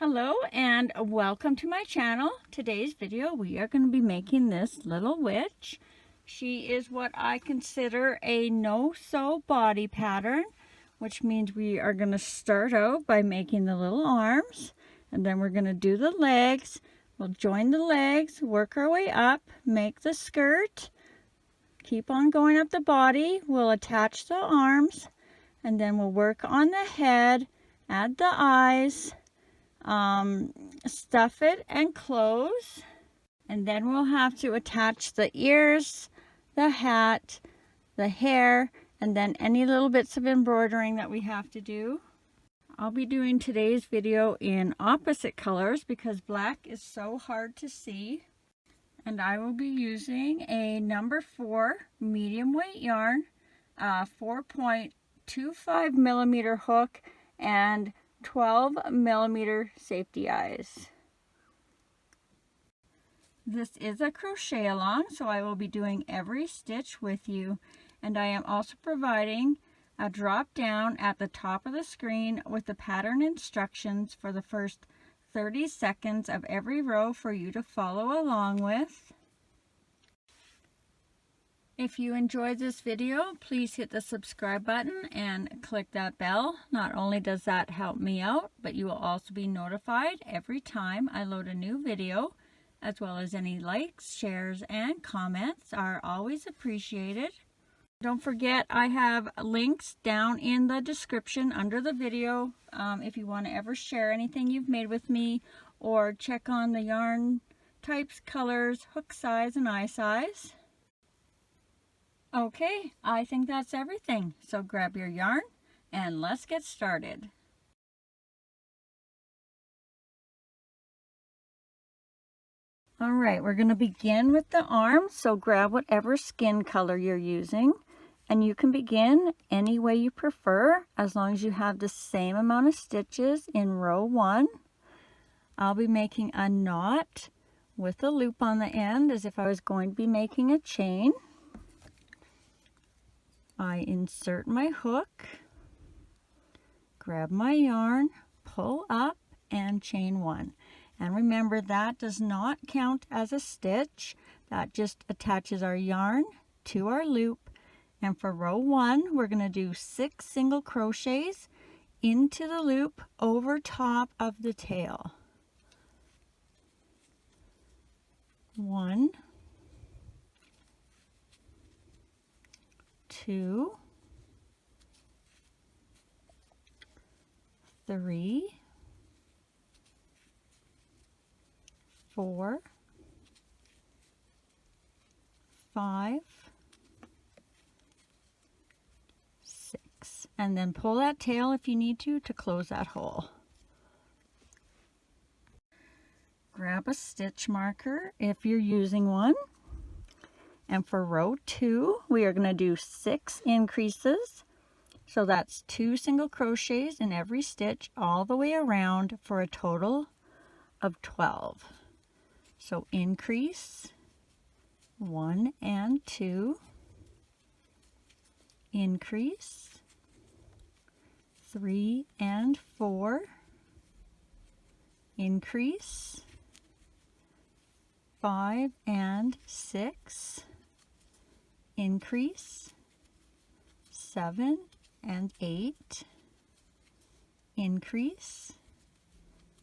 Hello and welcome to my channel. Today's video we are going to be making this little witch. She is what I consider a no-sew body pattern, which means we are going to start out by making the little arms, and then we're going to do the legs. We'll join the legs, work our way up, make the skirt, keep on going up the body. We'll attach the arms, and then we'll work on the head, add the eyes, stuff it and close, and then we'll have to attach the ears, the hat, the hair, and then any little bits of embroidering that we have to do. I'll be doing today's video in opposite colors because black is so hard to see, and I will be using a number 4 medium weight yarn, 4.25 millimeter hook, and 12 millimeter safety eyes. This is a crochet along, so I will be doing every stitch with you, and I am also providing a drop down at the top of the screen with the pattern instructions for the first 30 seconds of every row for you to follow along with. If you enjoyed this video, please hit the subscribe button and click that bell. Not only does that help me out, but you will also be notified every time I load a new video, as well as any likes, shares, and comments are always appreciated. Don't forget, I have links down in the description under the video if you want to ever share anything you've made with me, or check on the yarn types, colors, hook size, and eye size. Okay, I think that's everything. So grab your yarn and let's get started. All right, we're going to begin with the arms. So grab whatever skin color you're using, and you can begin any way you prefer as long as you have the same amount of stitches in row 1. I'll be making a knot with a loop on the end as if I was going to be making a chain. I insert my hook, grab my yarn, pull up, and chain 1. And remember, that does not count as a stitch. That just attaches our yarn to our loop. And for row 1, we're going to do 6 single crochets into the loop over top of the tail. 1, 2, 3, 4, 5, 6, and then pull that tail if you need to close that hole. Grab a stitch marker if you're using one. And for row 2, we are going to do 6 increases. So that's 2 single crochets in every stitch all the way around for a total of 12. So increase 1 and 2, increase 3 and 4, increase 5 and 6, increase 7 and 8, increase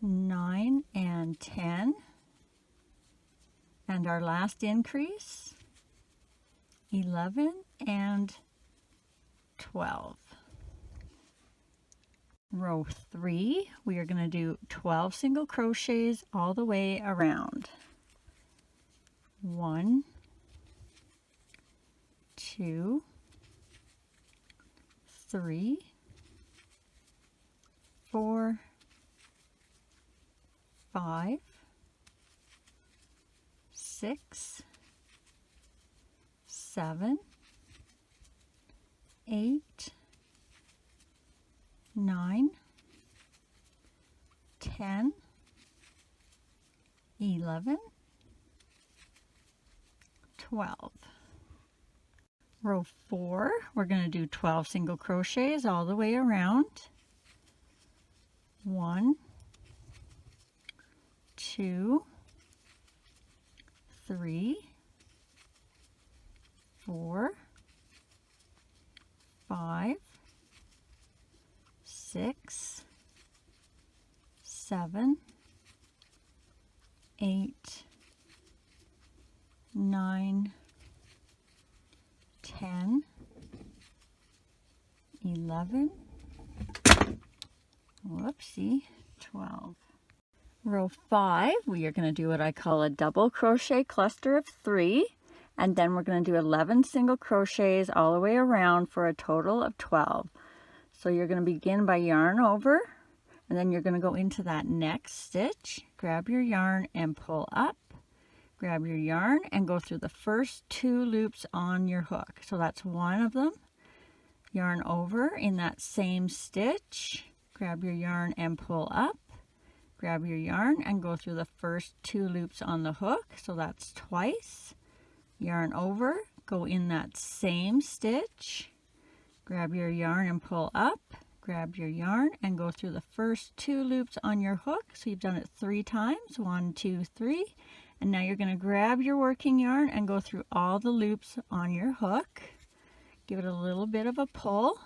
9 and 10, and our last increase 11 and 12. Row 3, we are going to do 12 single crochets all the way around. 1, 2, 3, 4, 5, 6, 7, 8, 9, 10, 11, 12. Row 4, we're going to do 12 single crochets all the way around. 1, 2, 3, 4, 5, 6, 7, 8, 9, 10, 11, whoopsie, 12. Row 5, we are going to do what I call a double crochet cluster of 3, and then we're going to do 11 single crochets all the way around for a total of 12. So you're going to begin by yarn over, and then you're going to go into that next stitch, grab your yarn and pull up, grab your yarn and go through the first 2 loops on your hook. So that's one of them. Yarn over in that same stitch, grab your yarn and pull up, grab your yarn and go through the first 2 loops on the hook. So that's twice. Yarn over, go in that same stitch, grab your yarn and pull up, grab your yarn and go through the first 2 loops on your hook. So you've done it 3 times, 1, 2, 3. And now you're going to grab your working yarn and go through all the loops on your hook. Give it a little bit of a pull.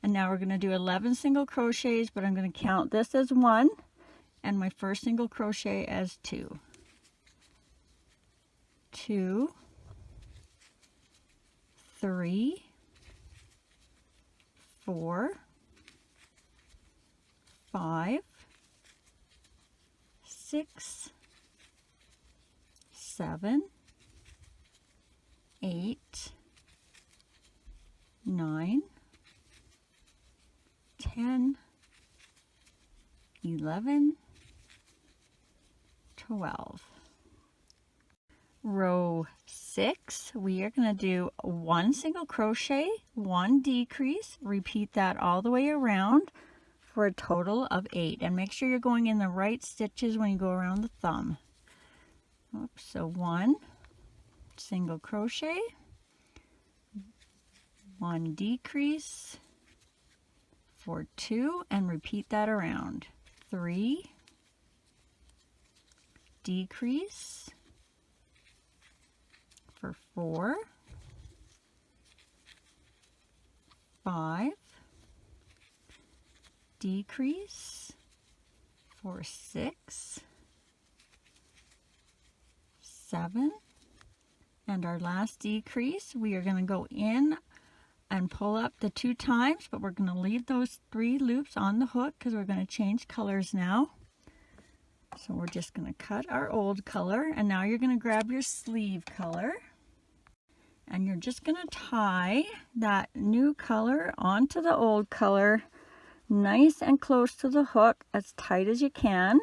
And now we're going to do 11 single crochets, but I'm going to count this as 1 and my first single crochet as 2. 2, 3, 4, 5, 6, 7, 8, 9, 10, 11, 12. Row 6, we are going to do 1 single crochet, 1 decrease, repeat that all the way around for a total of 8. And make sure you're going in the right stitches when you go around the thumb. Oops, so 1 single crochet, 1 decrease for 2, and repeat that around. 3, decrease for 4, 5, decrease for 6, 7, and our last decrease, we are going to go in and pull up the 2 times, but we're going to leave those 3 loops on the hook because we're going to change colors now. So we're just going to cut our old color, and now you're going to grab your sleeve color, and you're just going to tie that new color onto the old color nice and close to the hook, as tight as you can,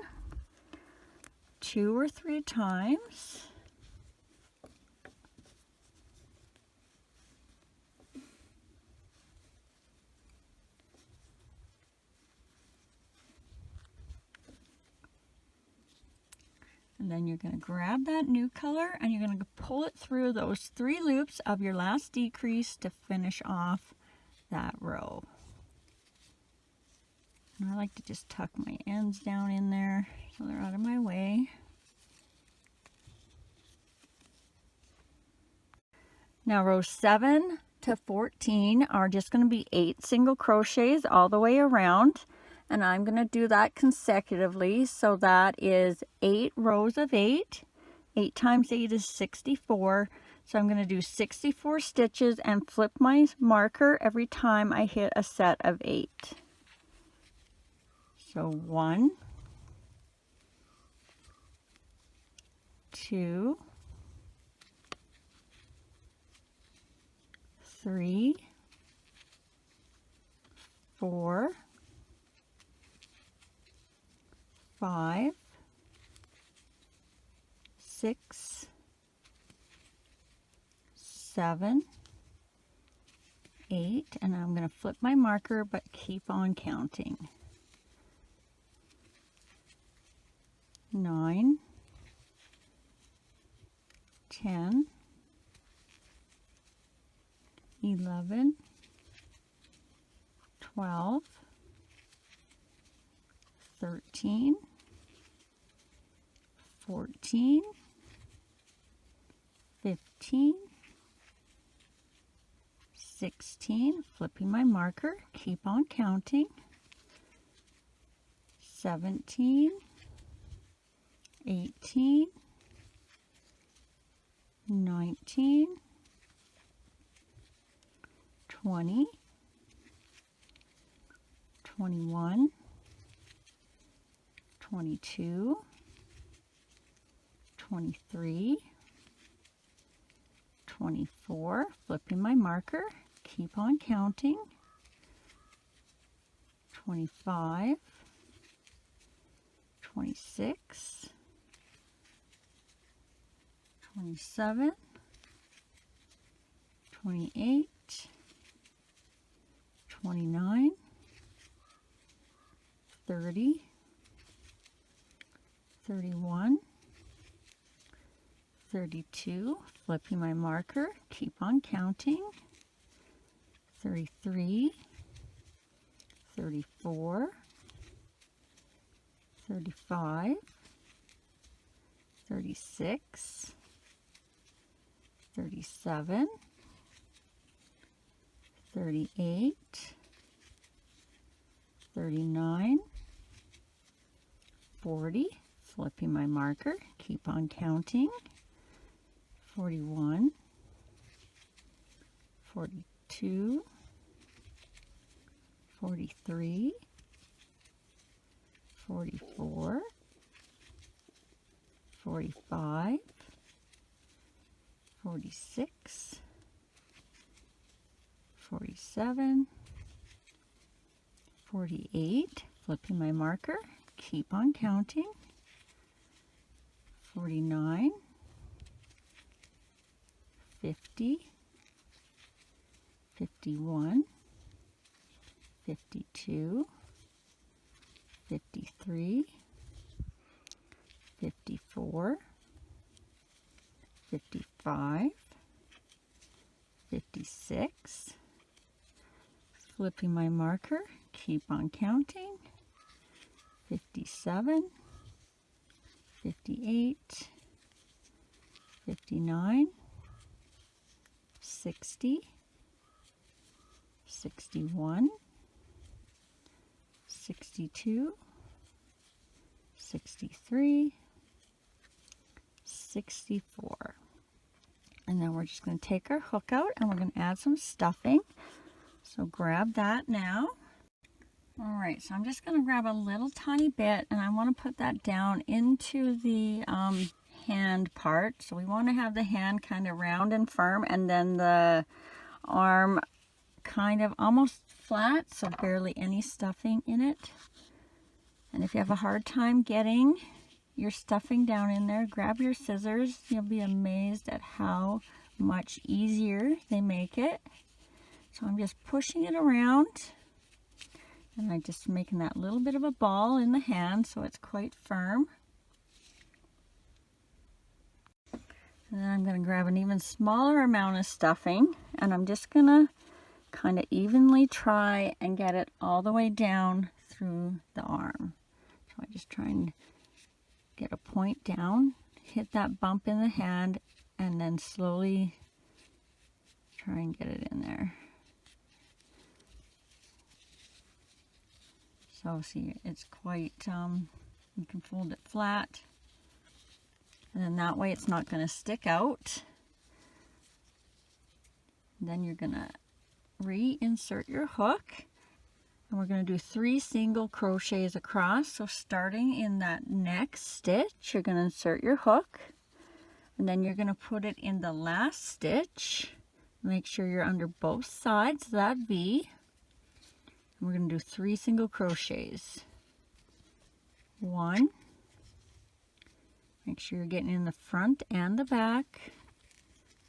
2 or 3 times. And then you're going to grab that new color and you're going to pull it through those 3 loops of your last decrease to finish off that row. And I like to just tuck my ends down in there so they're out of my way. Now rows 7 to 14 are just going to be 8 single crochets all the way around. And I'm going to do that consecutively, so that is 8 rows of 8. 8 times 8 is 64. So I'm going to do 64 stitches and flip my marker every time I hit a set of 8. So 1, 2, 3, 4, 5, 6, 7, 8, and I'm going to flip my marker but keep on counting. 9, 10, 11, 12, 13, 14, 15, 16, flipping my marker, keep on counting, 17, 18, 19, 20, 21, 22, 23, 24, flipping my marker, keep on counting, 25, 26, 27, 28, 29, 30, 31, 32, flipping my marker, keep on counting, 33, 34, 35, 36, 37, 38, 39, 40, flipping my marker, keep on counting, 41, 42, 43, 44, 45, 46, 47, 48, flipping my marker, keep on counting, 49, 50, 51, 52, 53, 54, 55, 56, flipping my marker, keep on counting, 57, 58, 59, 60, 61, 62, 63, 64. And then we're just going to take our hook out and we're going to add some stuffing. So grab that now. Alright, so I'm just going to grab a little tiny bit and I want to put that down into the hand part. So we want to have the hand kind of round and firm and then the arm kind of almost flat, so barely any stuffing in it. And if you have a hard time getting your stuffing down in there, grab your scissors. You'll be amazed at how much easier they make it. So I'm just pushing it around and I'm just making that little bit of a ball in the hand so it's quite firm. And then I'm going to grab an even smaller amount of stuffing and I'm just going to kind of evenly try and get it all the way down through the arm. So I just try and get a point down, hit that bump in the hand, and then slowly try and get it in there. So see, it's quite, you can fold it flat, and then that way it's not going to stick out. Then you're going to reinsert your hook, and we're going to do 3 single crochets across. So starting in that next stitch, you're going to insert your hook, and then you're going to put it in the last stitch. Make sure you're under both sides of that V. And we're going to do 3 single crochets. 1, make sure you're getting in the front and the back.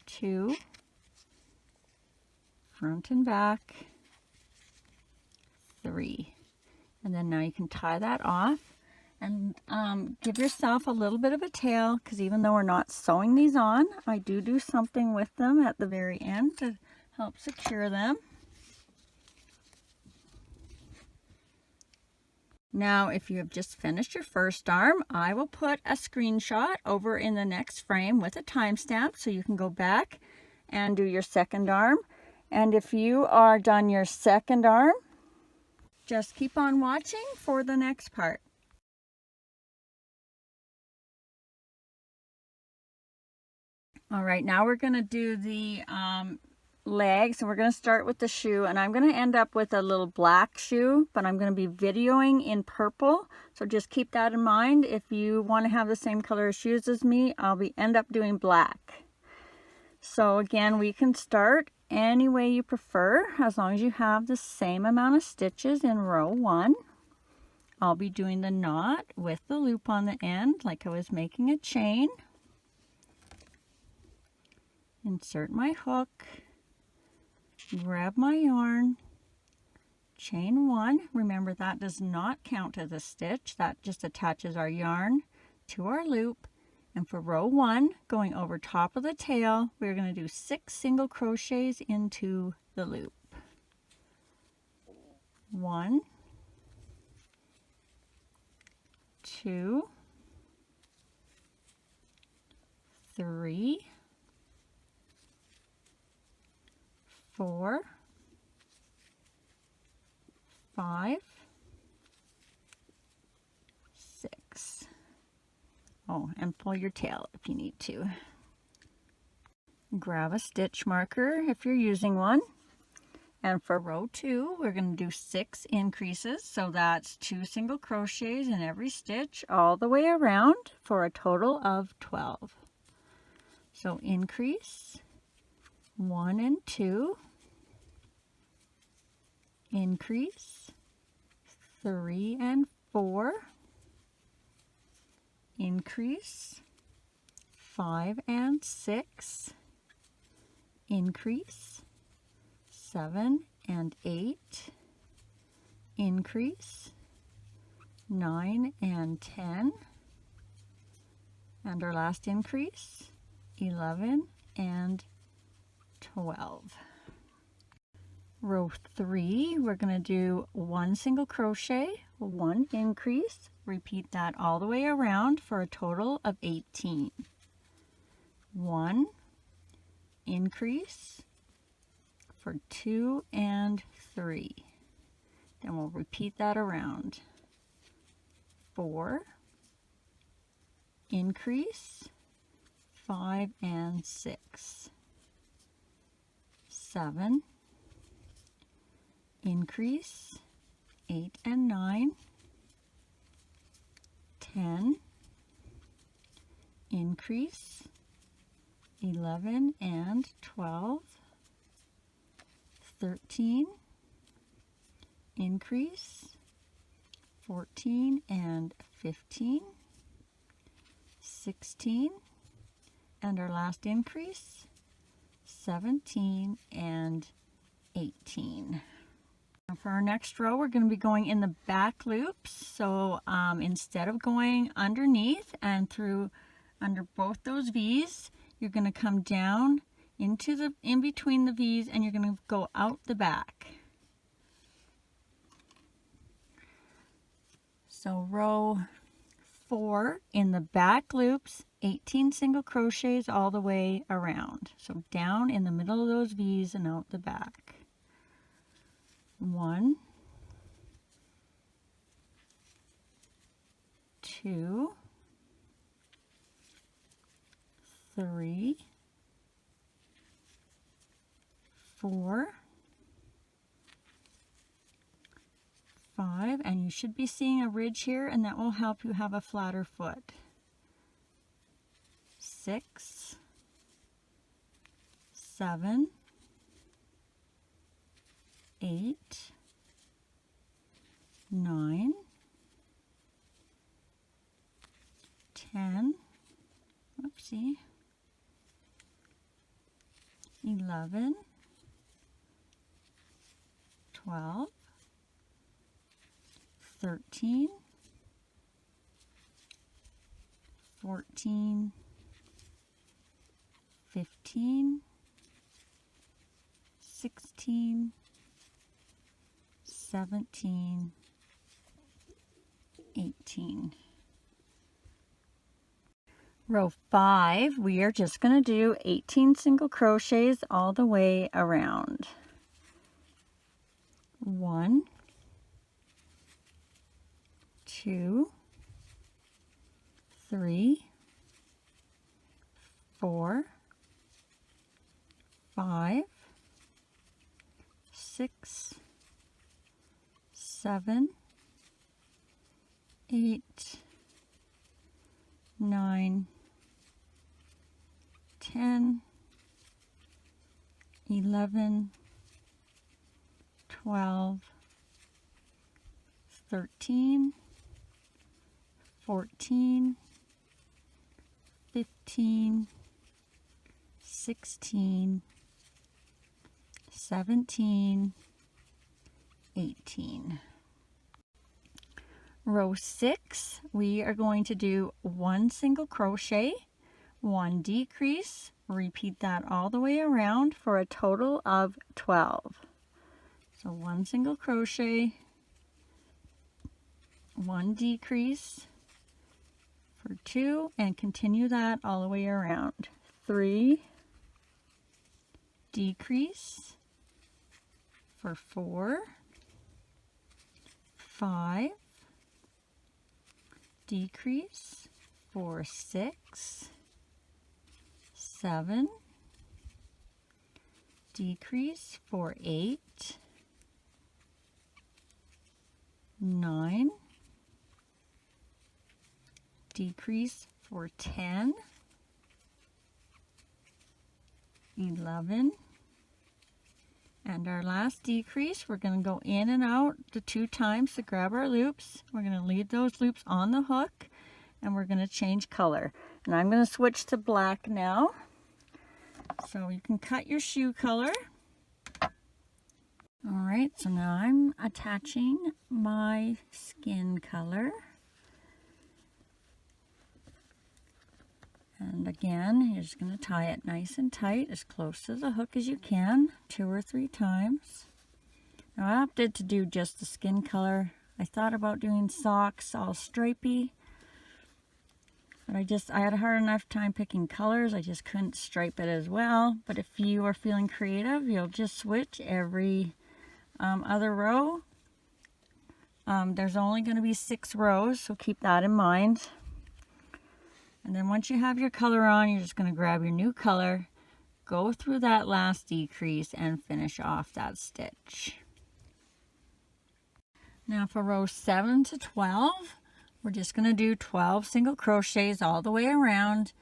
2, front and back. 3, and then now you can tie that off and give yourself a little bit of a tail, because even though we're not sewing these on, I do something with them at the very end to help secure them. Now, if you have just finished your first arm, I will put a screenshot over in the next frame with a timestamp so you can go back and do your second arm. And if you are done your second arm, just keep on watching for the next part. All right, now we're going to do the legs, and we're going to start with the shoe, and I'm going to end up with a little black shoe, but I'm going to be videoing in purple, so just keep that in mind. If you want to have the same color of shoes as me, I'll end up doing black. So again, we can start any way you prefer, as long as you have the same amount of stitches in row 1. I'll be doing the knot with the loop on the end like I was making a chain. Insert my hook, grab my yarn, chain 1. Remember, that does not count as a stitch. That just attaches our yarn to our loop. And for row 1, going over top of the tail, we're going to do 6 single crochets into the loop. 1, 2, 3, 4, 5, 6. Oh, and pull your tail if you need to. Grab a stitch marker if you're using one. And for row 2, we're going to do 6 increases. So that's 2 single crochets in every stitch all the way around for a total of 12. So increase 1 and 2, increase 3 and 4, increase 5 and 6, increase 7 and 8, increase 9 and 10, and our last increase 11 and 12. Row 3, we're going to do 1 single crochet, 1 increase, repeat that all the way around for a total of 18. 1 increase for 2 and 3. Then we'll repeat that around. 4 increase, 5 and 6. 7 increase, 8 and 9. 10 increase, 11 and 12. 13 increase, 14 and 15. 16, and our last increase 17 and 18. Now for our next row, we're going to be going in the back loops. So instead of going underneath and through under both those V's, you're going to come down into the in between the V's, and you're going to go out the back. So row 4 in the back loops, 18 single crochets all the way around. So down in the middle of those V's and out the back. 1, 2, 3, 4, 5, and you should be seeing a ridge here, and that will help you have a flatter foot. 6, 7, 8, 9, 10, oopsie, 11, 12, 13, 14, 15, 16, 17, 18. Row 5, we are just going to do 18 single crochets all the way around. 1, 2, 3, 4, 5, 6, 7, 8, 9, 10, 11, 12, 13, 14, 15, 16, 17, 18. Row 6, we are going to do 1 single crochet, 1 decrease, repeat that all the way around for a total of 12. So 1 single crochet, 1 decrease for 2, and continue that all the way around. 3, decrease for 4, 5, decrease for 6, 7, decrease for 8, 9, decrease for 10, 11, and our last decrease, we're going to go in and out the 2 times to grab our loops. We're going to leave those loops on the hook, and we're going to change color. And I'm going to switch to black now. So you can cut your shoe color. Alright, so now I'm attaching my skin color. And again, you're just going to tie it nice and tight, as close to the hook as you can, 2 or 3 times. Now I opted to do just the skin color. I thought about doing socks all stripy, but I had a hard enough time picking colors. I just couldn't stripe it as well. But if you are feeling creative, you'll just switch every other row. There's only going to be 6 rows, so keep that in mind. And then once you have your color on, you're just going to grab your new color, go through that last decrease, and finish off that stitch. Now for rows 7 to 12, we're just going to do 12 single crochets all the way around.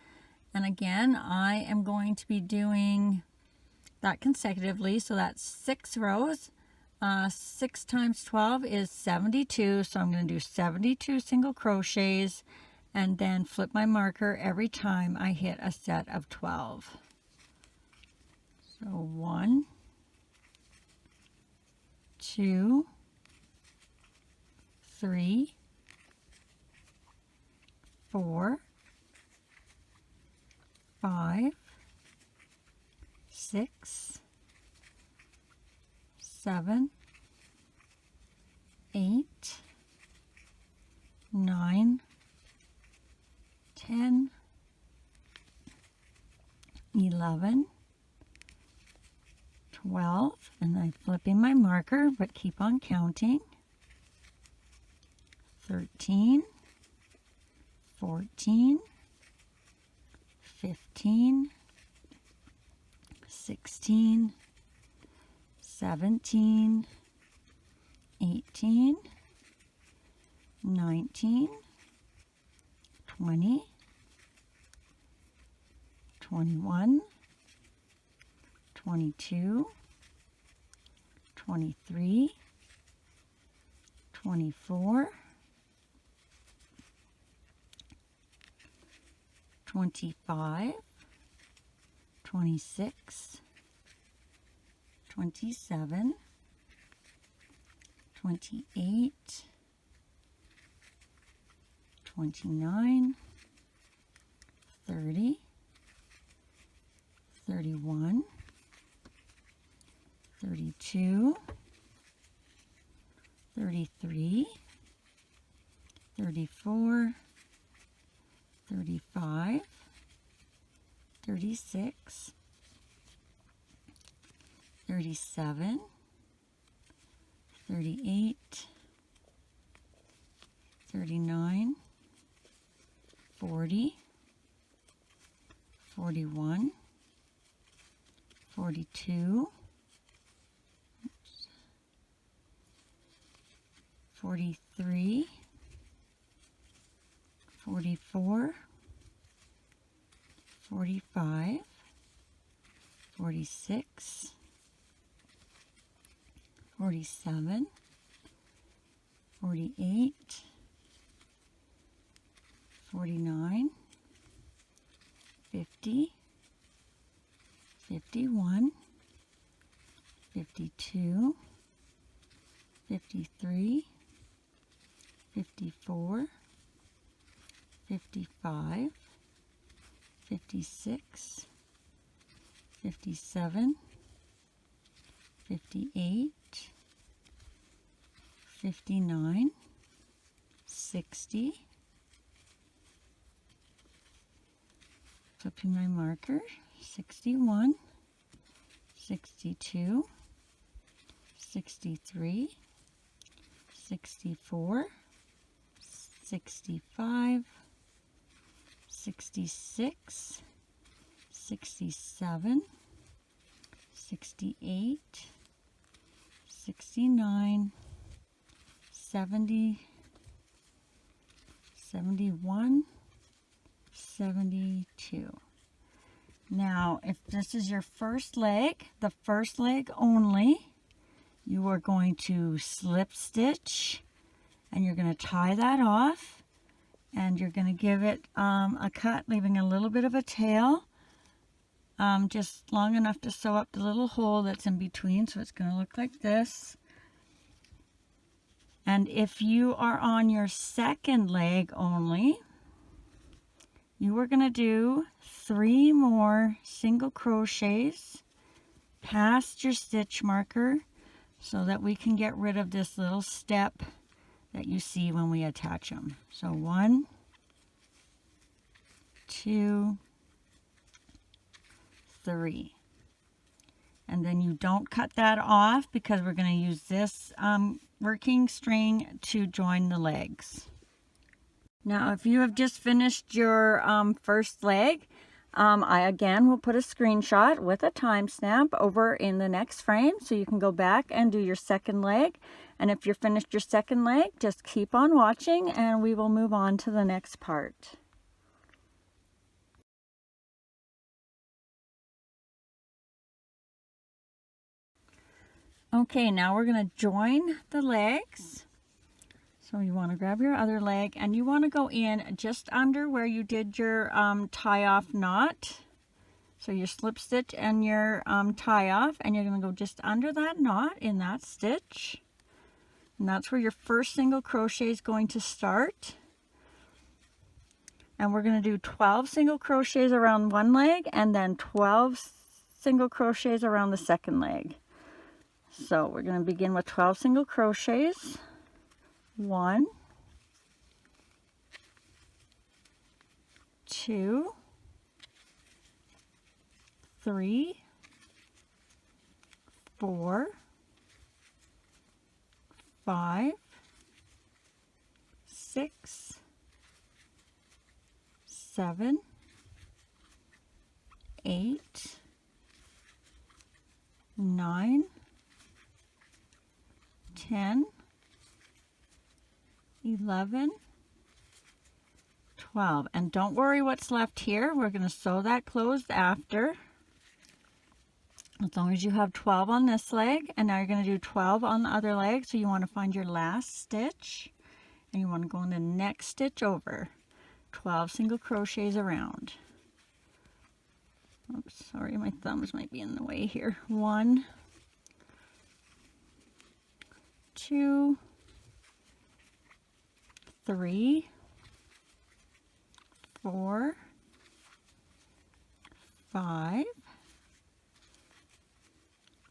And again, I am going to be doing that consecutively, so that's 6 rows. 6 times 12 is 72, so I'm going to do 72 single crochets, and then flip my marker every time I hit a set of 12. So 1, 2, 3, 4, 5, 6, 7, 8, 9, 10, 11, 12, and I'm flipping my marker, but keep on counting. 13, 14, 15, 16, 17, 18, 19, 20, 21, 22, 23, 24, 25, 26, 27, 28, 29, 30, 31, 32, 33, 34, 35, 36, 37, 38, 39, 40, 41, 42, 43, 44, 45, 46, 47, 48, 49, 50, 51, 52, 53, 54, 55, 56, 57, 58, 59, 60, flipping my marker, 61, 62, 63, 64, 65, 66, 67, 68, 69, 70, 71, 72. Now, if this is your first leg, the first leg only, you are going to slip stitch and you're going to tie that off and you're going to give it a cut, leaving a little bit of a tail, just long enough to sew up the little hole that's in between. So it's going to look like this. And if you are on your second leg only, you are going to do 3 more single crochets past your stitch marker so that we can get rid of this little step that you see when we attach them. So 1, 2, 3. And then you don't cut that off because we're going to use this working string to join the legs. Now, if you have just finished your first leg, I again will put a screenshot with a timestamp over in the next frame so you can go back and do your second leg. And if you're finished your second leg, just keep on watching and we will move on to the next part. Okay, now we're going to join the legs. So you want to grab your other leg and you want to go in just under where you did your tie off knot. So your slip stitch and your tie off, and you're going to go just under that knot in that stitch. And that's where your first single crochet is going to start. And we're going to do 12 single crochets around one leg and then 12 single crochets around the second leg. So we're going to begin with 12 single crochets. 1, 2, 3, 4, 5, 6, 7, 8, 9, 10, 11, 12. And don't worry what's left here. We're going to sew that closed after. As long as you have 12 on this leg, and now you're going to do 12 on the other leg. So you want to find your last stitch and you want to go in the next stitch over. 12 single crochets around. Oops, sorry, my thumbs might be in the way here. 1, 2, 3, 4, 5,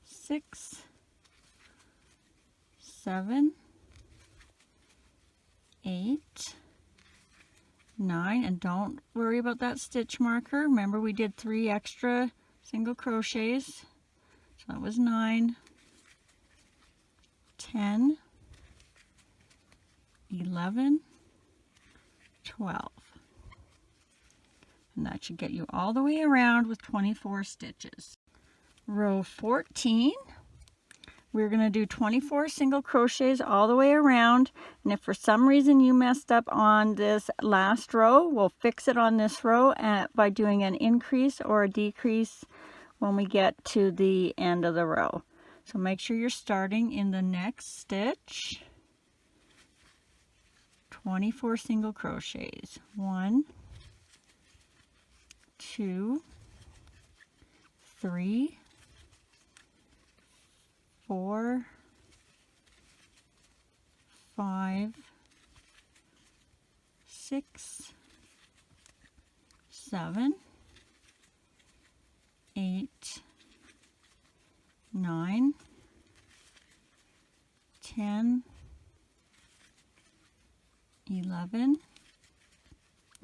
6, 7, 8, 9, and don't worry about that stitch marker. Remember, we did 3 extra single crochets, so that was 9, 10, 11, 12, and that should get you all the way around with 24 stitches. Row 14, we're going to do 24 single crochets all the way around, and if for some reason you messed up on this last row, we'll fix it on this row by doing an increase or a decrease when we get to the end of the row. So make sure you're starting in the next stitch. 24 single crochets. 1, 2, 3, 4, 5, 6, 7, 8, 9, 10, 11,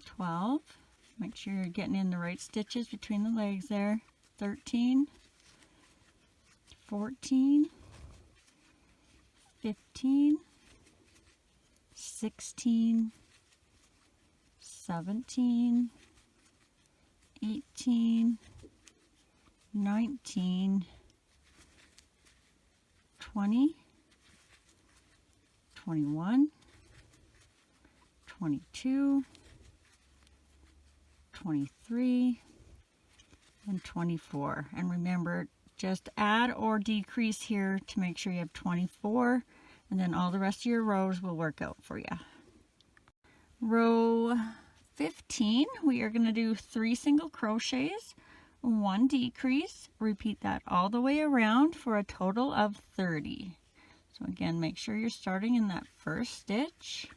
12. Make sure you're getting in the right stitches between the legs there. 13, 14, 15, 16, 17, 18, 19, 20, 21, 22, 23, and 24. And remember, just add or decrease here to make sure you have 24, and then all the rest of your rows will work out for you. Row 15, we are going to do 3 single crochets, 1 decrease. Repeat that all the way around for a total of 30. So again, make sure you're starting in that first stitch.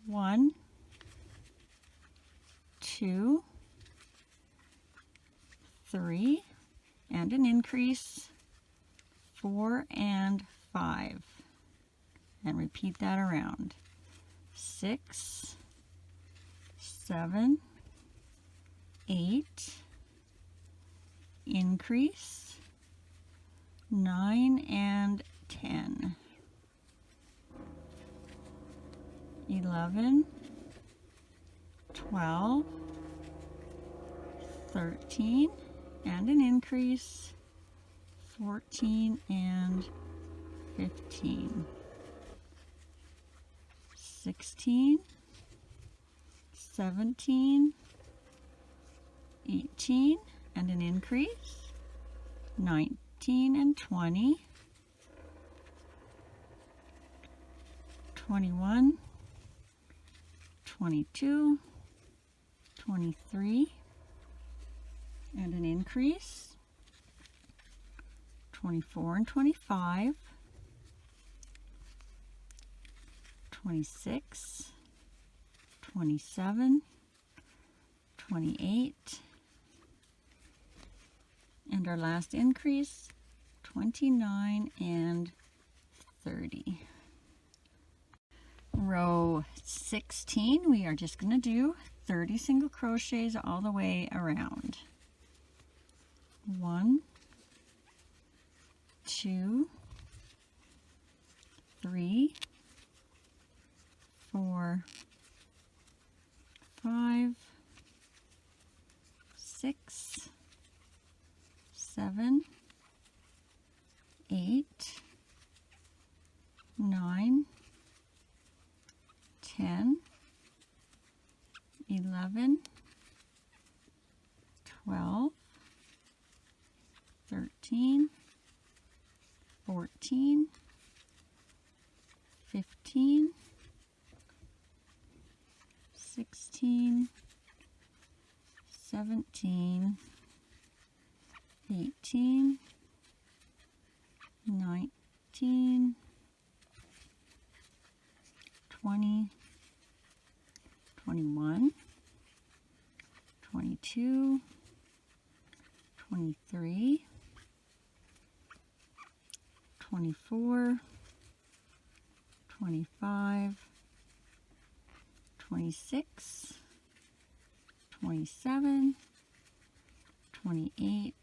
1, 2, 3, and an increase, 4 and 5, and repeat that around. 6, 7, 8, increase, 9 and 10, 11, 12, 13, and an increase, 14 and 15, 16, 17, 18, and an increase, 19 and 20, 21, 22, 23, and an increase, 24 and 25, 26, 27, 28, and our last increase, 29 and 30. Row 16, we are just going to do 30 single crochets all the way around. 1, 2, 3, 4, 5, 6, 7, 8, 9, 10, 11, 12, 13, 14, 15, 16, 17, 18, 19, 20, 21, 22, 23, 24, 25, 26, 27, 28,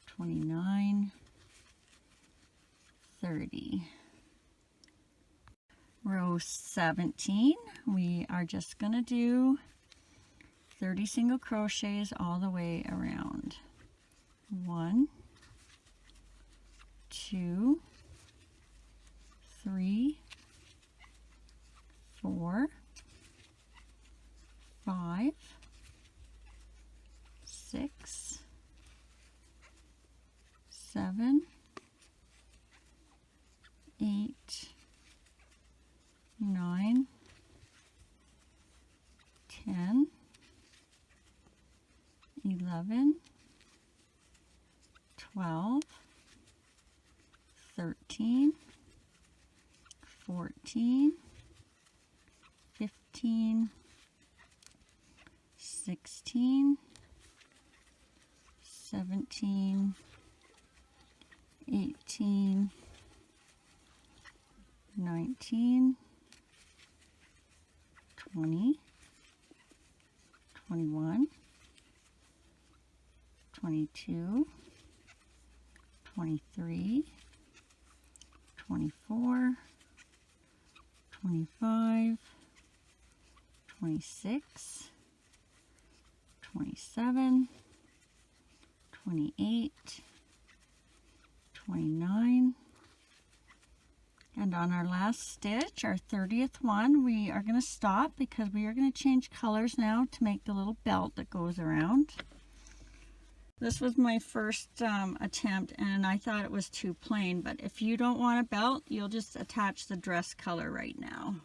29, 30. Row 17, we are just going to do 30 single crochets all the way around. 1, 2, 3, 4, 5, 6, 7, 8, 9, 10, 11, 12, 13, 14, 15, 16, 17, 18, 19, 20, 21, 22, 23, 24, 25, 26, 27, 28, 29, and on our last stitch, our 30th one, we are going to stop because we are going to change colors now to make the little belt that goes around. This was my first attempt, and I thought it was too plain, but if you don't want a belt, you'll just attach the dress color right now.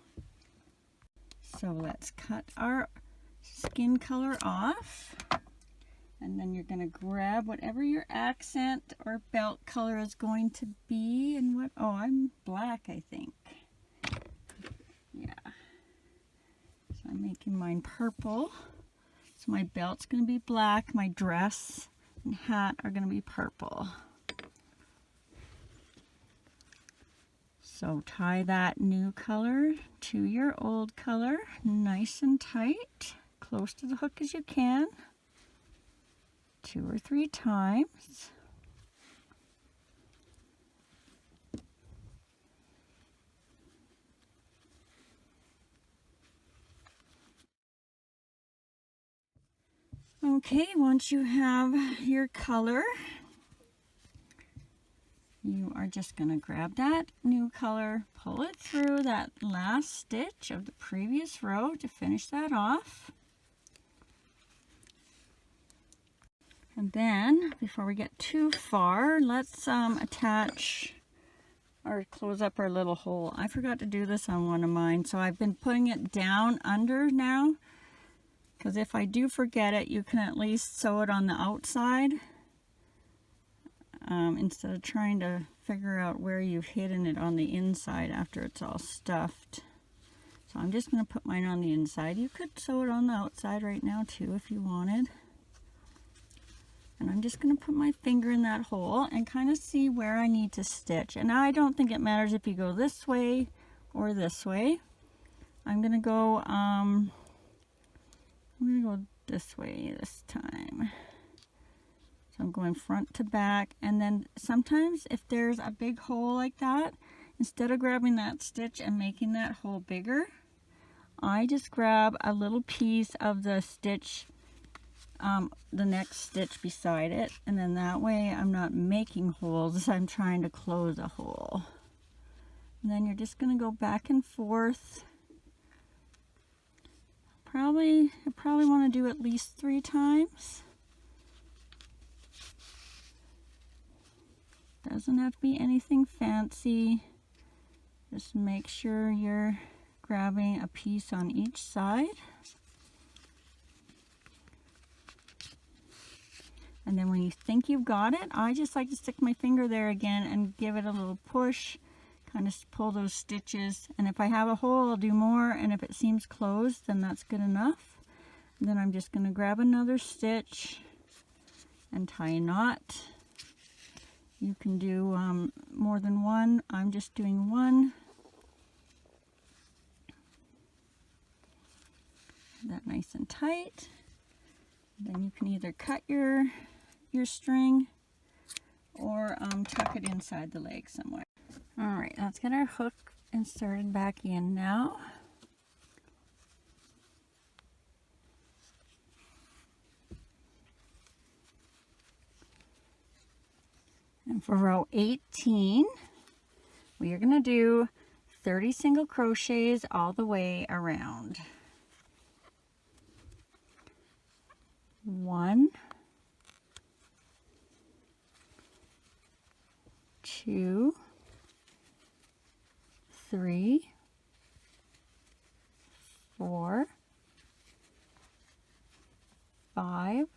So let's cut our skin color off, and then you're going to grab whatever your accent or belt color is going to be. And what, oh, I'm black, I think. Yeah. So I'm making mine purple. So my belt's going to be black, my dress and hat are going to be purple. So tie that new color to your old color, nice and tight, close to the hook as you can, 2 or 3 times. Okay, once you have your color, you are just going to grab that new color, pull it through that last stitch of the previous row to finish that off. And then, before we get too far, let's attach or close up our little hole. I forgot to do this on one of mine, so I've been putting it down under now, because if I do forget it, you can at least sew it on the outside instead of trying to figure out where you've hidden it on the inside after it's all stuffed. So I'm just going to put mine on the inside. You could sew it on the outside right now too if you wanted. And I'm just going to put my finger in that hole and kind of see where I need to stitch. And I don't think it matters if you go this way or this way. I'm going to go this way this time. So I'm going front to back, and then sometimes if there's a big hole like that, instead of grabbing that stitch and making that hole bigger, I just grab a little piece of the stitch, the next stitch beside it, and then that way I'm not making holes, I'm trying to close a hole. And then you're just going to go back and forth. I probably want to do at least 3 times. Doesn't have to be anything fancy. Just make sure you're grabbing a piece on each side. And then when you think you've got it, I just like to stick my finger there again and give it a little push, kind of pull those stitches. And if I have a hole, I'll do more, and if it seems closed, then that's good enough. And then I'm just going to grab another stitch and tie a knot. You can do more than one. I'm just doing one. nice and tight. Then you can either cut your string or tuck it inside the leg somewhere. All right, let's get our hook inserted back in now. And for row 18, we are going to do 30 single crochets all the way around. 1, 2, 3, 4, 5,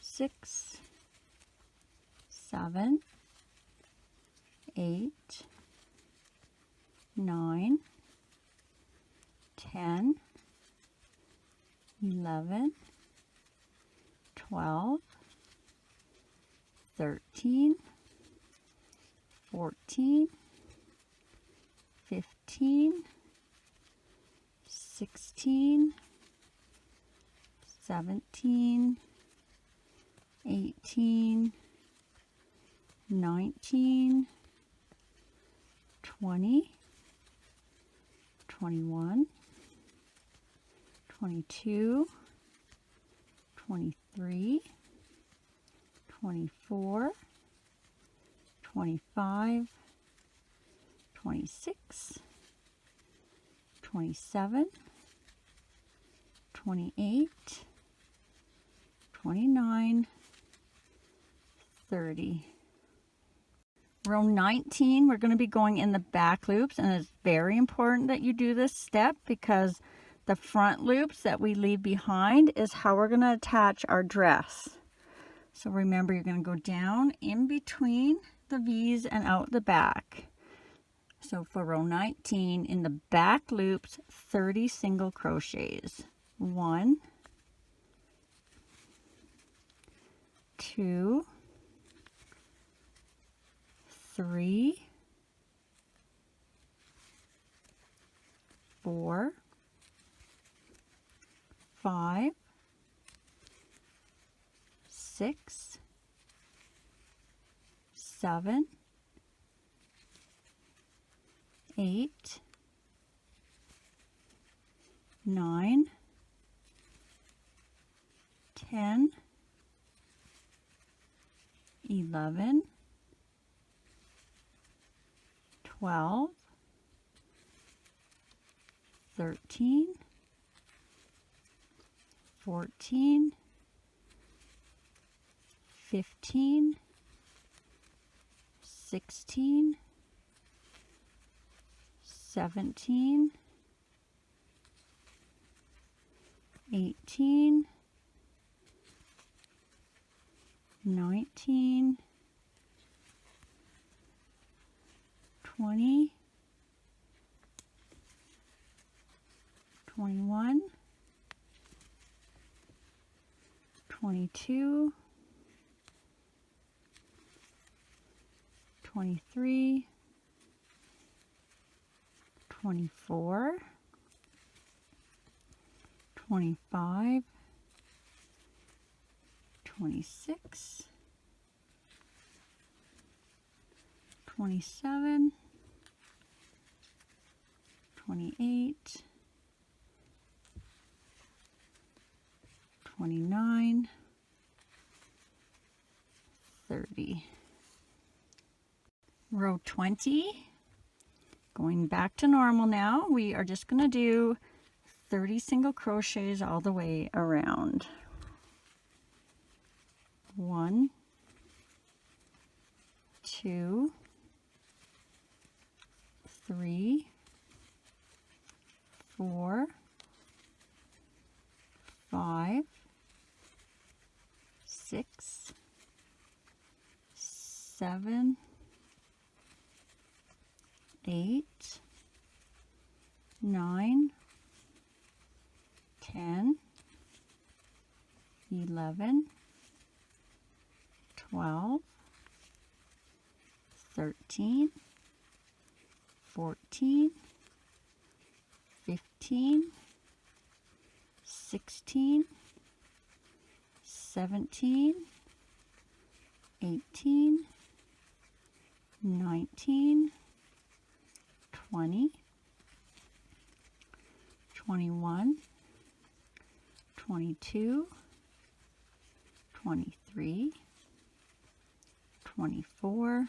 6, 7, 8, 9, 10, 11, 12, 13, 14, 15, 16, 17, 18, 19, 20, 21, 22, 23, 24, 25, 26, 27, 28, 29, 30. Row 19, we're going to be going in the back loops, and it's very important that you do this step because the front loops that we leave behind is how we're going to attach our dress. So remember, you're going to go down in between the V's and out the back. So for row 19, in the back loops, 30 single crochets. 1, 2, 3, 4, 5, 6, 7, 8, 9, 10, 11, 12, 13, 14, 15, 16, 17, 18, 19, 20, 21, 22, 23, 24, 25, 26, 27, 28, 29, 30. Row 20, going back to normal now. We are just going to do 30 single crochets all the way around. 1, 2, 3, 4, 5, 6, 7, 8, 9, 10, 11, 12, 13, 14, 15, 16, 17, 18, 19, 20, 21, 22, 23, 24,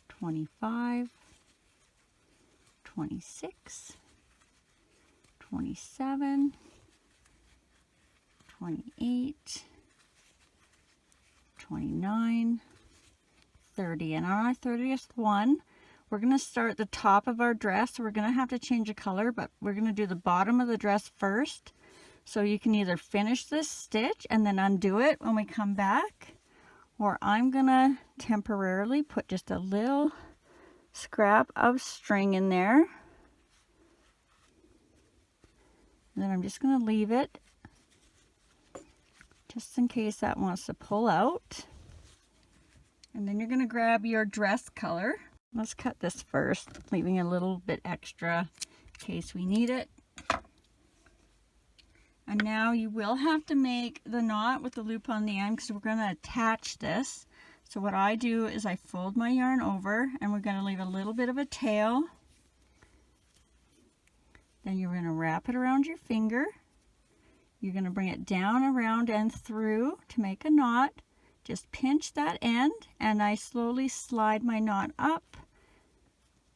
25, 26, 27, 28, 29, 30. And on our 30th one, we're going to start the top of our dress. So we're going to have to change the color, but we're going to do the bottom of the dress first. So you can either finish this stitch and then undo it when we come back, or I'm going to temporarily put just a little scrap of string in there. And then I'm just going to leave it just in case that wants to pull out. And then you're going to grab your dress color. Let's cut this first, leaving a little bit extra in case we need it. And now you will have to make the knot with the loop on the end because we're going to attach this. So what I do is I fold my yarn over, and we're going to leave a little bit of a tail. Then you're going to wrap it around your finger. You're going to bring it down, around, and through to make a knot. Just pinch that end, and I slowly slide my knot up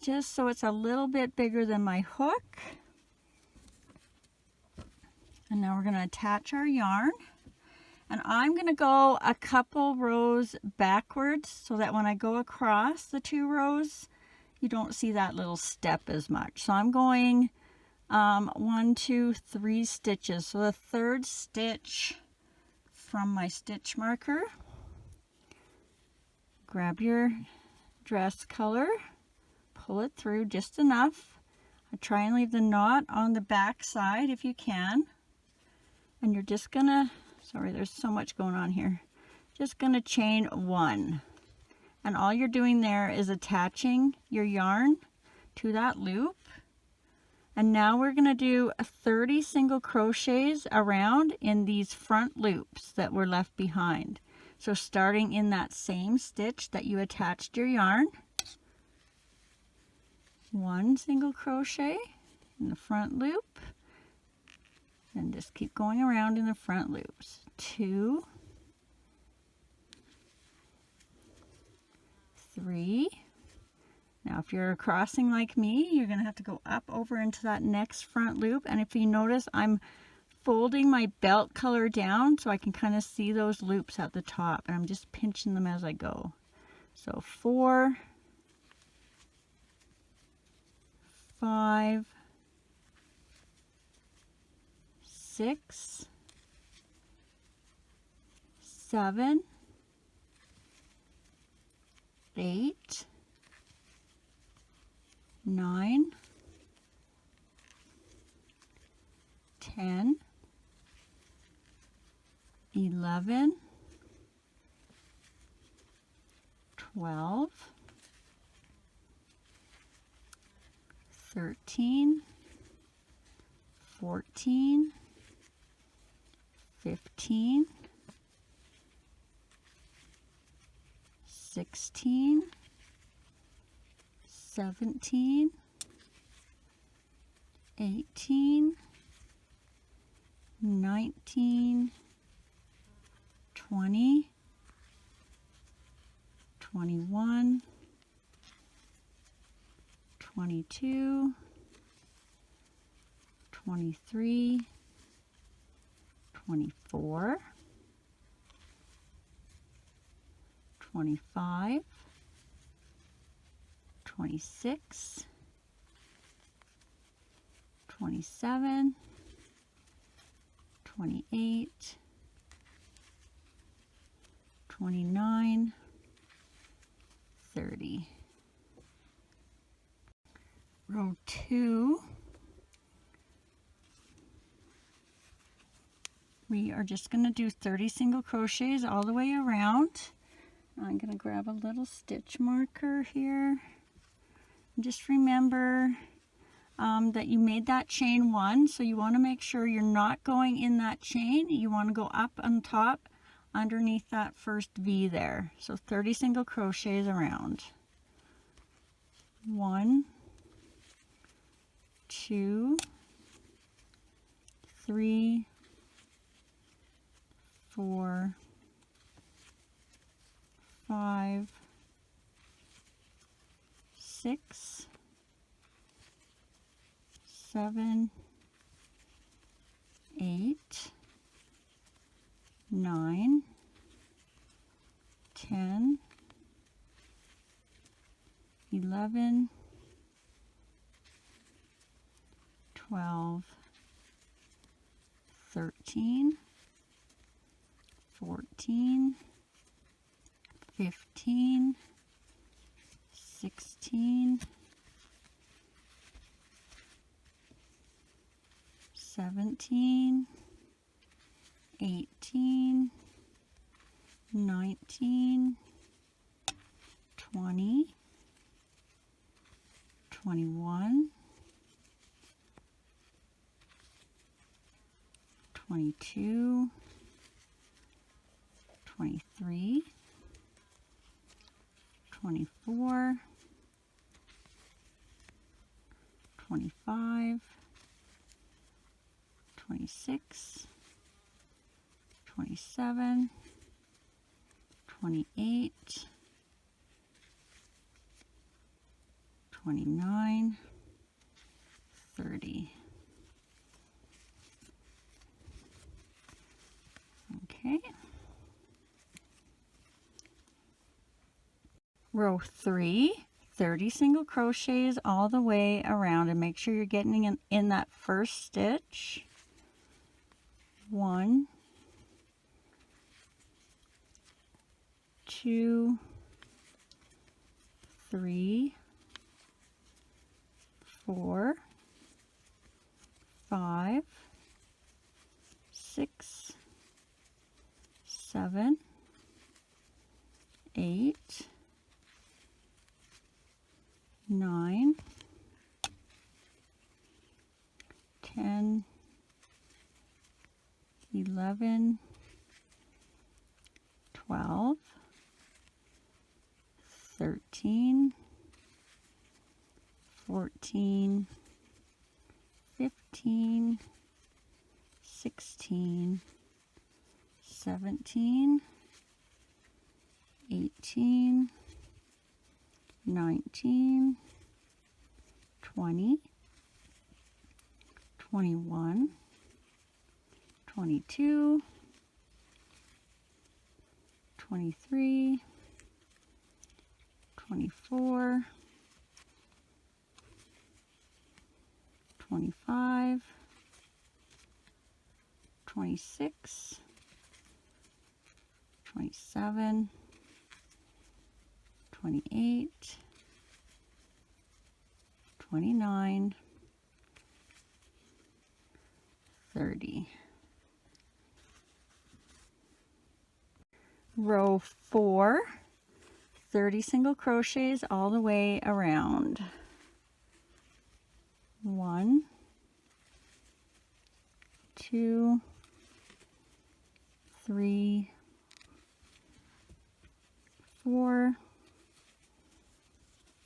just so it's a little bit bigger than my hook. And now we're going to attach our yarn. And I'm going to go a couple rows backwards so that when I go across the 2 rows, you don't see that little step as much. So I'm going 1, 2, 3 stitches. So the 3rd stitch from my stitch marker. Grab your dress color, pull it through just enough. I try and leave the knot on the back side if you can. And you're just gonna, sorry, there's so much going on here. Just gonna chain 1. And all you're doing there is attaching your yarn to that loop. And now we're gonna do 30 single crochets around in these front loops that were left behind. So starting in that same stitch that you attached your yarn, 1 single crochet in the front loop, and just keep going around in the front loops. 2, 3. Now if you're crossing like me, you're going to have to go up over into that next front loop. And if you notice, I'm folding my belt color down so I can kind of see those loops at the top, and I'm just pinching them as I go. So 4, 5, 6, 7, 8, 9, 10, 11, 12, 13, 14, 15, 16, 17, 18, 19, 20, 21, 22, 23, 24, 25, 26, 27, 28, 29, 30. Row 2, we are just going to do 30 single crochets all the way around. I'm going to grab a little stitch marker here. And just remember, that you made that chain 1. So you want to make sure you're not going in that chain. You want to go up on top underneath that first V there. So 30 single crochets around. 1, 2, 3, 4, 5, 6, 7, 8, 9, 10, 11, 12, 13, 14, 15, 16, 17, 18, 19, 20, 21, 22, 23, 24, 25, 26, 27, 28, 29, 30. Okay. Row 3, 30 single crochets all the way around, and make sure you're getting in that first stitch. 1, 2, 3, 4, 5, 6, 7, 8, 9, 10, 11, 12, 13, 14, 15, 16, 17, 18, 19, 20, 21, 22, 23, 24, 25, 26, 27, 28, 29, 30. Row 4, 30 single crochets all the way around. 1, 2, 3, 4,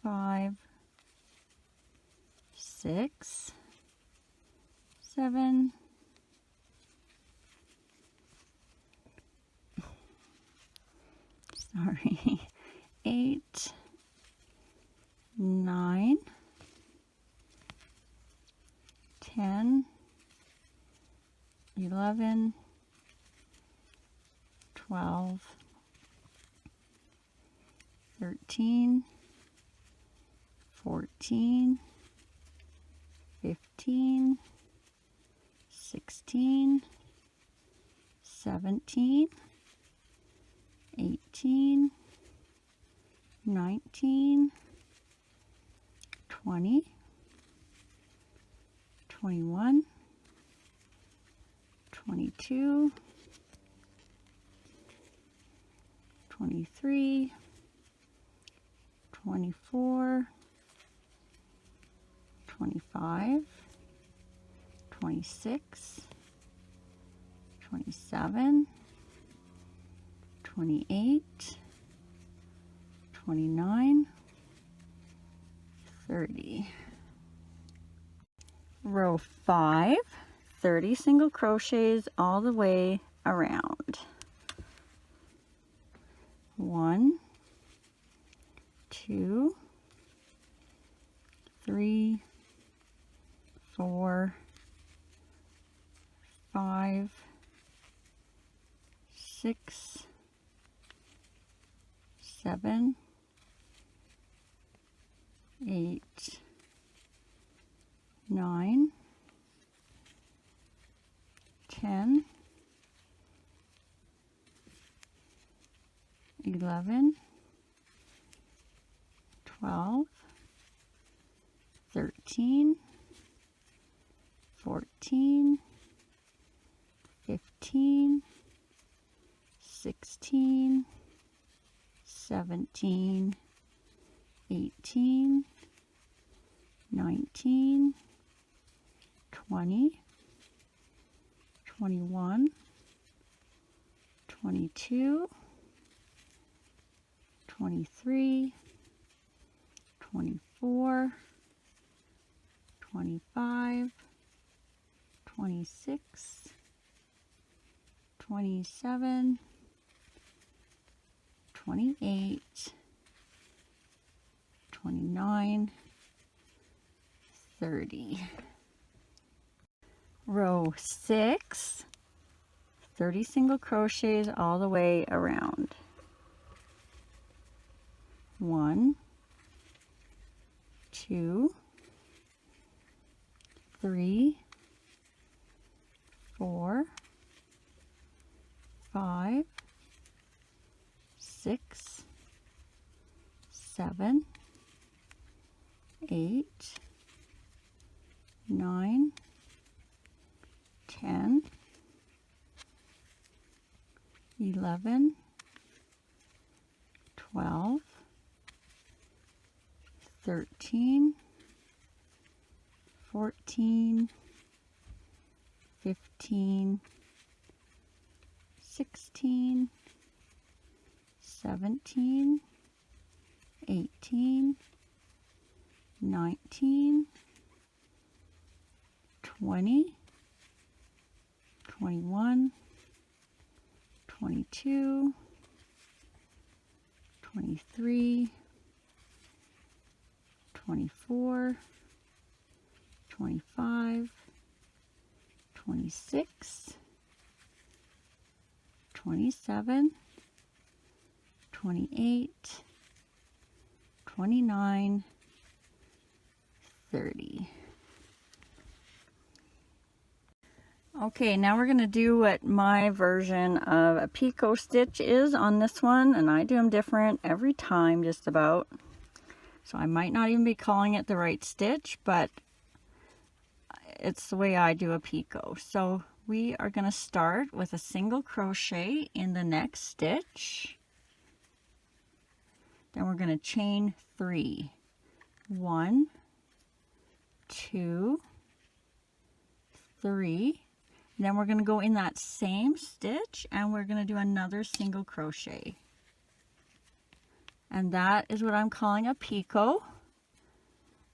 5, 6, 7, 8, 9, 10, 11, 12, 13, 14, 15, 16, 17, 18, 19, 20, 21, 22, 23, 24, 25, 26, 27, 28, 29, 30. Row 5, 30 single crochets all the way around. 1, 2, 3, 4, 5, 6, 7, 8, 9, 10, 11, 12, 13, 14, 15, 16, 17, 18, 19, 20, 21, 22, 23, 24, 25, 26, 27, 28, 29, 30. Row 6, 30 single crochets all the way around. 1, 2, 3, 4, 5, 6, 7, 8, 9, 10, 11, 12, 13, 14, 15, 16, 17, 18, 19, 20, 21, 22, 23, 24, 25, 26, 27, 28, 29, 30. Okay, now we're going to do what my version of a picot stitch is on this one, and I do them different every time just about. So I might not even be calling it the right stitch, but it's the way I do a picot. So we are going to start with a single crochet in the next stitch. Then we're going to chain 3. 1, 2, 3. Then we're going to go in that same stitch and we're going to do another single crochet. And that is what I'm calling a picot.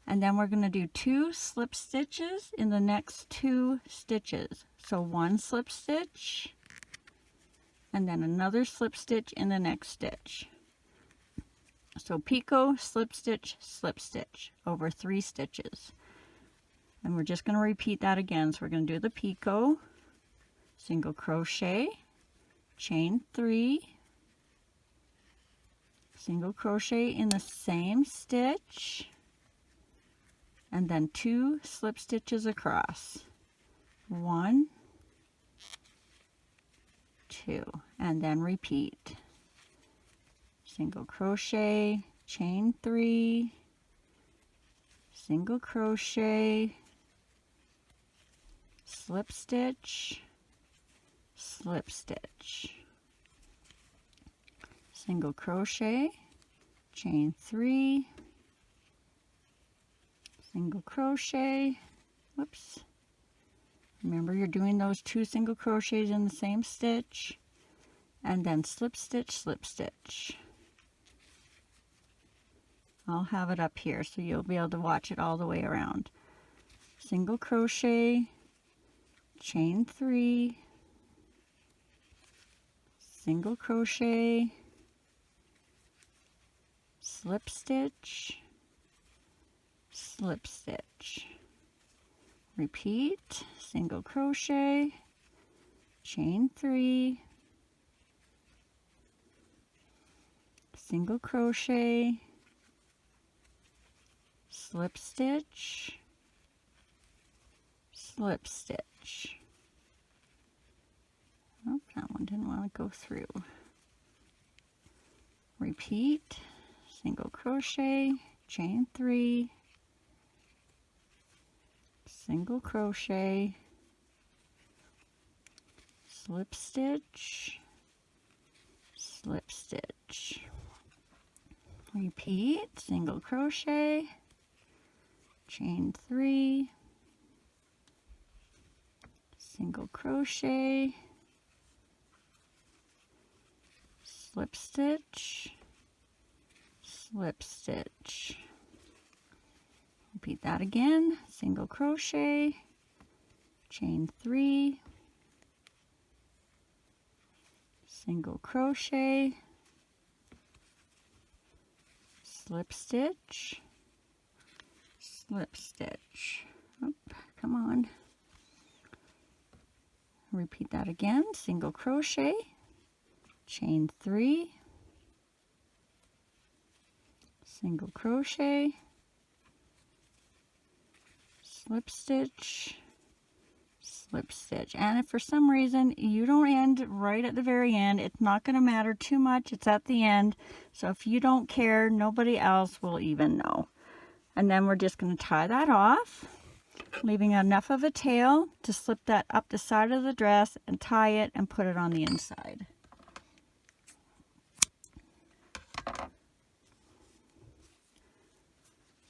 And then we're going to do 2 slip stitches in the next 2 stitches. So 1 slip stitch and then another slip stitch in the next stitch. So picot, slip stitch over 3 stitches. And we're just going to repeat that again. So we're going to do the picot, single crochet, chain 3, single crochet in the same stitch, and then 2 slip stitches across. 1, 2, and then repeat. Single crochet, chain 3, single crochet, slip stitch, single crochet, chain 3, single crochet, whoops, remember you're doing those 2 single crochets in the same stitch, and then slip stitch, slip stitch. I'll have it up here so you'll be able to watch it all the way around. Single crochet, chain 3, single crochet, slip stitch, slip stitch. Repeat, single crochet, chain 3, single crochet, slip stitch, slip stitch. Oh, that one didn't want to go through. Repeat, single crochet, chain 3, single crochet, slip stitch, slip stitch. Repeat, single crochet, chain 3, single crochet, slip stitch, slip stitch. Repeat that again, single crochet, chain 3, single crochet, slip stitch, slip stitch. Oh, come on. Repeat that again, single crochet, chain 3, single crochet, slip stitch, slip stitch. And if for some reason you don't end right at the very end, it's not going to matter too much. It's at the end. So if you don't care, nobody else will even know. And then we're just going to tie that off, leaving enough of a tail to slip that up the side of the dress and tie it and put it on the inside.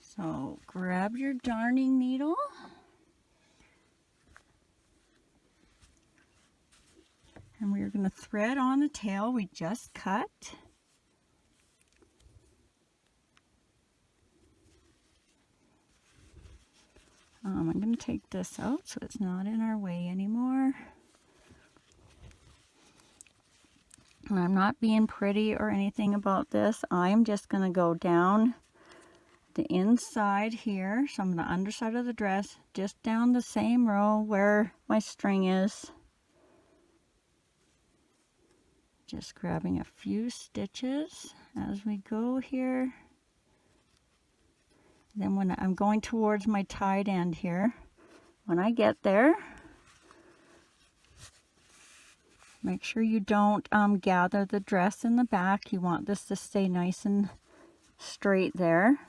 So grab your darning needle and we're going to thread on the tail we just cut. I'm going to take this out so it's not in our way anymore. And I'm not being pretty or anything about this. I'm just going to go down the inside here. So I'm on the underside of the dress, just down the same row where my string is. Just grabbing a few stitches as we go here. Then when I'm going towards my tied end here, when I get there, make sure you don't gather the dress in the back. You want this to stay nice and straight there.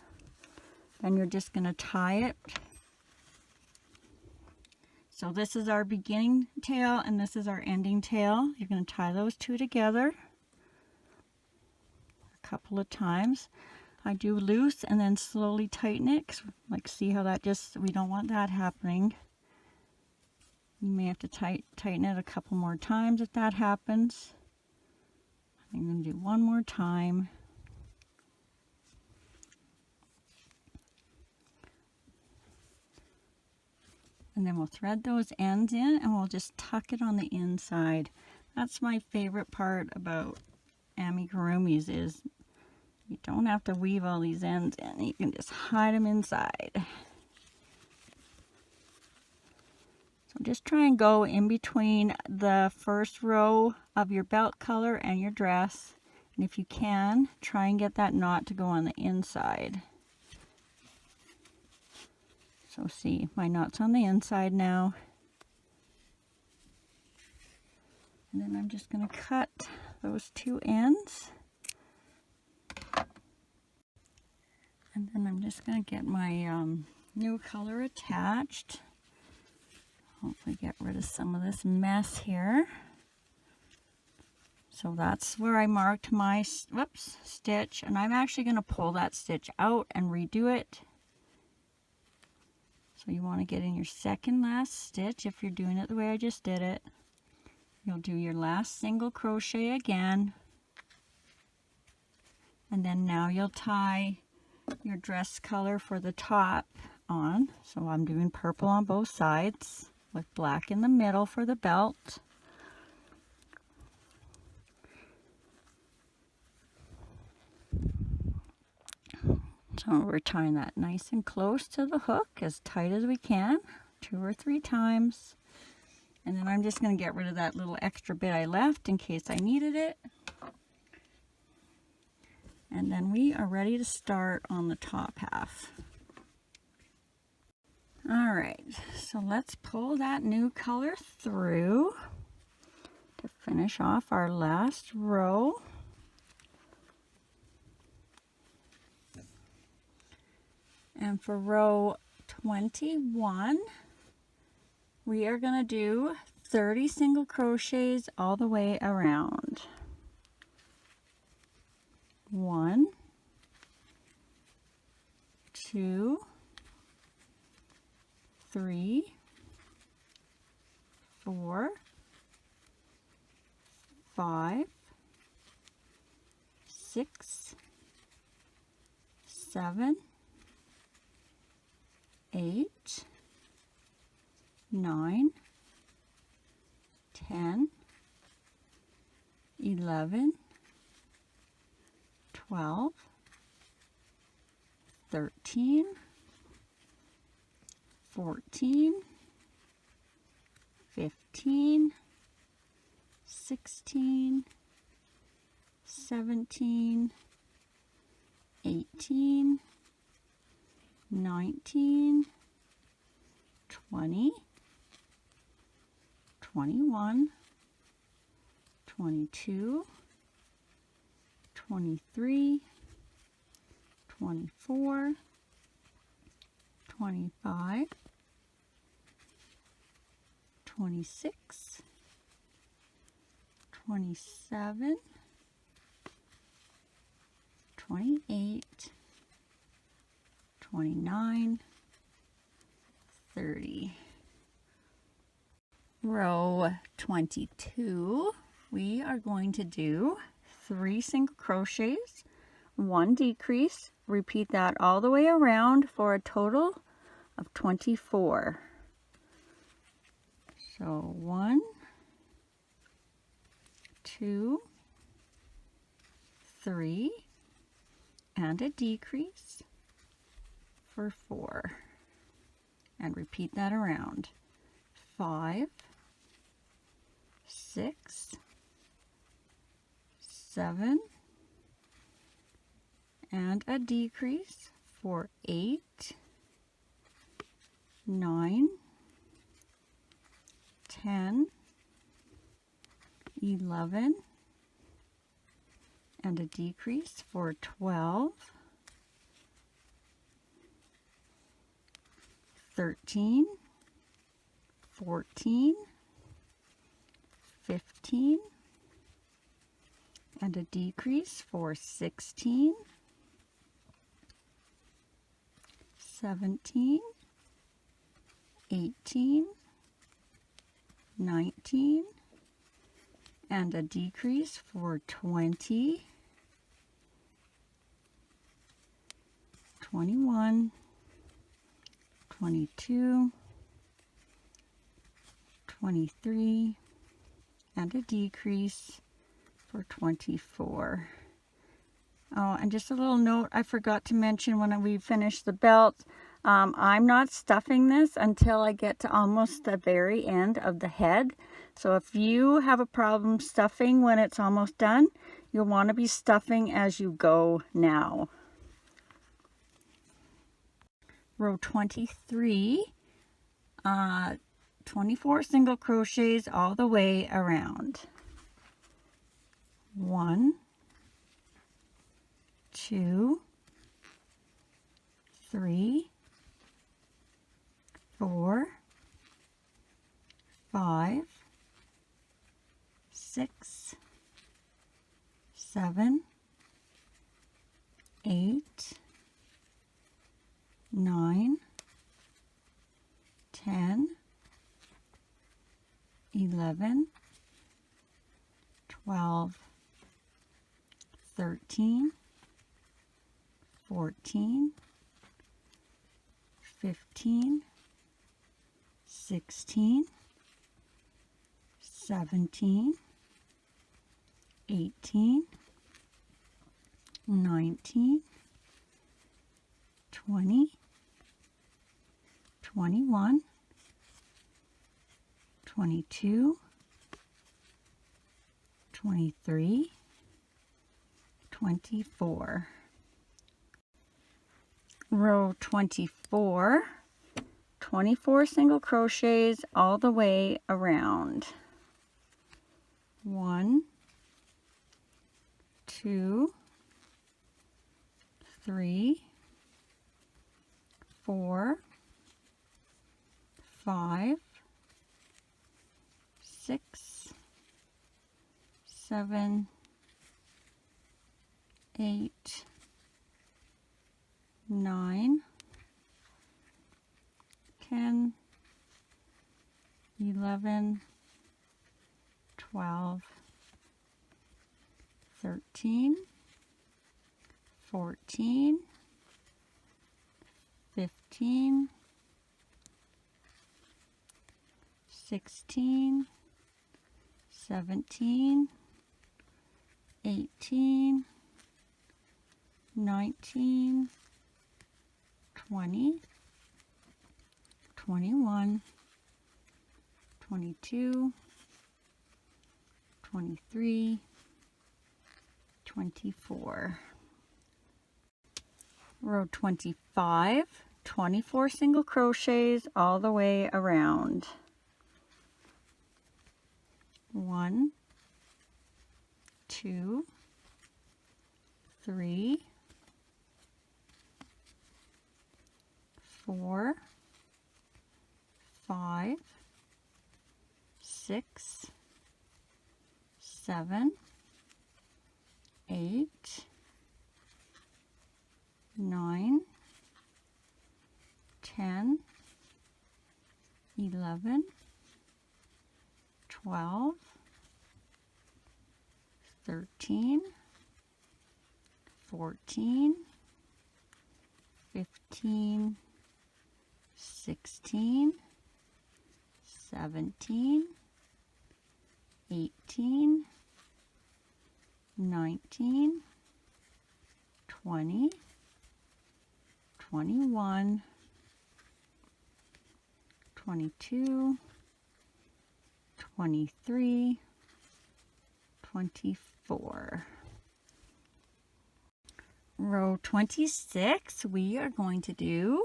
Then you're just going to tie it. So this is our beginning tail and this is our ending tail. You're going to tie those two together a couple of times. I do loose and then slowly tighten it, 'cause, like, see how that just, we don't want that happening. You may have to tighten it a couple more times if that happens. I'm going to do one more time. And then we'll thread those ends in and we'll just tuck it on the inside. That's my favorite part about amigurumis, is you don't have to weave all these ends in. You can just hide them inside. So just try and go in between the first row of your belt color and your dress. And if you can, try and get that knot to go on the inside. So see, my knot's on the inside now. And then I'm just going to cut those two ends. And then I'm just going to get my new color attached. Hopefully get rid of some of this mess here. So that's where I marked my stitch, and I'm actually going to pull that stitch out and redo it. So you want to get in your second last stitch. If you're doing it the way I just did it, you'll do your last single crochet again, and then now you'll tie your dress color for the top on. So I'm doing purple on both sides with black in the middle for the belt. So we're tying that nice and close to the hook, as tight as we can, 2 or 3 times. And then I'm just going to get rid of that little extra bit I left in case I needed it. And then we are ready to start on the top half. All right, so let's pull that new color through to finish off our last row. And for row 21, we are going to do 30 single crochets all the way around. 1, 2, 3, 4, 5, 6, 7, 8, 9, 10, 11, 12, 13, 14, 15, 16, 17, 18, 19, 20, 21, 22, 23, 24, 25, 26, 27, 28, 29, 30. Row 22, we are going to do 3 single crochets, 1 decrease. Repeat that all the way around for a total of 24. So 1, 2, 3, and a decrease for 4. And repeat that around. 5, 6, 7, and a decrease for 8, 9, 10, 11, and a decrease for 12, 13, 14, 15, and a decrease for 16, 17, 18, 19, and a decrease for 20, 21, 22, 23, and a decrease for 24. Oh, and just a little note I forgot to mention when we finish the belt, I'm not stuffing this until I get to almost the very end of the head. So if you have a problem stuffing when it's almost done, you'll want to be stuffing as you go now. Row 23, 24 single crochets all the way around. 1, 2, 3, 4, 5, 6, 7, 8, 9, 13, 14, 15, 16, 17, 18, 19, 20, 21, 22, 23, 24. Row 24, 24 single crochets all the way around. 1, 2, 3, 4, 5, 6, 7, 8, 9, 10, 11, 12, 13, 14, 15, 16, 17, 18, 19, 20, 21, 22, 23, 24. Row 25, 24 single crochets all the way around. 1, 2, 3, 4, 5, 6, 7, 8, 9, 10, 11, 12, 13, 14, 15, 16, 17, 18, 19, 20, 21, 22, 23, 24. Row 26, we are going to do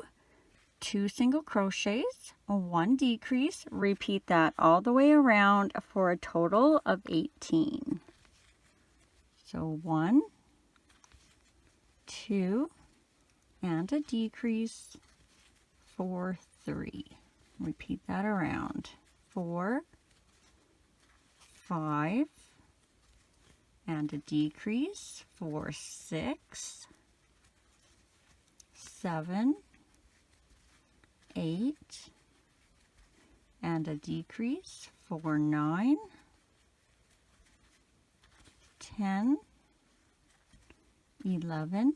2 single crochets, a 1 decrease. Repeat that all the way around for a total of 18. So 1, 2, and a decrease, 4, 3. Repeat that around. 4, 5, and a decrease, 4, 6, 7, 8, and a decrease, 4, 9, 10, 11,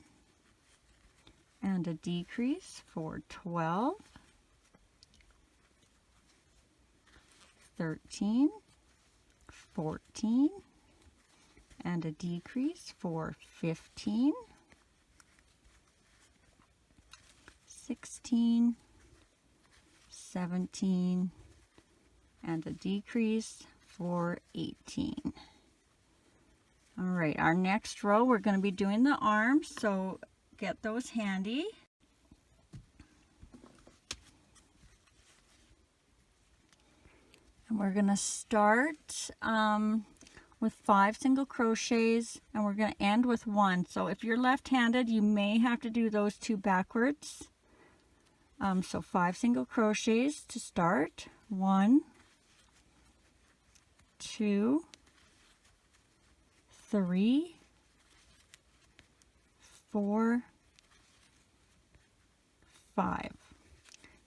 and a decrease, 4, 12, 13, 14, and a decrease, 4, 15, 16, 17, and a decrease, 4, 18. All right, our next row, we're going to be doing the arms, so get those handy. And we're going to start with 5 single crochets, and we're going to end with 1. So if you're left-handed, you may have to do those 2 backwards. So 5 single crochets to start. 1, 2, 3, 4, 5.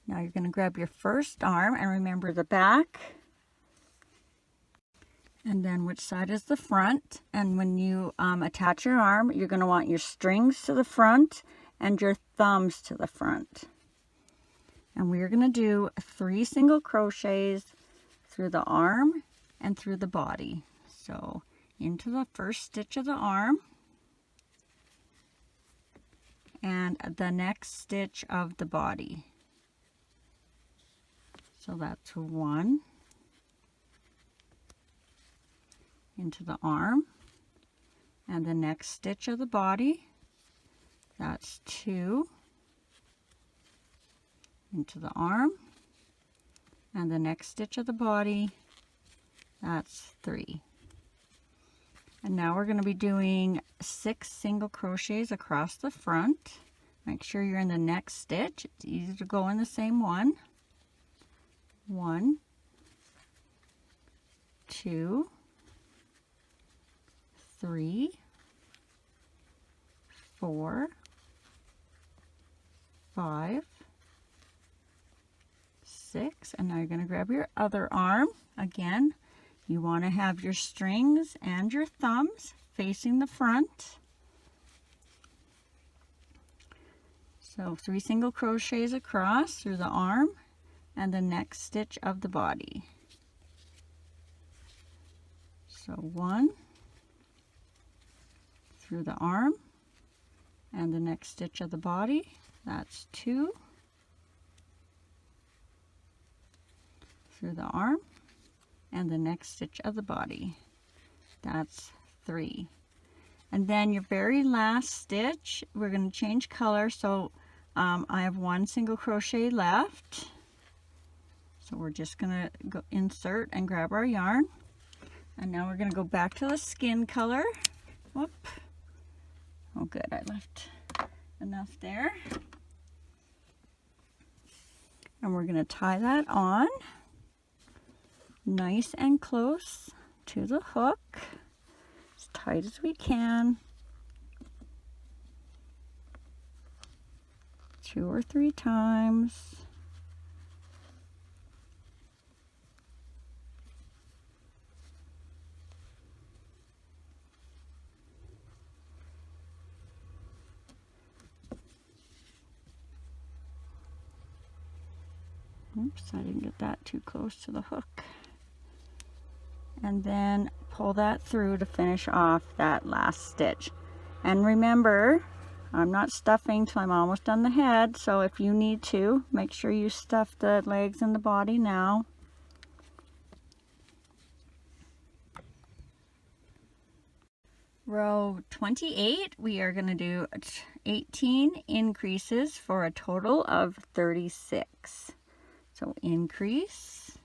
Now you're going to grab your first arm and remember the back. And then which side is the front. And when you attach your arm, you're going to want your strings to the front and your thumbs to the front. And we're going to do 3 single crochets through the arm and through the body. So into the first stitch of the arm and the next stitch of the body. So that's 1 into the arm and the next stitch of the body. That's 2 into the arm and the next stitch of the body. That's 3. And now we're going to be doing 6 single crochets across the front. Make sure you're in the next stitch. It's easy to go in the same one. 1, 2, 3, 4, 5, 6, and now you're going to grab your other arm. Again, you want to have your strings and your thumbs facing the front. So 3 single crochets across through the arm and the next stitch of the body. So 1 through the arm and the next stitch of the body. That's 2 through the arm and the next stitch of the body. That's 3. And then your very last stitch, we're going to change color. So I have 1 single crochet left. So we're just going to go insert and grab our yarn. And now we're going to go back to the skin color. Whoop. Oh good, I left enough there. And we're going to tie that on nice and close to the hook, as tight as we can. 2 or 3 times. Oops, I didn't get that too close to the hook. And then pull that through to finish off that last stitch. And remember, I'm not stuffing till I'm almost on the head, so if you need to, make sure you stuff the legs and the body now. Row 28, we are going to do 18 increases for a total of 36. So increase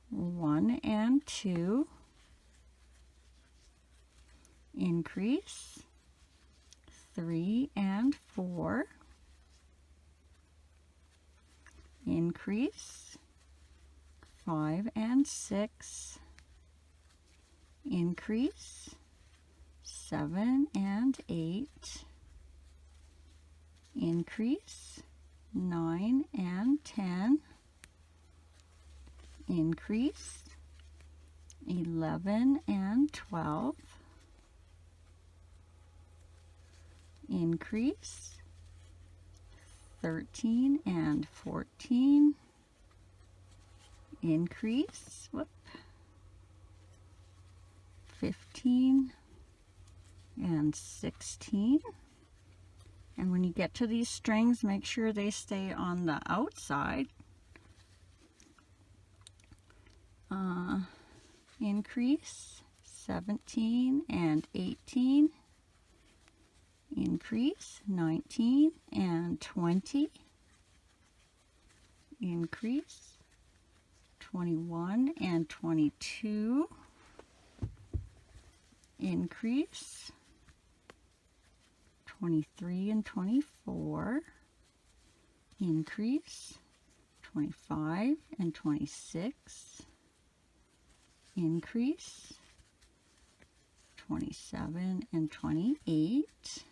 1 and 2, increase 3 and 4, increase 5 and 6, increase 7 and 8, increase 9 and 10, increase 11 and 12, increase 13 and 14, increase 15 and 16. And when you get to these strings, make sure they stay on the outside. Increase 17 and 18, increase 19 and 20, increase 21 and 22, increase 23 and 24, increase 25 and 26, increase 27 and 28,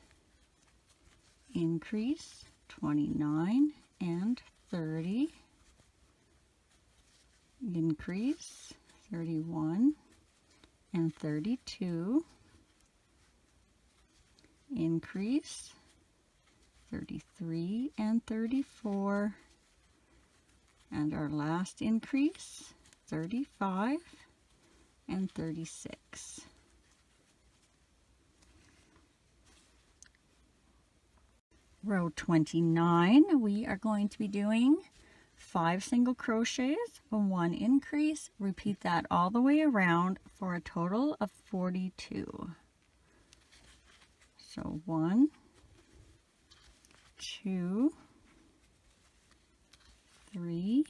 increase 29 and 30, increase 31 and 32, increase 33 and 34, and our last increase 35 and 36. Row 29, we are going to be doing 5 single crochets, 1 increase. Repeat that all the way around for a total of 42. So 1, 2, 3,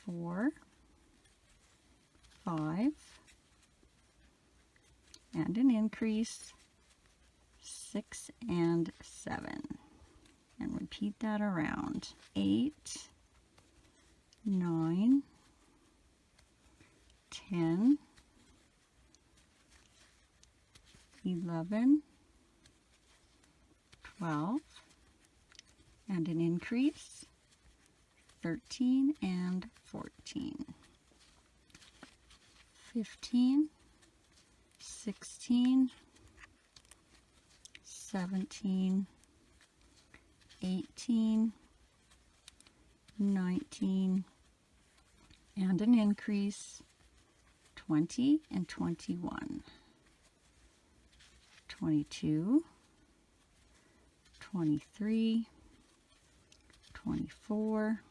4, 5, and an increase 6 and 7, and repeat that around 8, 9, 10, 11, 12, and an increase 13 and 14, 15, 16, 17, 18, 19, and an increase 20 and 21, 22, 23, 24,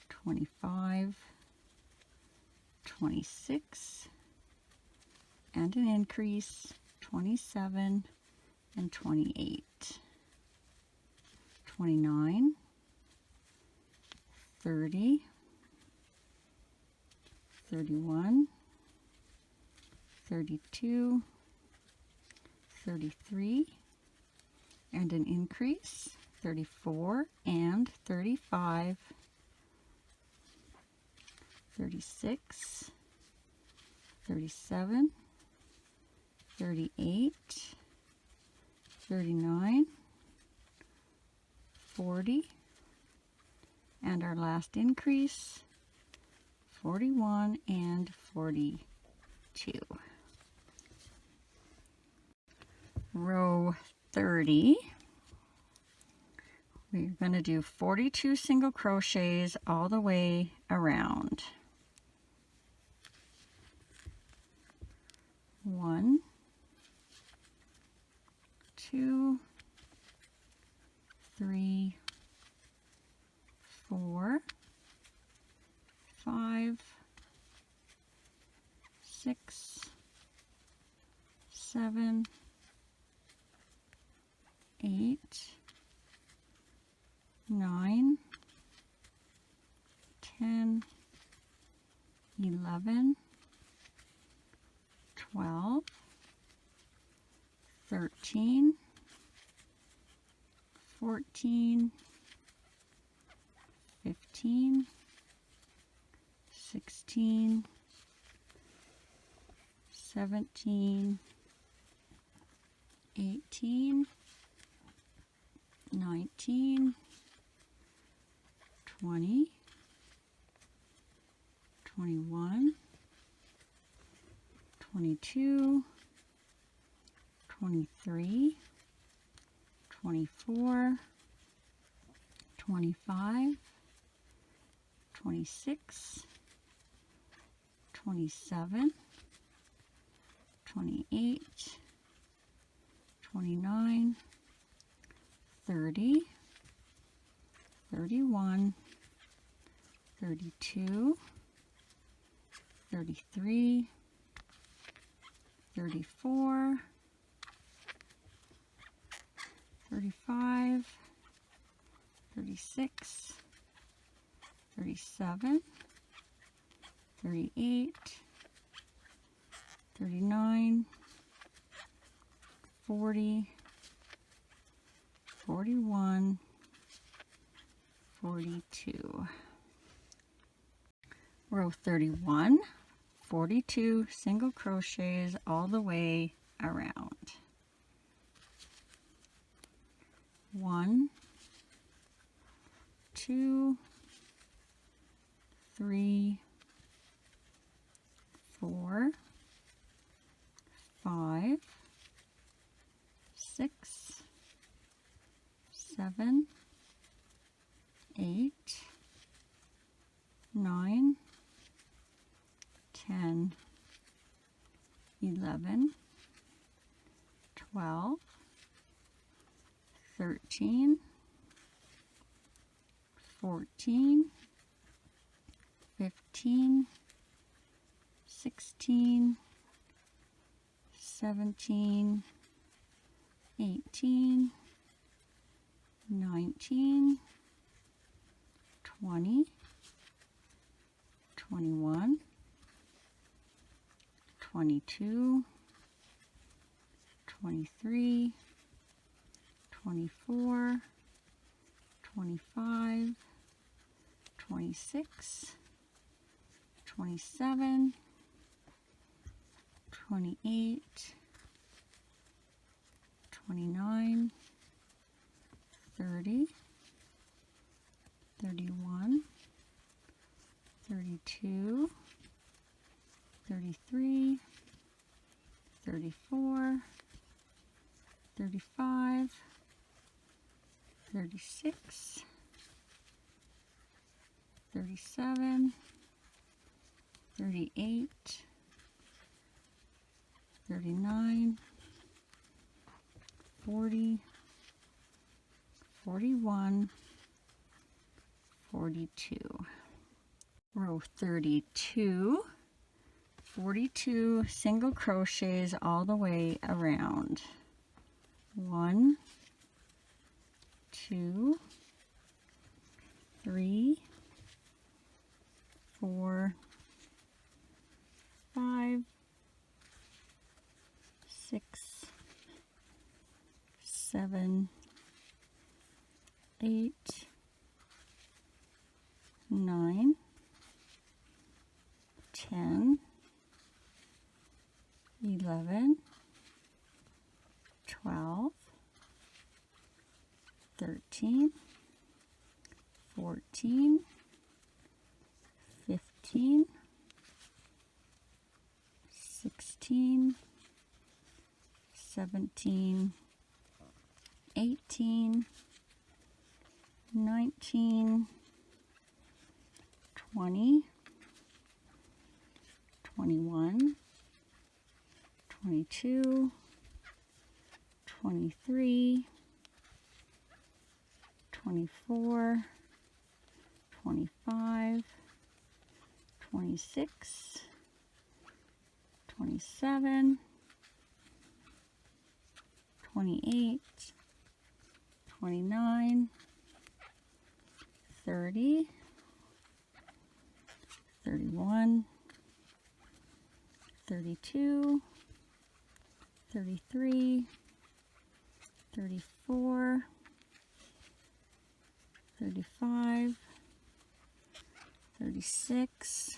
25, 26, and an increase 27 and 28, 29, 30, 31, 32, 33, and an increase 34 and 35, 36, 37, 38, 39, 40, and our last increase 41 and 42. Row 30, we're going to do 42 single crochets all the way around. 1, 2, 3, 4, 5, 6, 7, 8, 9, 10, 11, 12, 13, 14, 15, 16, 17, 18, 19, 20, 21, 22, 23, 24, 25, 26, 27, 28, 29, 30, 31, 32, 33, 34, 35, 36, 37, 38, 39, 40, 41, 42. Row 31, 42 single crochets all the way around. 1, 2, 3, 4, 5, 6, 7, 8, 9, 10, 11, 12, 13, 14, 15, 16, 17, 18, 19, 20, 21, 22, 23, 24, 25, 26, 27, 28, 29, 30, 31, 32, 33, 34, 35, 36, 37, 38, 39, 40, 41, 42. Row 32, 42 single crochets all the way around. 1, 2, 3, 4, 5, 6, 7, 8, 9, 10, 11, 12, 13, 14, 15, 16, 17, 18, 19, 20, 21, 22, 23, 24, 25, 26, 27, 28, 29, 30, 31, 32, 33, 34, 35, 36,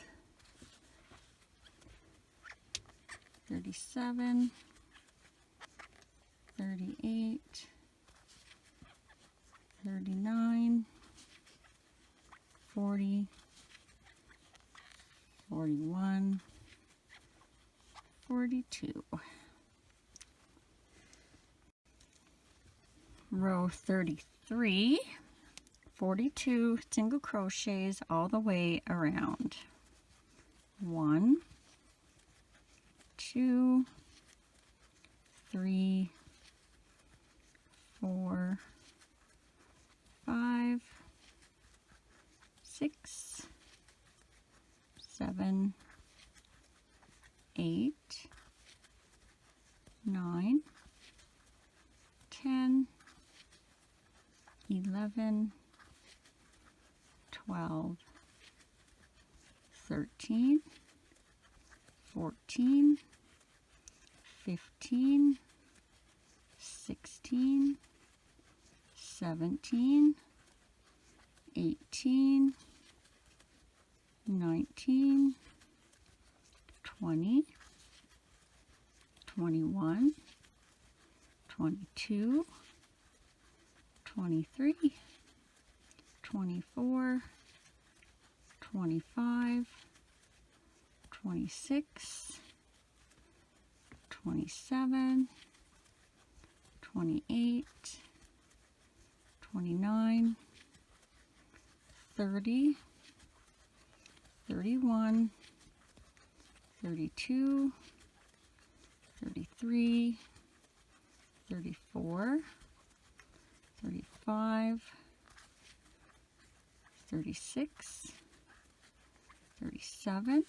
37, 38, 39, 40, 41, 42. Row 33, 42 single crochets all the way around. 1, 2, 3, 4, 5, 6, 7, 8, 9, 10, 11, 12, 13, 14, 15, 16, 17, 18, 19, 20, 21, 22, 23, 24, 25, 26, 27, 28, 29, 30, 31, 32, 33, 34, 35, 36, 37,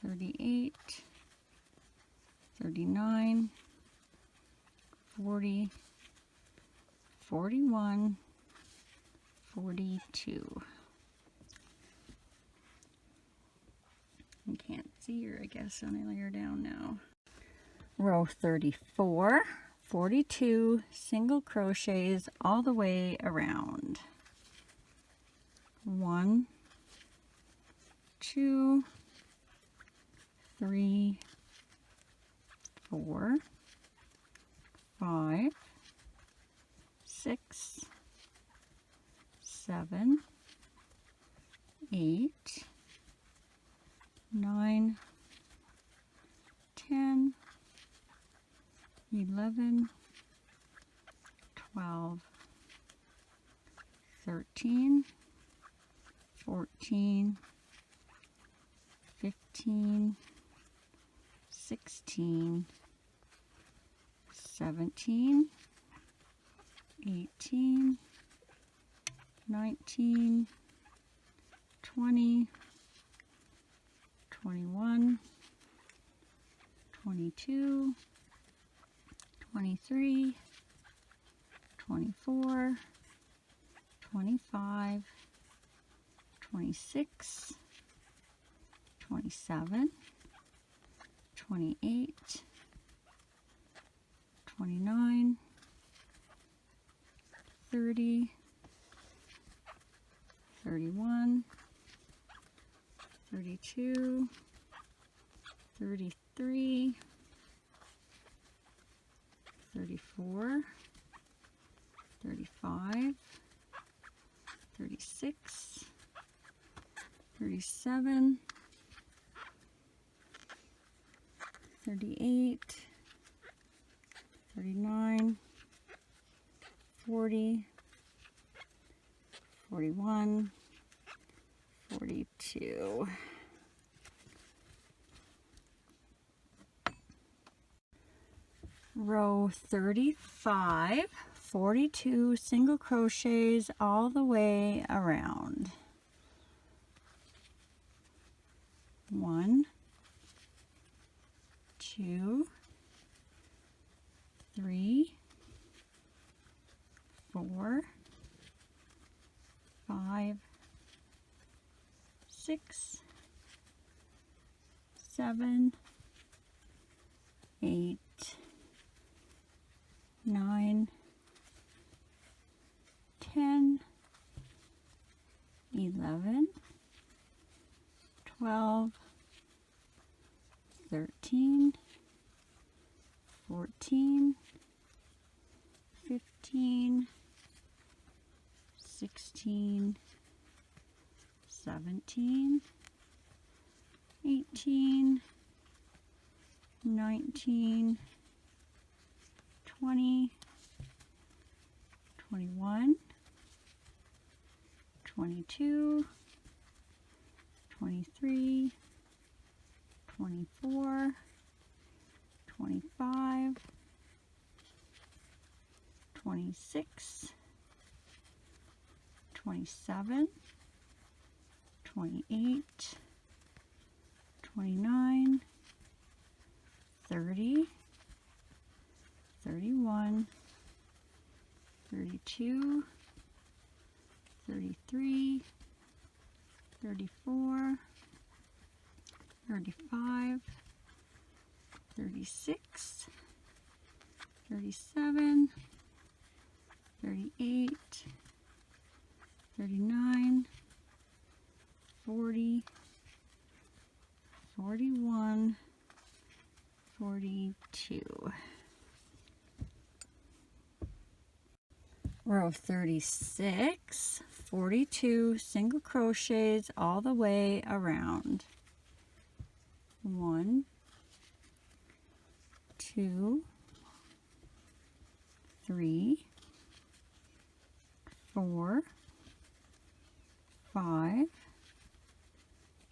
38, 39, 40, 41, 42. You can't see her, I guess, when I lay her down now. Row 34, 42 single crochets all the way around. 1, 2, 3, 4, 5, 6, 7, 8, 9, 10, 11, 12, 13, 14, 15, 16, 17, 18, 19, 20, 21, 22, 23, 24, 25, 26, 27, 28, 29, 30, 31, 32, 33, 34, 35, 36, 37, 38, 39, 40, 41, 42. Row 35, 42 single crochets all the way around. 1, 2, 3, 4, 5, 6, 7, 8, 9, 10, 11, 12, 13, 14, 15, 16, 17, 18, 19, 20, 21, 22, 23, 24, 25, 26, 27, 28, 29, 30, 31, 32, 33, 34, 35, 36, 37, 38, 39, 40, 41, 42. Row 36, 42 single crochets all the way around. 1, 2, 3, 4, 5,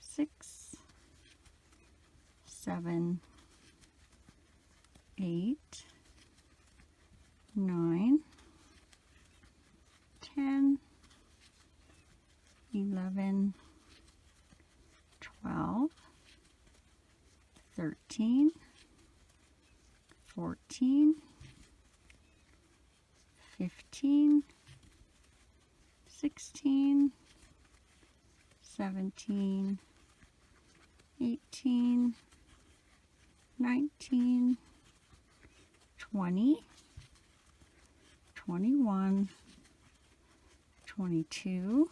6, 7, 8, 9, 10, 11, 12, 13, 14, 15, 16, 17, 18, 19, 20, 21, 22,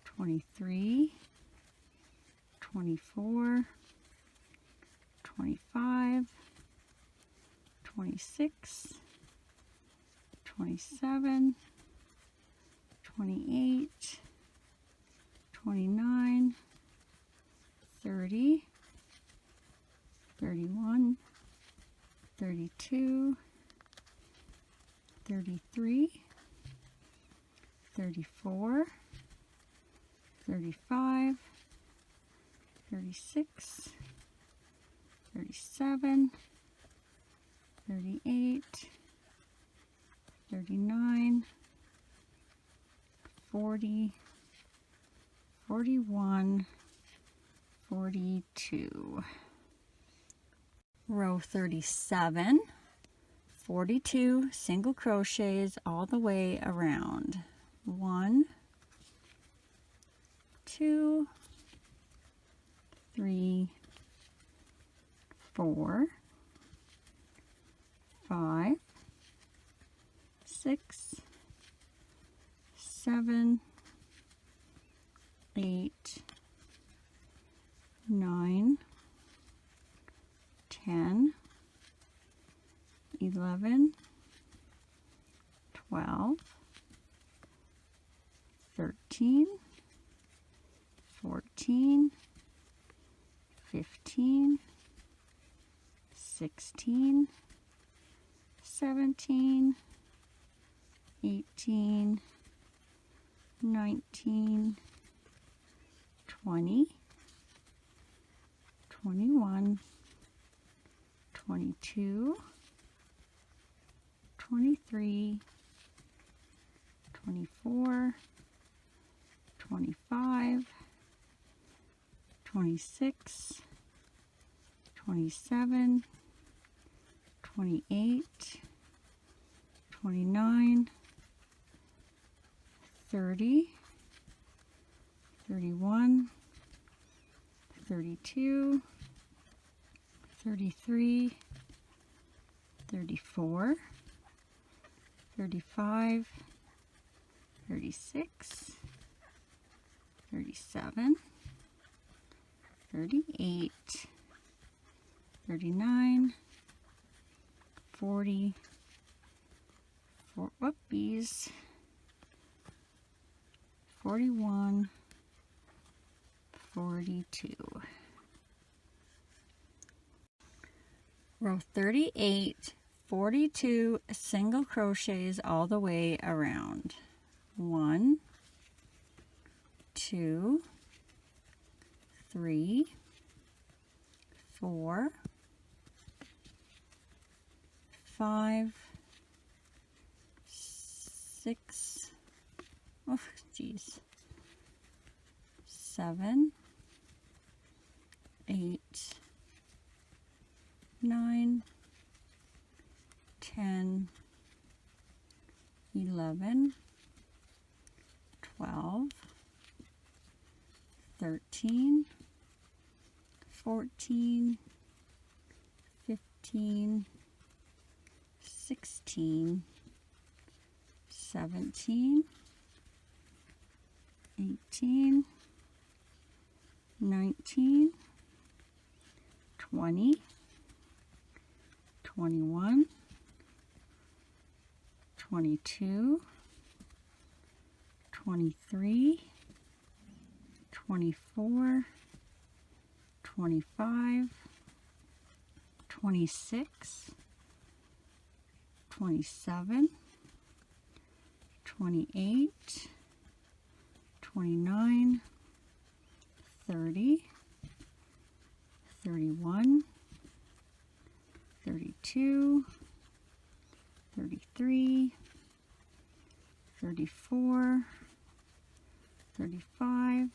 23, 24, 25, 26, 27, 28, 29, 30, 31, 32, 33, 34, 35, 36, 37, 38, 39, 40, 41, 42. Row 37, 42 single crochets all the way around. 1, 2, 3, 4, 5, 6, 7, 8, 9, 10, 11, 12, 13, 14, 15, 16, 17, 18, 19, 20, 21, 22, 23, 24, 25, 26, 27, 28, 29, 30, 31, 32, 33, 34, 35, 36, 37, 38, 39, 40, whoopies, 41, 42. Row 38, 42 single crochets all the way around. 1, 2, 3, 4, 5, 6, oh geez, 7, 8, 9, 10, 11, 12, 13, 14, 15, 16, 17, 18, 19, 20, 21, 22, 23, 24, 25, 26, 27, 28, 29, 30, 31, 32, 33, 34, 35,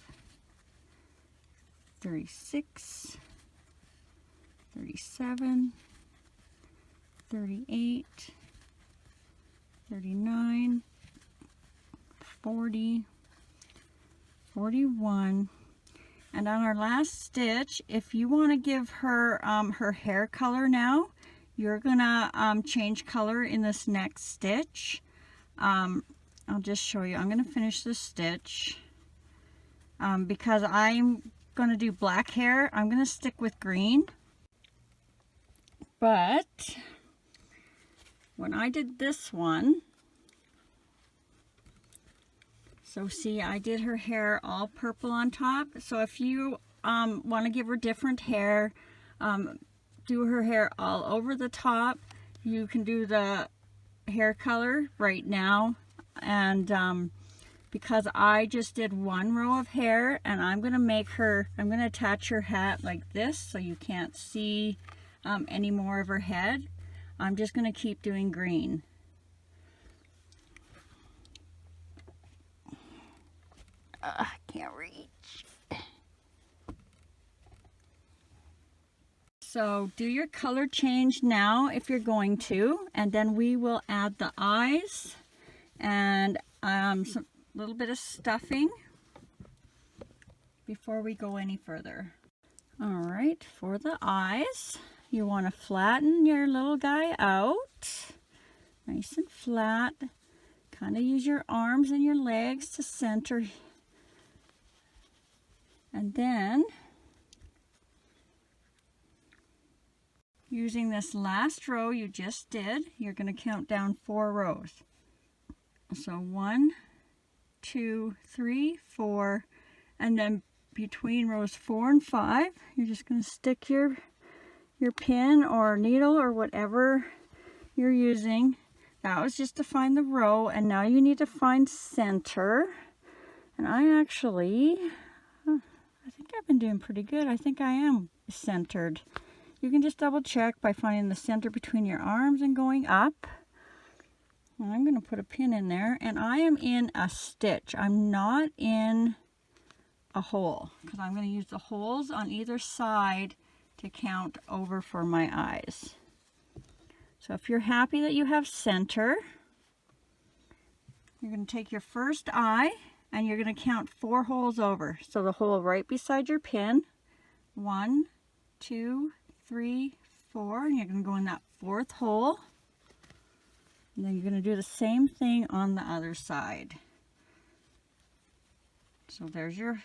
36, 37, 38, 39, 40, 41. And on our last stitch, if you want to give her her hair color now, you're gonna change color in this next stitch. I'll just show you. I'm gonna finish this stitch because I'm gonna do black hair. I'm gonna stick with green. But when I did this one, so see, I did her hair all purple on top. So if you want to give her different hair, do her hair all over the top, you can do the hair color right now. And because I just did one row of hair, and I'm going to make her, I'm going to attach her hat like this so you can't see any more of her head. I'm just going to keep doing green. I can't reach. So do your color change now if you're going to, and then we will add the eyes and some little bit of stuffing before we go any further. All right, for the eyes, you want to flatten your little guy out, nice and flat. Kind of use your arms and your legs to center. And then, using this last row you just did, you're going to count down 4 rows. So 1, 2, 3, 4, and then between rows 4 and 5, you're just going to stick your pin or needle or whatever you're using. That was just to find the row, and now you need to find center. And I actually, I think I've been doing pretty good. I think I am centered. You can just double check by finding the center between your arms and going up. And I'm going to put a pin in there, and I am in a stitch. I'm not in a hole because I'm going to use the holes on either side to count over for my eyes. So if you're happy that you have center, you're going to take your first eye and you're going to count 4 holes over. So the hole right beside your pin, 1, 2, 3, 4, and you're going to go in that 4th hole. And then you're going to do the same thing on the other side. So there's your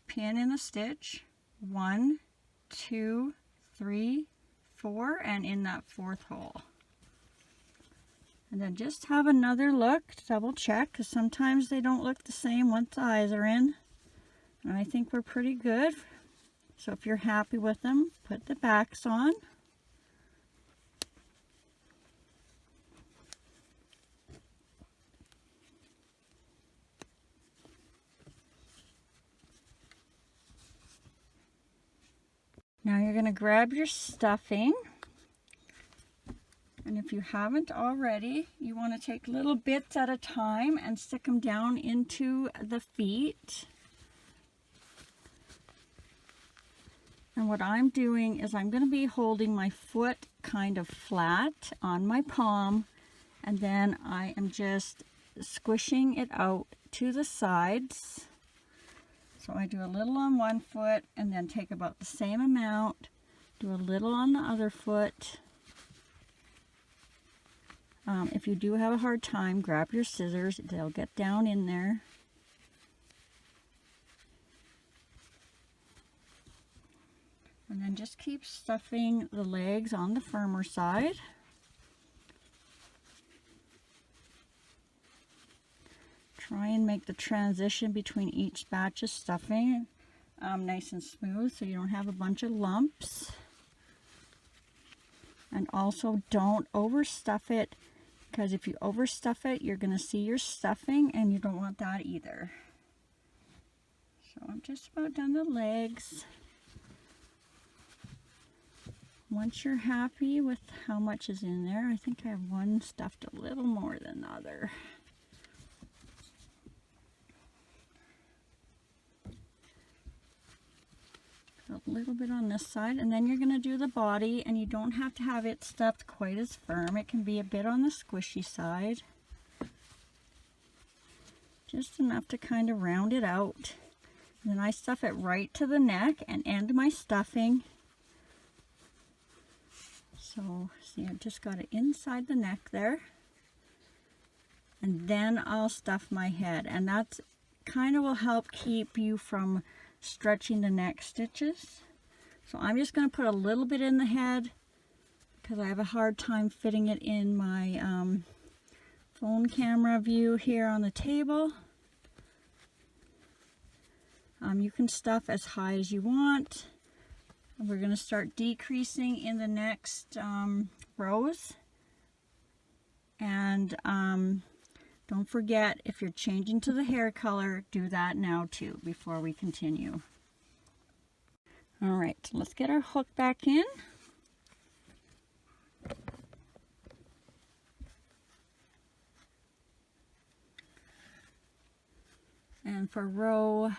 pin in the stitch, 1, 2, 3, 4, and in that 4th hole. And then just have another look to double check, because sometimes they don't look the same once the eyes are in. And I think we're pretty good. So if you're happy with them, put the backs on. Now you're going to grab your stuffing, and if you haven't already, you want to take little bits at a time and stick them down into the feet. And what I'm doing is I'm going to be holding my foot kind of flat on my palm, and then I am just squishing it out to the sides. So I do a little on one foot and then take about the same amount, do a little on the other foot. If you do have a hard time, grab your scissors, they'll get down in there. And then just keep stuffing the legs on the firmer side. Try and make the transition between each batch of stuffing nice and smooth so you don't have a bunch of lumps. And also don't overstuff it, because if you overstuff it, you're going to see your stuffing, and you don't want that either. So I'm just about done the legs. Once you're happy with how much is in there, I think I have one stuffed a little more than the other. A little bit on this side, and then you're going to do the body, and you don't have to have it stuffed quite as firm. It can be a bit on the squishy side, just enough to kind of round it out. And then I stuff it right to the neck and end my stuffing. So see, I've just got it inside the neck there, and then I'll stuff my head, and that's kind of will help keep you from stretching the neck stitches. So I'm just going to put a little bit in the head because I have a hard time fitting it in my phone camera view here on the table. You can stuff as high as you want. We're going to start decreasing in the next rows. And don't forget, if you're changing to the hair color, do that now too before we continue. All right, so let's get our hook back in. And for row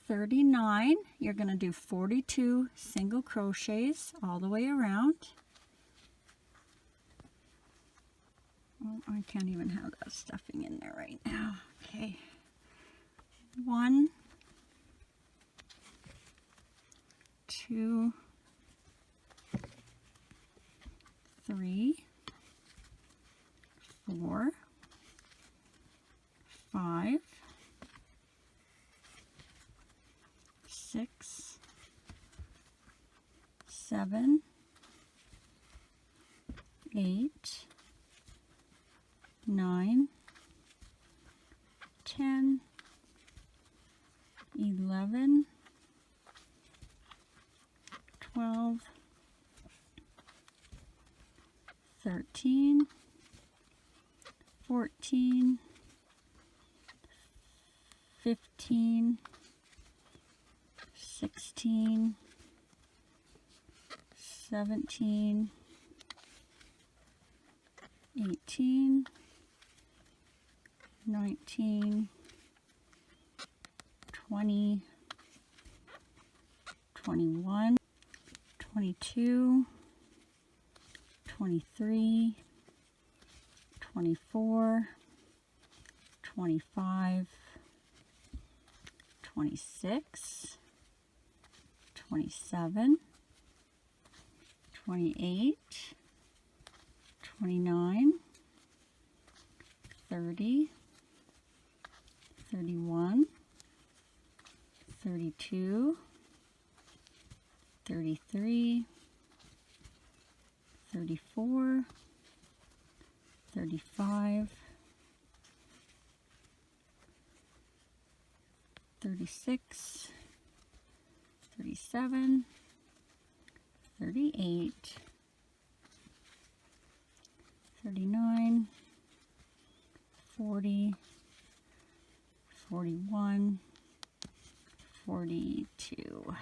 39, you're going to do 42 single crochets all the way around. Oh, I can't even have that stuffing in there right now. Okay. 1, 2, 3, 4, 5, 6, 7, 8, 9, 10, 11, 12, 13, 14, 15, 16, 17, 18, 19, 20, 21, 22, 23, 24, 25, 26, 27, 28, 29, 30, 31, 32, 33, 34, 35, 36, 37, 38, 39, 40, 41, 42.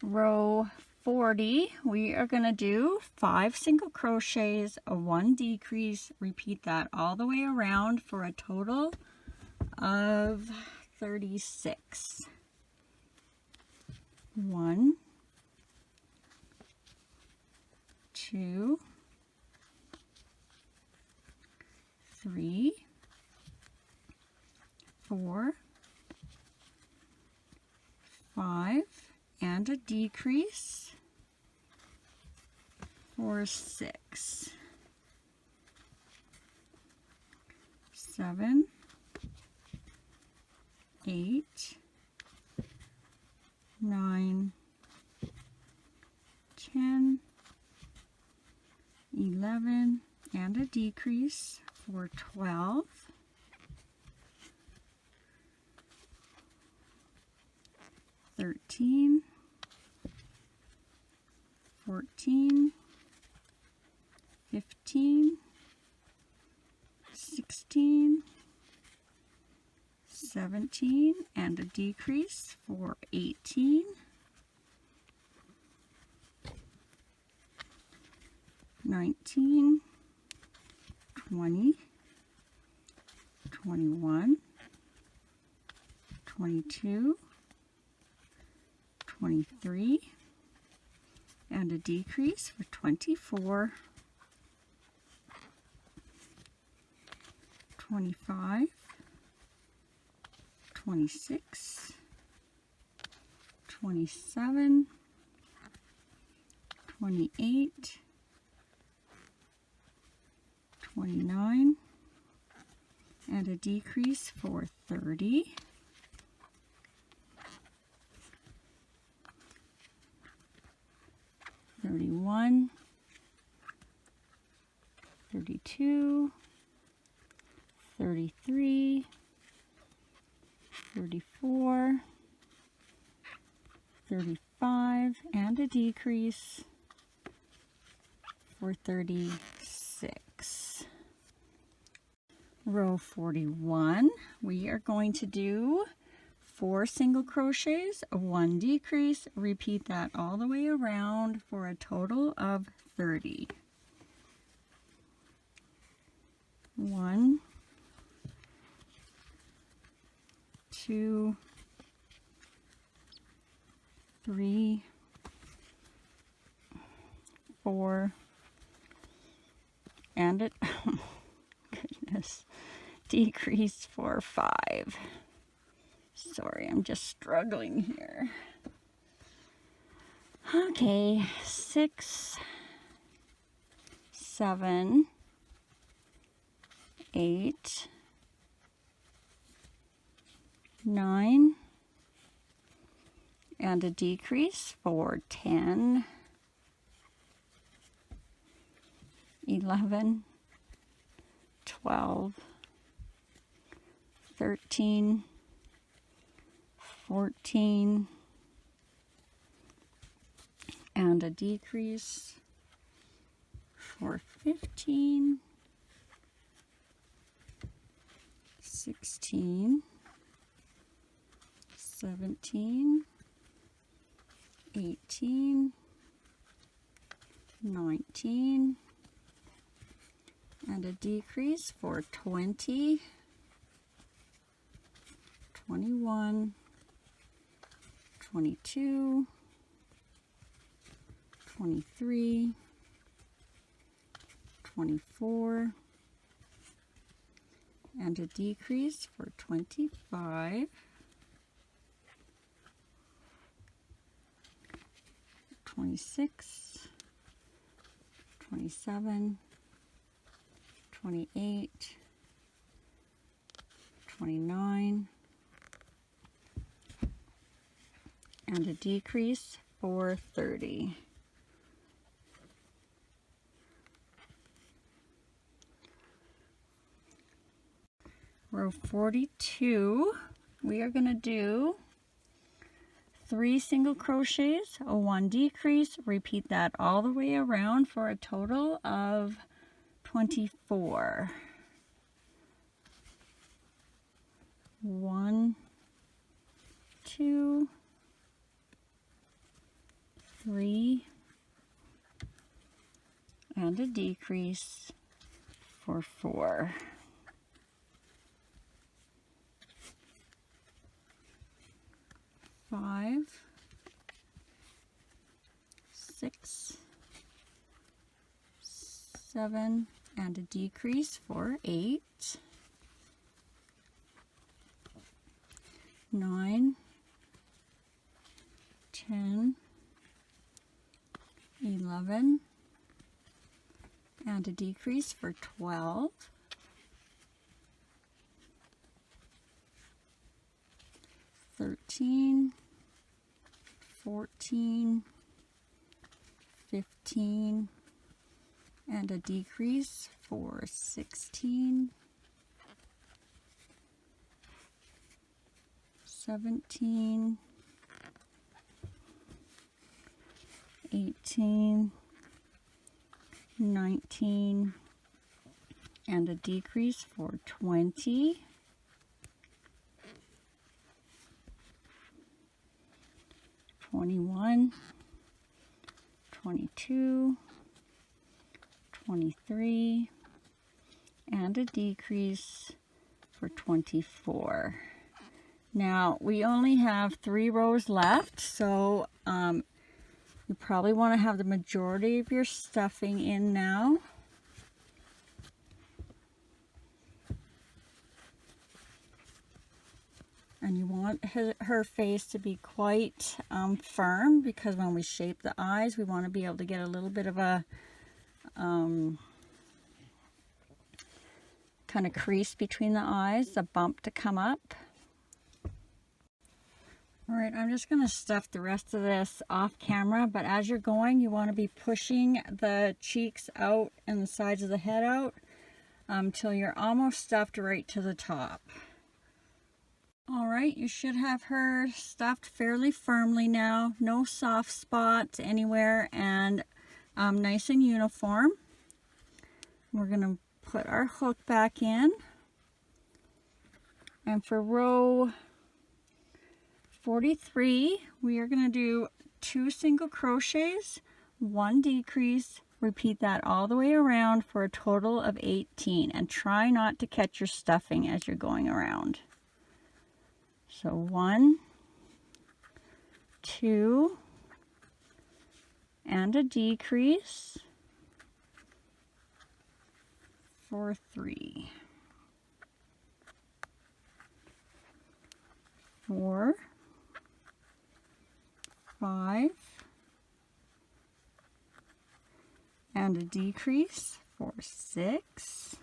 Row 40, we are going to do 5 single crochets, a 1 decrease. Repeat that all the way around for a total of 36. 1, 2, 3, 4, 5, and a decrease for 6, 7, 8, 9, 10, decrease for 12, 13, 14, 15, 16, 17, and a decrease for 18, 19, 20, 21, 22, 23, and a decrease for 24, 25, 26, 27, 28, 29, and a decrease for 30, 31, 32, 33, 34, 35, and a decrease for 36. Row 41, we are going to do 4 single crochets, 1 decrease, repeat that all the way around for a total of 30. 1, 2, 3, 4, and it, oh goodness, decrease for 5. Sorry, I'm just struggling here. Okay, 6, 7, 8, 9, and a decrease for 10, 11, 12, 13, 14, and a decrease for 15, 16, 17, 18, 19, and a decrease for 20, 21, 22, 23, 24, and a decrease for 25, 26, 27, 28, 29, and a decrease for 30. Row 42, we are going to do 3 single crochets, a 1 decrease, repeat that all the way around for a total of 24. 1, 2, 3, and a decrease for 4. 5, 6, 7, and a decrease for 8, 9, 10, 11, and a decrease for 12, 13, 14, 15, and a decrease for 16, 17, 18, 19, and a decrease for 20, 21, 22, 23, and a decrease for 24. Now we only have 3 rows left, so you probably want to have the majority of your stuffing in now. And you want her face to be quite firm, because when we shape the eyes, we want to be able to get a little bit of a kind of crease between the eyes, a bump to come up. Alright, I'm just going to stuff the rest of this off camera, but as you're going, you want to be pushing the cheeks out and the sides of the head out until you're almost stuffed right to the top. Alright, you should have her stuffed fairly firmly now, no soft spots anywhere, and nice and uniform. We're going to put our hook back in, and for row 43, we are going to do 2 single crochets, 1 decrease, repeat that all the way around for a total of 18, and try not to catch your stuffing as you're going around. So 1, 2, and a decrease for 3, 4, 5, and a decrease for 6,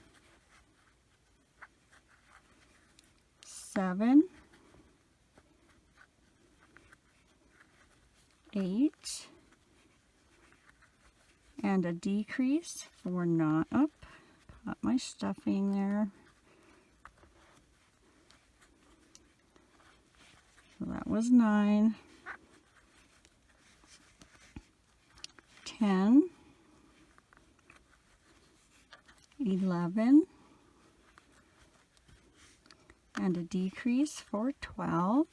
7, 8, and a decrease for 9. Up, got my stuffing there. So that was 9, 10, 11, and a decrease for 12,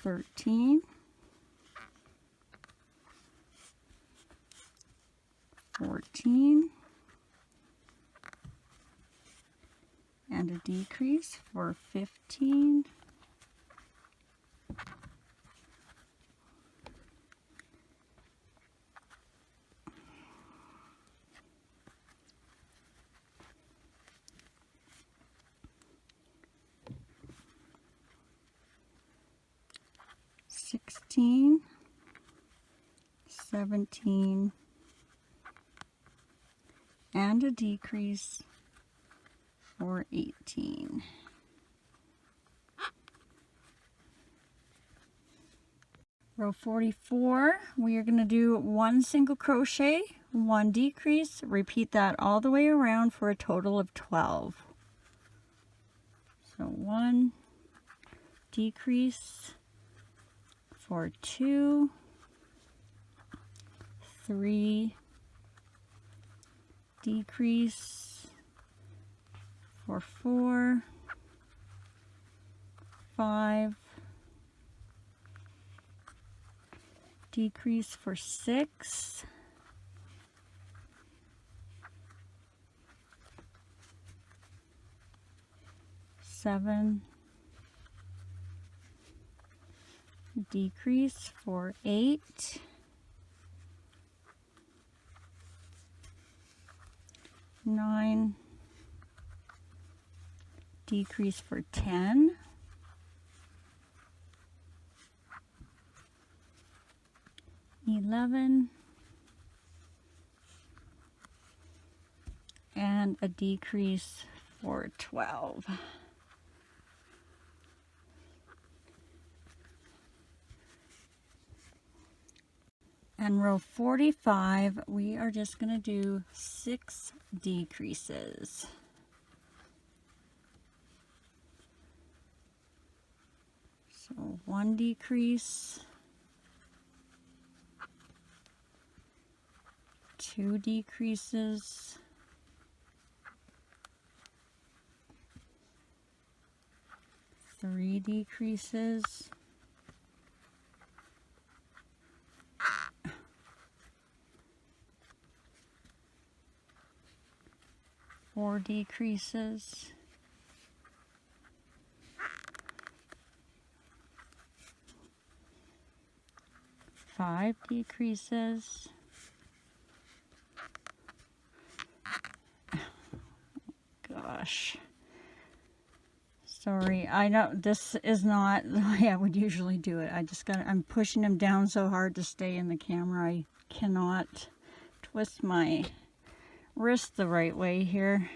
13, 14, and a decrease for 15, 16, 17, and a decrease for 18. Row 44, we are going to do 1 single crochet, 1 decrease, repeat that all the way around for a total of 12. So 1 decrease for 2, 3, decrease for 4, 5, decrease for 6, 7, decrease for 8, 9, decrease for 10, 11, and a decrease for 12. And row 45, we are just going to do 6 decreases. So 1 decrease, 2 decreases, 3 decreases, 4 decreases, 5 decreases, gosh, sorry, I know this is not the way I would usually do it. I'm pushing them down so hard to stay in the camera. I cannot twist my wrist the right way here.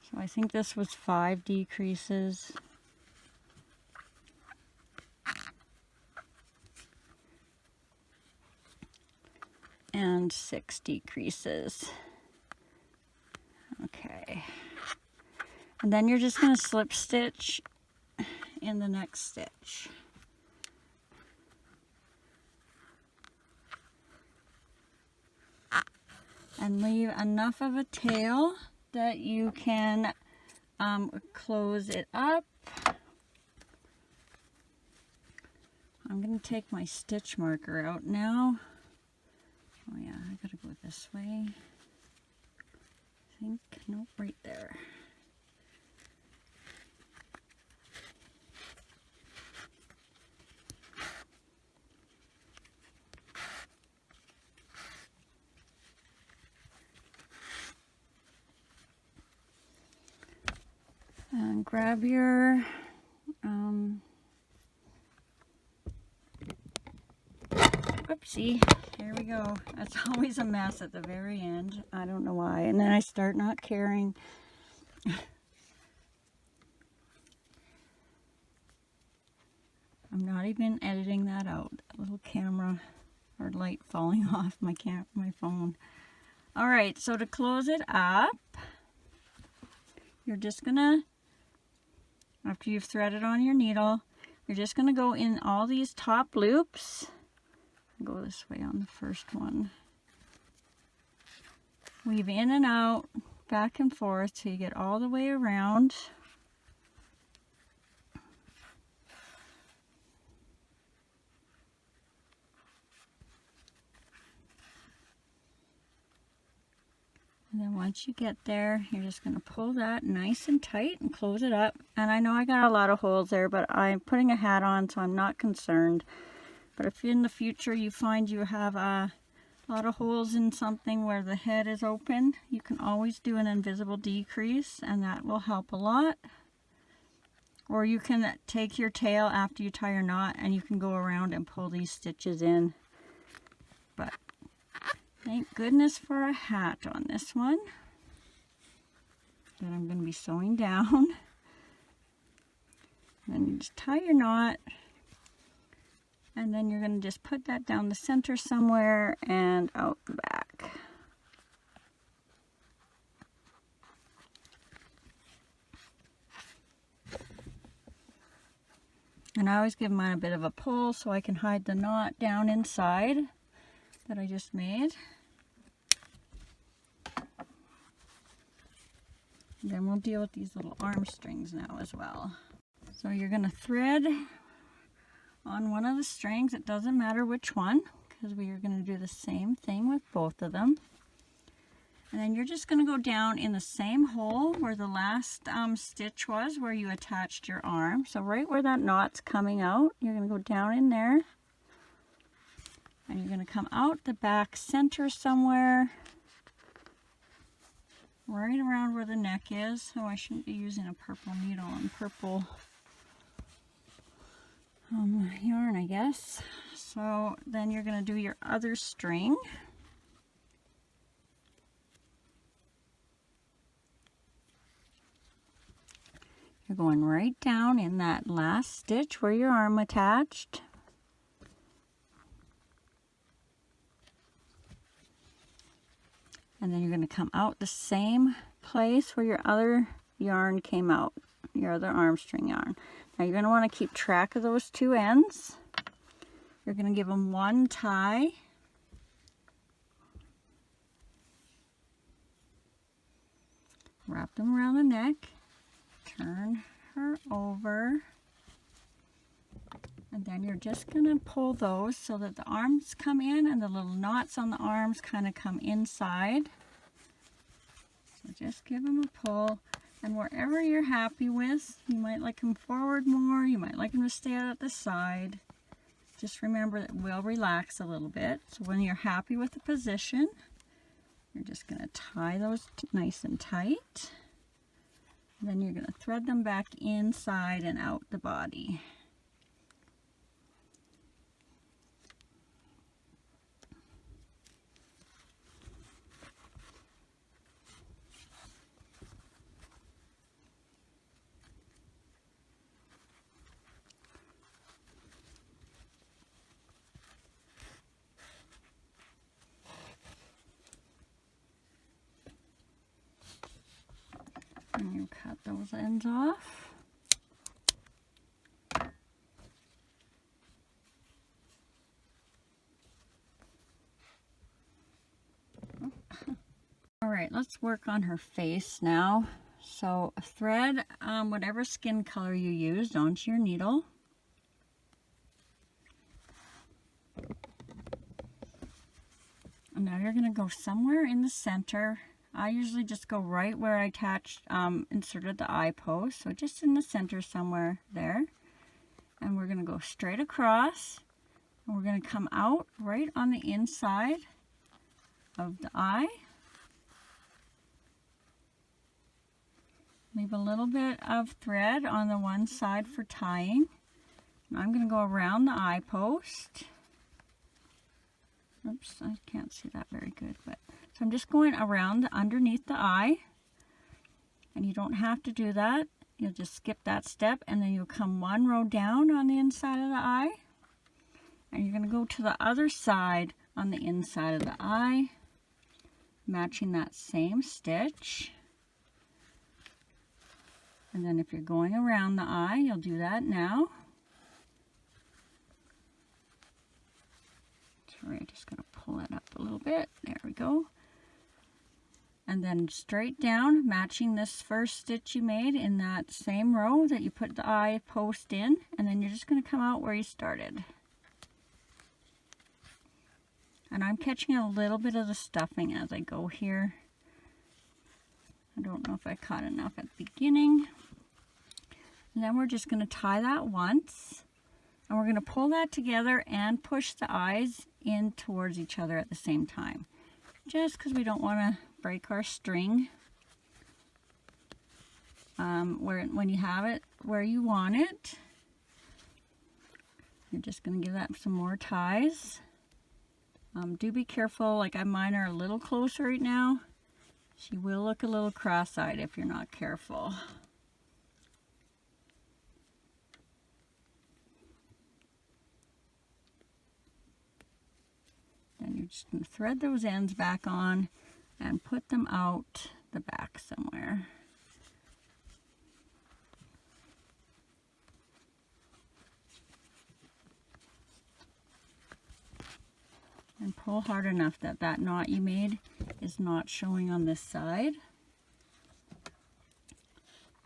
So I think this was 5 decreases. And 6 decreases. Okay. And then you're just going to slip stitch in the next stitch. And leave enough of a tail that you can close it up. I'm going to take my stitch marker out now. Oh yeah, I gotta go this way. I think, nope, right there. And grab your whoopsie. Here we go. That's always a mess at the very end. I don't know why. And then I start not caring. I'm not even editing that out. That little camera or light falling off my phone. All right, so to close it up, you're just gonna, after you've threaded on your needle, you're just gonna go in all these top loops. Go this way on the first one. Weave in and out, back and forth till you get all the way around. And then once you get there, you're just going to pull that nice and tight and close it up. And I know I got a lot of holes there, but I'm putting a hat on, so I'm not concerned. But if in the future you find you have a lot of holes in something where the head is open, you can always do an invisible decrease, and that will help a lot. Or you can take your tail after you tie your knot and you can go around and pull these stitches in. But thank goodness for a hat on this one that I'm going to be sewing down. Then you just tie your knot. And then you're going to just put that down the center somewhere and out the back. And I always give mine a bit of a pull so I can hide the knot down inside that I just made. And then we'll deal with these little arm strings now as well. So you're going to thread on one of the strings. It doesn't matter which one, because we are going to do the same thing with both of them. And then you're just going to go down in the same hole where the last stitch was, where you attached your arm. So right where that knot's coming out, you're going to go down in there. And you're going to come out the back center somewhere, right around where the neck is. Oh, I shouldn't be using a purple needle and purple yarn, I guess. So then you're going to do your other string. You're going right down in that last stitch where your arm attached. And then you're going to come out the same place where your other yarn came out, your other arm string yarn. Now you're going to want to keep track of those two ends. You're going to give them one tie. Wrap them around the neck. Turn her over. And then you're just going to pull those so that the arms come in and the little knots on the arms kind of come inside. So just give them a pull. And wherever you're happy with, you might like them forward more, you might like them to stay out at the side. Just remember that we'll relax a little bit. So when you're happy with the position, you're just going to tie those nice and tight. And then you're going to thread them back inside and out the body. And you cut those ends off. All right, let's work on her face now. So thread whatever skin color you used onto your needle. And now you're going to go somewhere in the center. I usually just go right where I attached, inserted the eye post, so just in the center somewhere there. And we're going to go straight across, and we're going to come out right on the inside of the eye. Leave a little bit of thread on the one side for tying. And I'm going to go around the eye post. Oops, I can't see that very good, but so I'm just going around underneath the eye, and you don't have to do that. You'll just skip that step, and then you'll come one row down on the inside of the eye, and you're going to go to the other side on the inside of the eye, matching that same stitch. And then if you're going around the eye, you'll do that now. Sorry, I'm just going to pull it up a little bit. There we go. And then straight down, matching this first stitch you made in that same row that you put the eye post in, and then you're just going to come out where you started. And I'm catching a little bit of the stuffing as I go here. I don't know if I caught enough at the beginning. And then we're just going to tie that once, and we're going to pull that together and push the eyes in towards each other at the same time, just because we don't want to break our string. When you have it where you want it, you're just going to give that some more ties. Do be careful, like mine are a little close right now. She will look a little cross-eyed if you're not careful. Then you're just going to thread those ends back on and put them out the back somewhere. And pull hard enough that that knot you made is not showing on this side.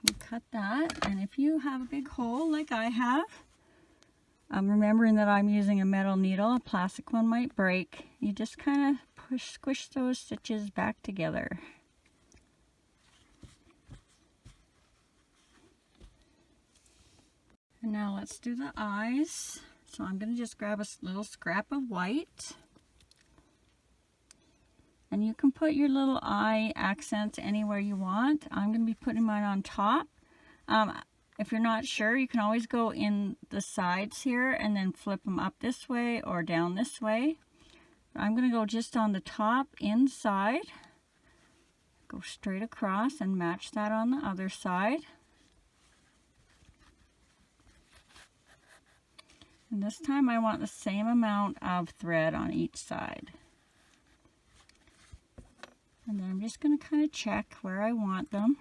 You cut that, and if you have a big hole like I have, remembering that I'm using a metal needle, a plastic one might break. You just kind of squish those stitches back together. And now let's do the eyes. So I'm going to just grab a little scrap of white. And you can put your little eye accents anywhere you want. I'm going to be putting mine on top. If you're not sure, you can always go in the sides here and then flip them up this way or down this way. I'm going to go just on the top inside. Go straight across and match that on the other side. And this time I want the same amount of thread on each side. And then I'm just going to kind of check where I want them.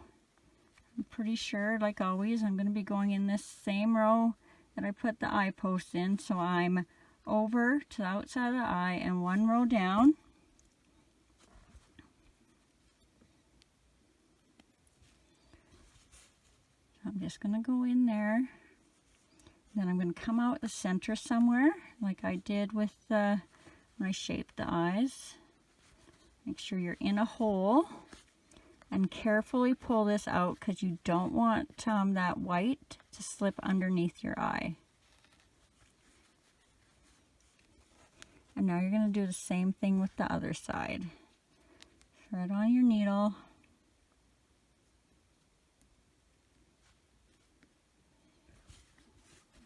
I'm pretty sure, like always, I'm going to be going in this same row that I put the eye post in. So I'm over to the outside of the eye and one row down. So I'm just going to go in there. Then I'm going to come out the center somewhere, like I did with when I shaped the eyes. Make sure you're in a hole and carefully pull this out because you don't want that white to slip underneath your eye. And now you're going to do the same thing with the other side. Thread on your needle.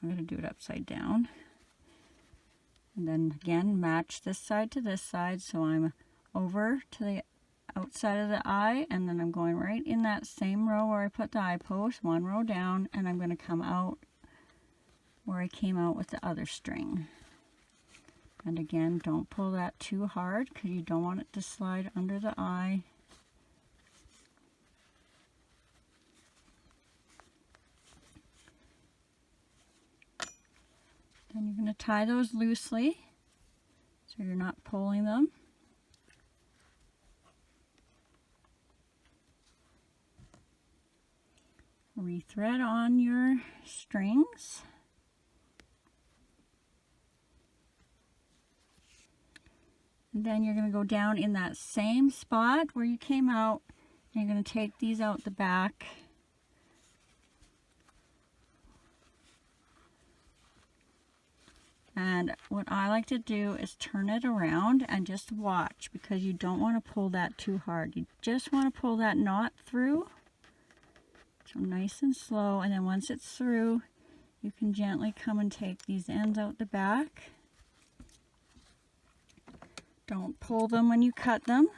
I'm going to do it upside down. And then again, match this side to this side. So I'm over to the outside of the eye, and then I'm going right in that same row where I put the eye post, one row down, and I'm going to come out where I came out with the other string. And again, don't pull that too hard because you don't want it to slide under the eye. Then you're going to tie those loosely so you're not pulling them. Rethread on your strings. And then you're going to go down in that same spot where you came out. And you're going to take these out the back. And what I like to do is turn it around and just watch, because you don't want to pull that too hard. You just want to pull that knot through. So nice and slow, and then once it's through, you can gently come and take these ends out the back. Don't pull them when you cut them.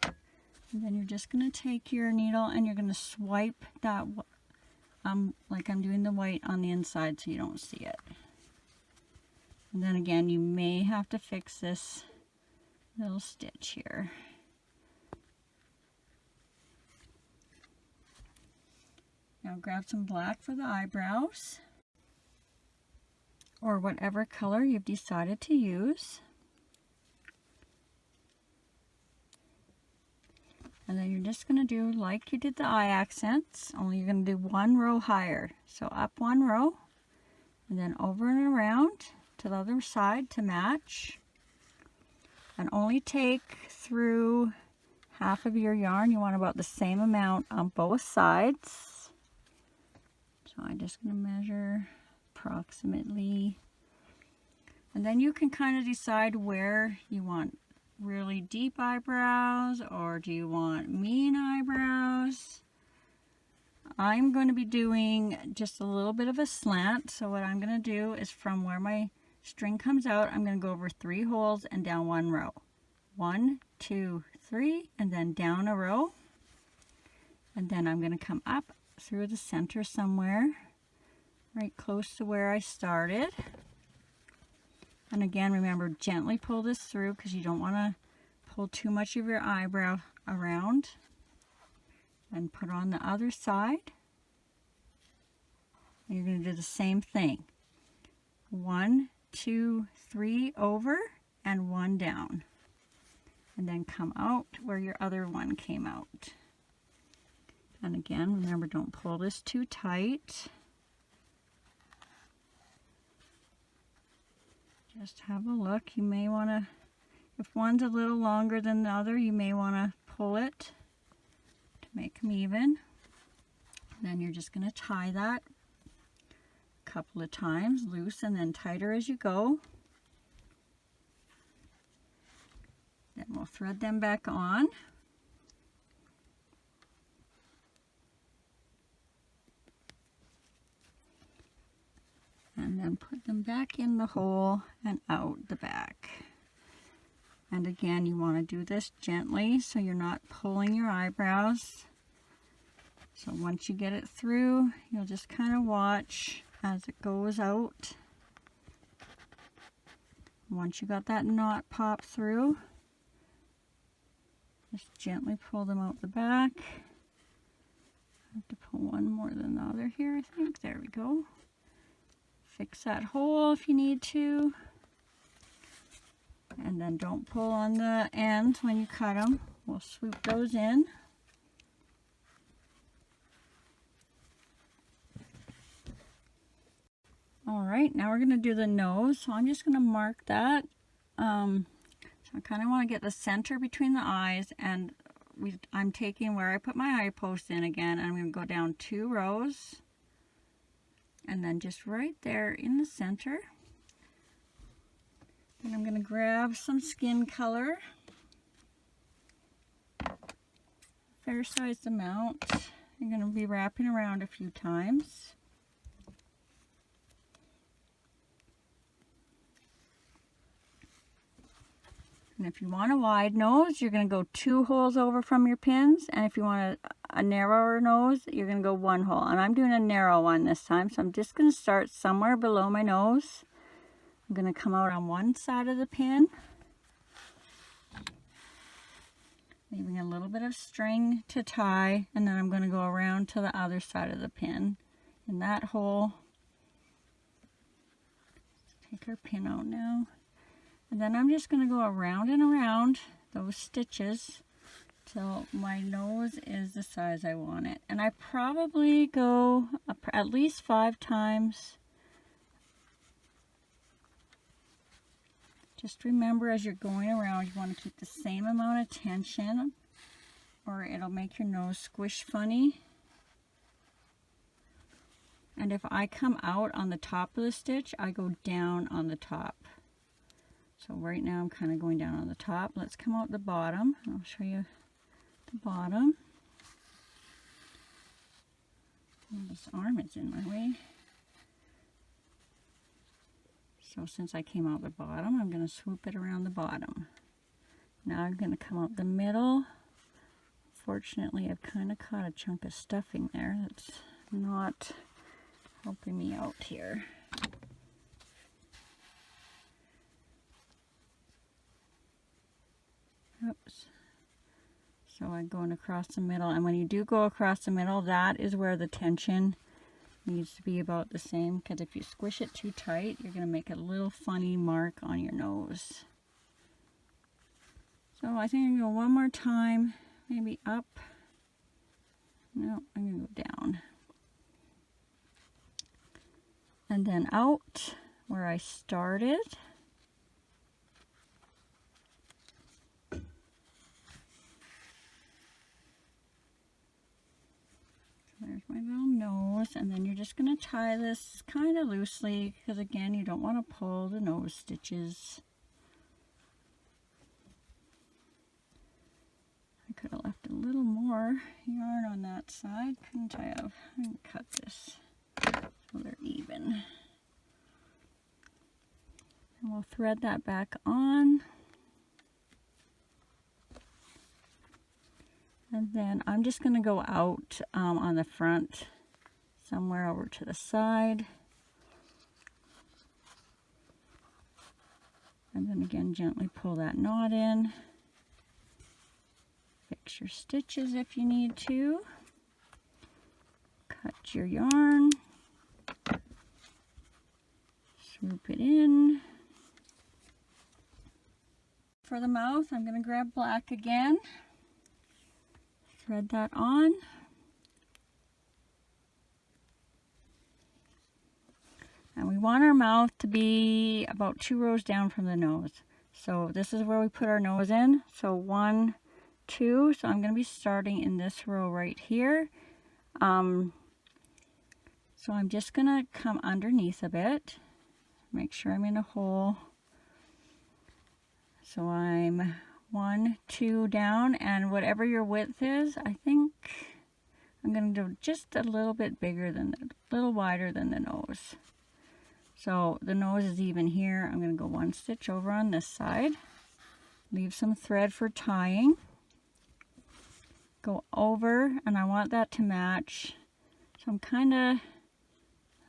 And then you're just going to take your needle and you're going to swipe that, like I'm doing the white on the inside so you don't see it. And then again, you may have to fix this little stitch here. Now grab some black for the eyebrows, or whatever color you've decided to use. And then you're just going to do like you did the eye accents, only you're going to do one row higher. So up one row, and then over and around to the other side to match. And only take through half of your yarn. You want about the same amount on both sides. So I'm just going to measure approximately. And then you can kind of decide where you want really deep eyebrows, or do you want mean eyebrows? I'm going to be doing just a little bit of a slant. So what I'm going to do is from where my string comes out, I'm going to go over 3 holes and down one row. 1, 2, 3, and then down a row. And then I'm going to come up through the center somewhere, right close to where I started. And again, remember, gently pull this through because you don't want to pull too much of your eyebrow around. And put on the other side. And you're going to do the same thing. 1, 2, 3 over and 1 down. And then come out where your other one came out. And again, remember, don't pull this too tight. Just have a look. You may want to, if one's a little longer than the other, you may want to pull it to make them even. Then you're just going to tie that a couple of times, loose and then tighter as you go. Then we'll thread them back on. And then put them back in the hole and out the back. And again, you want to do this gently so you're not pulling your eyebrows. So once you get it through, you'll just kind of watch as it goes out. Once you got that knot pop through, Just gently pull them out the back. I have to pull one more than the other here, I think. There we go. Fix that hole if you need to. And then don't pull on the ends when you cut them. We'll swoop those in. Alright, now we're going to do the nose. So I'm just going to mark that. So I kind of want to get the center between the eyes, and I'm taking where I put my eye post in again, and I'm going to go down 2 rows. And then just right there in the center. Then I'm going to grab some skin color. Fair sized amount. I'm going to be wrapping around a few times. And if you want a wide nose, you're going to go 2 holes over from your pins. And if you want a narrower nose, you're going to go 1 hole. And I'm doing a narrow one this time. So I'm just going to start somewhere below my nose. I'm going to come out on one side of the pin, leaving a little bit of string to tie. And then I'm going to go around to the other side of the pin in that hole. Take our pin out now. And then I'm just going to go around and around those stitches till my nose is the size I want it. And I probably go at least 5 times. Just remember, as you're going around, you want to keep the same amount of tension, or it'll make your nose squish funny. And if I come out on the top of the stitch, I go down on the top. So right now I'm kind of going down on the top. Let's come out the bottom. I'll show you the bottom. Oh, this arm is in my way. So since I came out the bottom, I'm going to swoop it around the bottom. Now I'm going to come out the middle. Fortunately, I've kind of caught a chunk of stuffing there. That's not helping me out here. Oops. So I'm going across the middle, and when you do go across the middle, that is where the tension needs to be about the same, because if you squish it too tight, you're going to make a little funny mark on your nose. So I think I'm going to go one more time, maybe up. No, I'm going to go down. And then out where I started. There's my little nose, and then you're just going to tie this kind of loosely, because again, you don't want to pull the nose stitches. I could have left a little more yarn on that side, couldn't I have? I'm going to cut this so they're even. And we'll thread that back on. And then I'm just going to go out on the front, somewhere over to the side. And then again, gently pull that knot in. Fix your stitches if you need to. Cut your yarn. Swoop it in. For the mouth, I'm going to grab black again. Thread that on. And we want our mouth to be about 2 rows down from the nose. So this is where we put our nose in. So 1, 2. So I'm going to be starting in this row right here. So I'm just going to come underneath a bit. Make sure I'm in a hole. So I'm 1, 2 down, and whatever your width is, I think I'm going to do just a little bit bigger than, a little wider than the nose. So the nose is even here. I'm going to go 1 stitch over on this side. Leave some thread for tying. Go over, and I want that to match. So I'm kind of,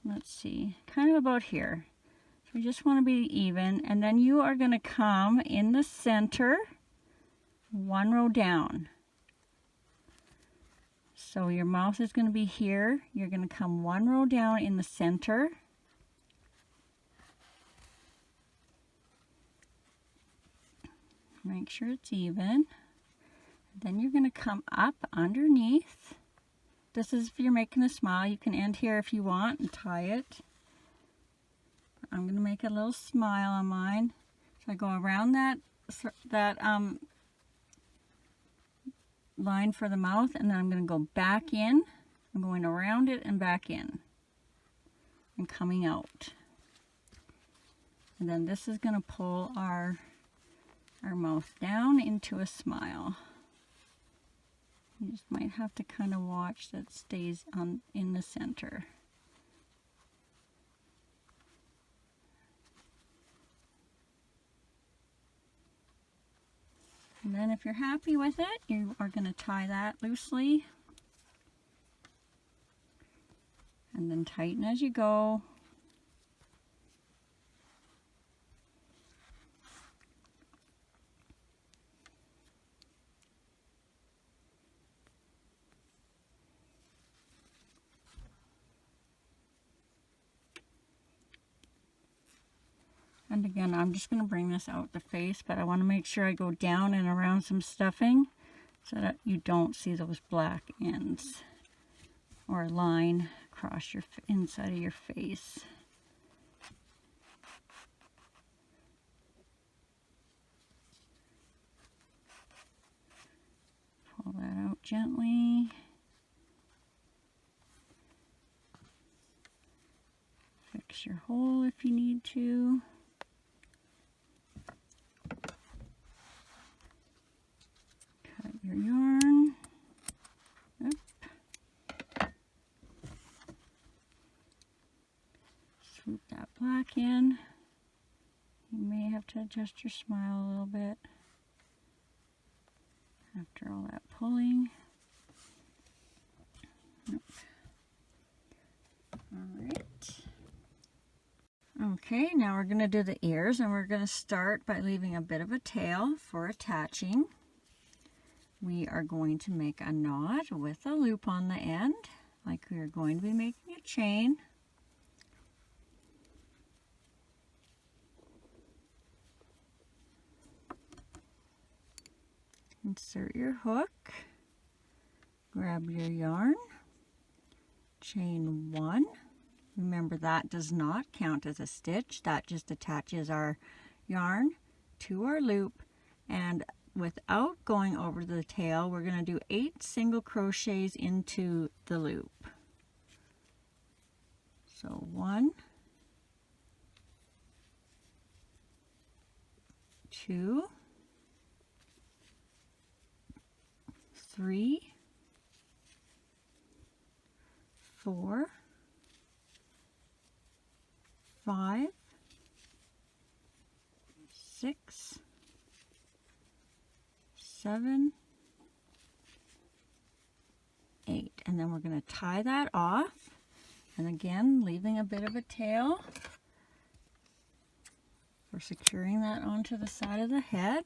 let's see, kind of about here. So we just want to be even, and then you are going to come in the center, one row down. So your mouth is going to be here. You're going to come one row down in the center. Make sure it's even. Then you're going to come up underneath. This is if you're making a smile. You can end here if you want and tie it. I'm going to make a little smile on mine. So I go around that line for the mouth, and then I'm going to go back in. I'm going around it and back in and coming out. And then this is going to pull our mouth down into a smile. You just might have to kind of watch that it stays in the center. And then if you're happy with it, you are going to tie that loosely. And then tighten as you go. And again, I'm just going to bring this out the face, but I want to make sure I go down and around some stuffing so that you don't see those black ends or a line across your inside of your face. Pull that out gently. Fix your hole if you need to. Your yarn. Up. Swoop that black in. You may have to adjust your smile a little bit after all that pulling. Nope. Alright. Okay, now we're going to do the ears, and we're going to start by leaving a bit of a tail for attaching. We are going to make a knot with a loop on the end, like we are going to be making a chain. Insert your hook, grab your yarn, chain one. Remember, that does not count as a stitch. That just attaches our yarn to our loop, and without going over the tail, we're going to do 8 single crochets into the loop. So 1, 2, 3, 4, 5, 6, 7, 8, and then we're going to tie that off, and again leaving a bit of a tail for securing that onto the side of the head.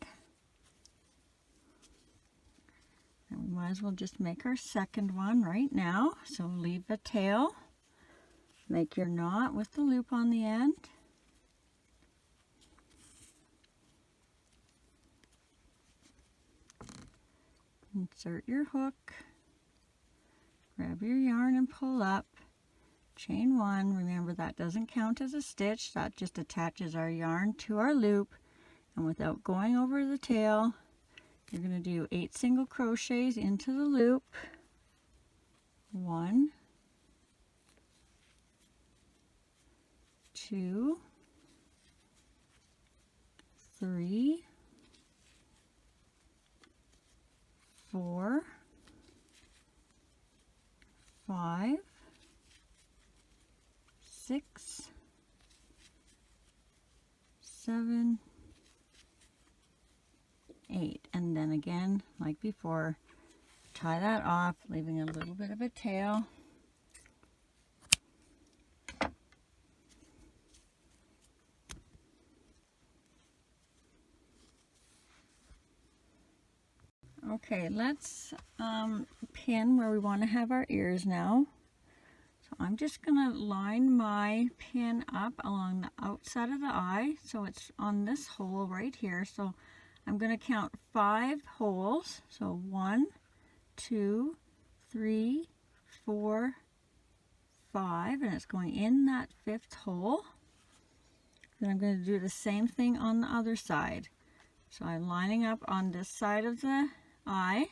And we might as well just make our second one right now. So leave a tail, make your knot with the loop on the end. Insert your hook, grab your yarn and pull up, chain one. Remember, that doesn't count as a stitch, that just attaches our yarn to our loop, and without going over the tail, you're going to do 8 single crochets into the loop. 1, 2, 3, 4, 5, 6, 7, 8, and then again, like before, tie that off, leaving a little bit of a tail. Okay, let's pin where we want to have our ears now. So I'm just going to line my pin up along the outside of the eye, so it's on this hole right here. So I'm going to count 5 holes. So 1, 2, 3, 4, 5, and it's going in that 5th hole. Then I'm going to do the same thing on the other side. So I'm lining up on this side of the eye.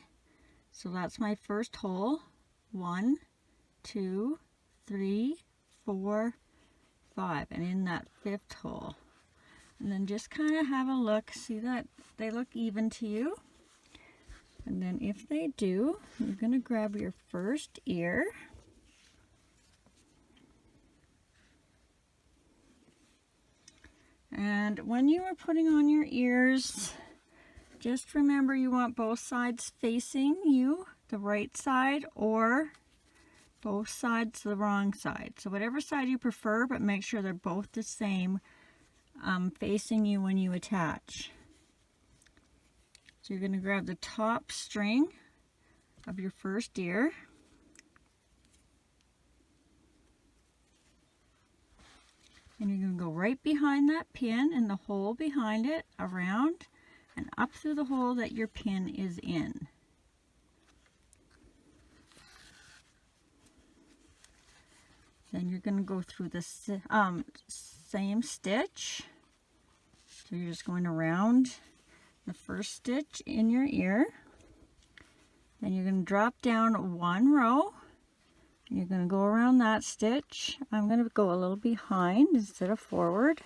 So that's my first hole. 1, 2, 3, 4, 5, and in that 5th hole. And then just kind of have a look, see that they look even to you. And then if they do, you're going to grab your first ear. And when you are putting on your ears, just remember you want both sides facing you, the right side, or both sides the wrong side. So whatever side you prefer, but make sure they're both the same, facing you when you attach. So you're going to grab the top string of your first ear. And you're going to go right behind that pin in the hole behind it, around, and up through the hole that your pin is in. Then you're going to go through the same stitch. So you're just going around the first stitch in your ear. Then you're going to drop down 1 row. You're going to go around that stitch. I'm going to go a little behind instead of forward.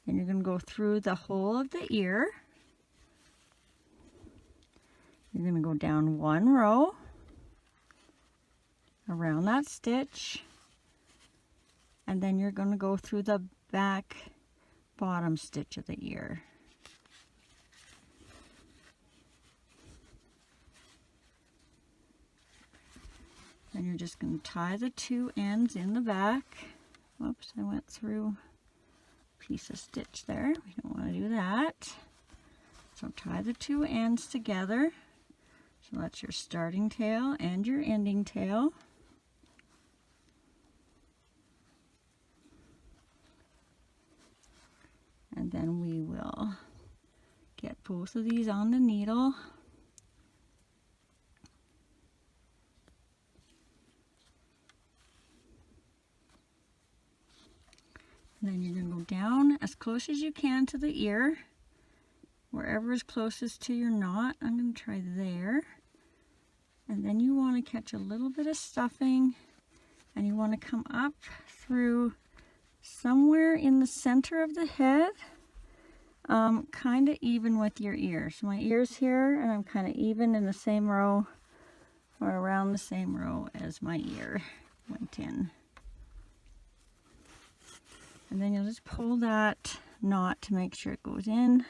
And you're going to go through the hole of the ear. You're going to go down 1 row around that stitch. And then you're going to go through the back bottom stitch of the ear. Then you're just going to tie the 2 ends in the back. Whoops, I went through a piece of stitch there. We don't want to do that. So tie the 2 ends together. So that's your starting tail and your ending tail. And then we will get both of these on the needle. And then you're going to go down as close as you can to the ear, wherever is closest to your knot. I'm going to try there. And then you want to catch a little bit of stuffing, and you want to come up through somewhere in the center of the head, kind of even with your ear. So my ear's here, and I'm kind of even in the same row, or around the same row as my ear went in. And then you'll just pull that knot to make sure it goes in.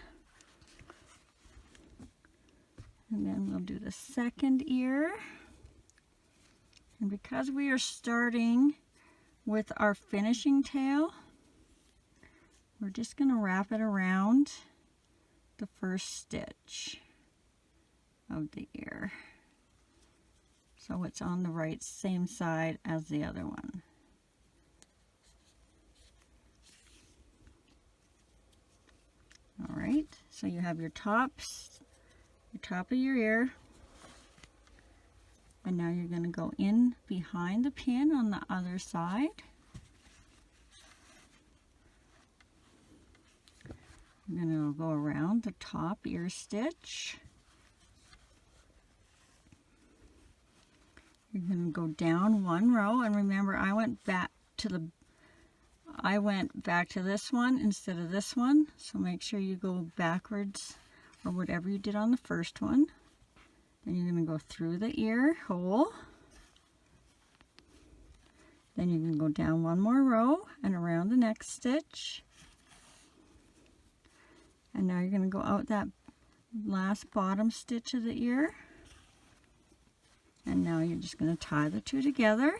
And then we'll do the second ear. And because we are starting with our finishing tail, we're just going to wrap it around the first stitch of the ear, so it's on the right same side as the other one. All right, so you have your top of your ear, and now you're going to go in behind the pin on the other side. You're going to go around the top ear stitch. You're going to go down 1 row, and remember I went back to this one instead of this one, so make sure you go backwards or whatever you did on the first one. Then you're going to go through the ear hole. Then you're going to go down 1 more row and around the next stitch. And now you're going to go out that last bottom stitch of the ear. And now you're just going to tie the 2 together.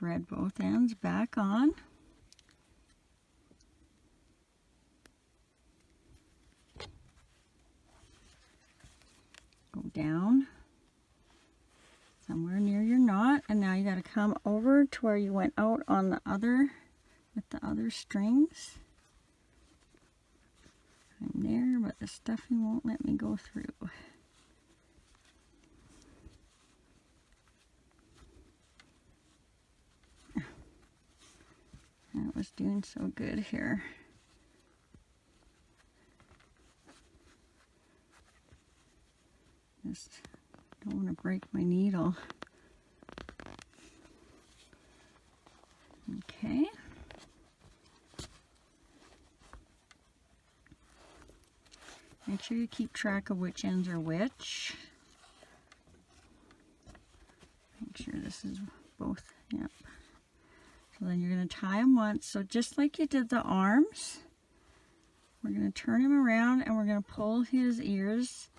thread both ends back on. Go down somewhere near your knot, and now you got to come over to where you went out on the other, with the other strings. I'm there, but the stuffing won't let me go through. That was doing so good here. Just don't want to break my needle. Okay. Make sure you keep track of which ends are which. Make sure this is both, yep. So then you're going to tie them once. So just like you did the arms, we're going to turn him around and we're going to pull his ears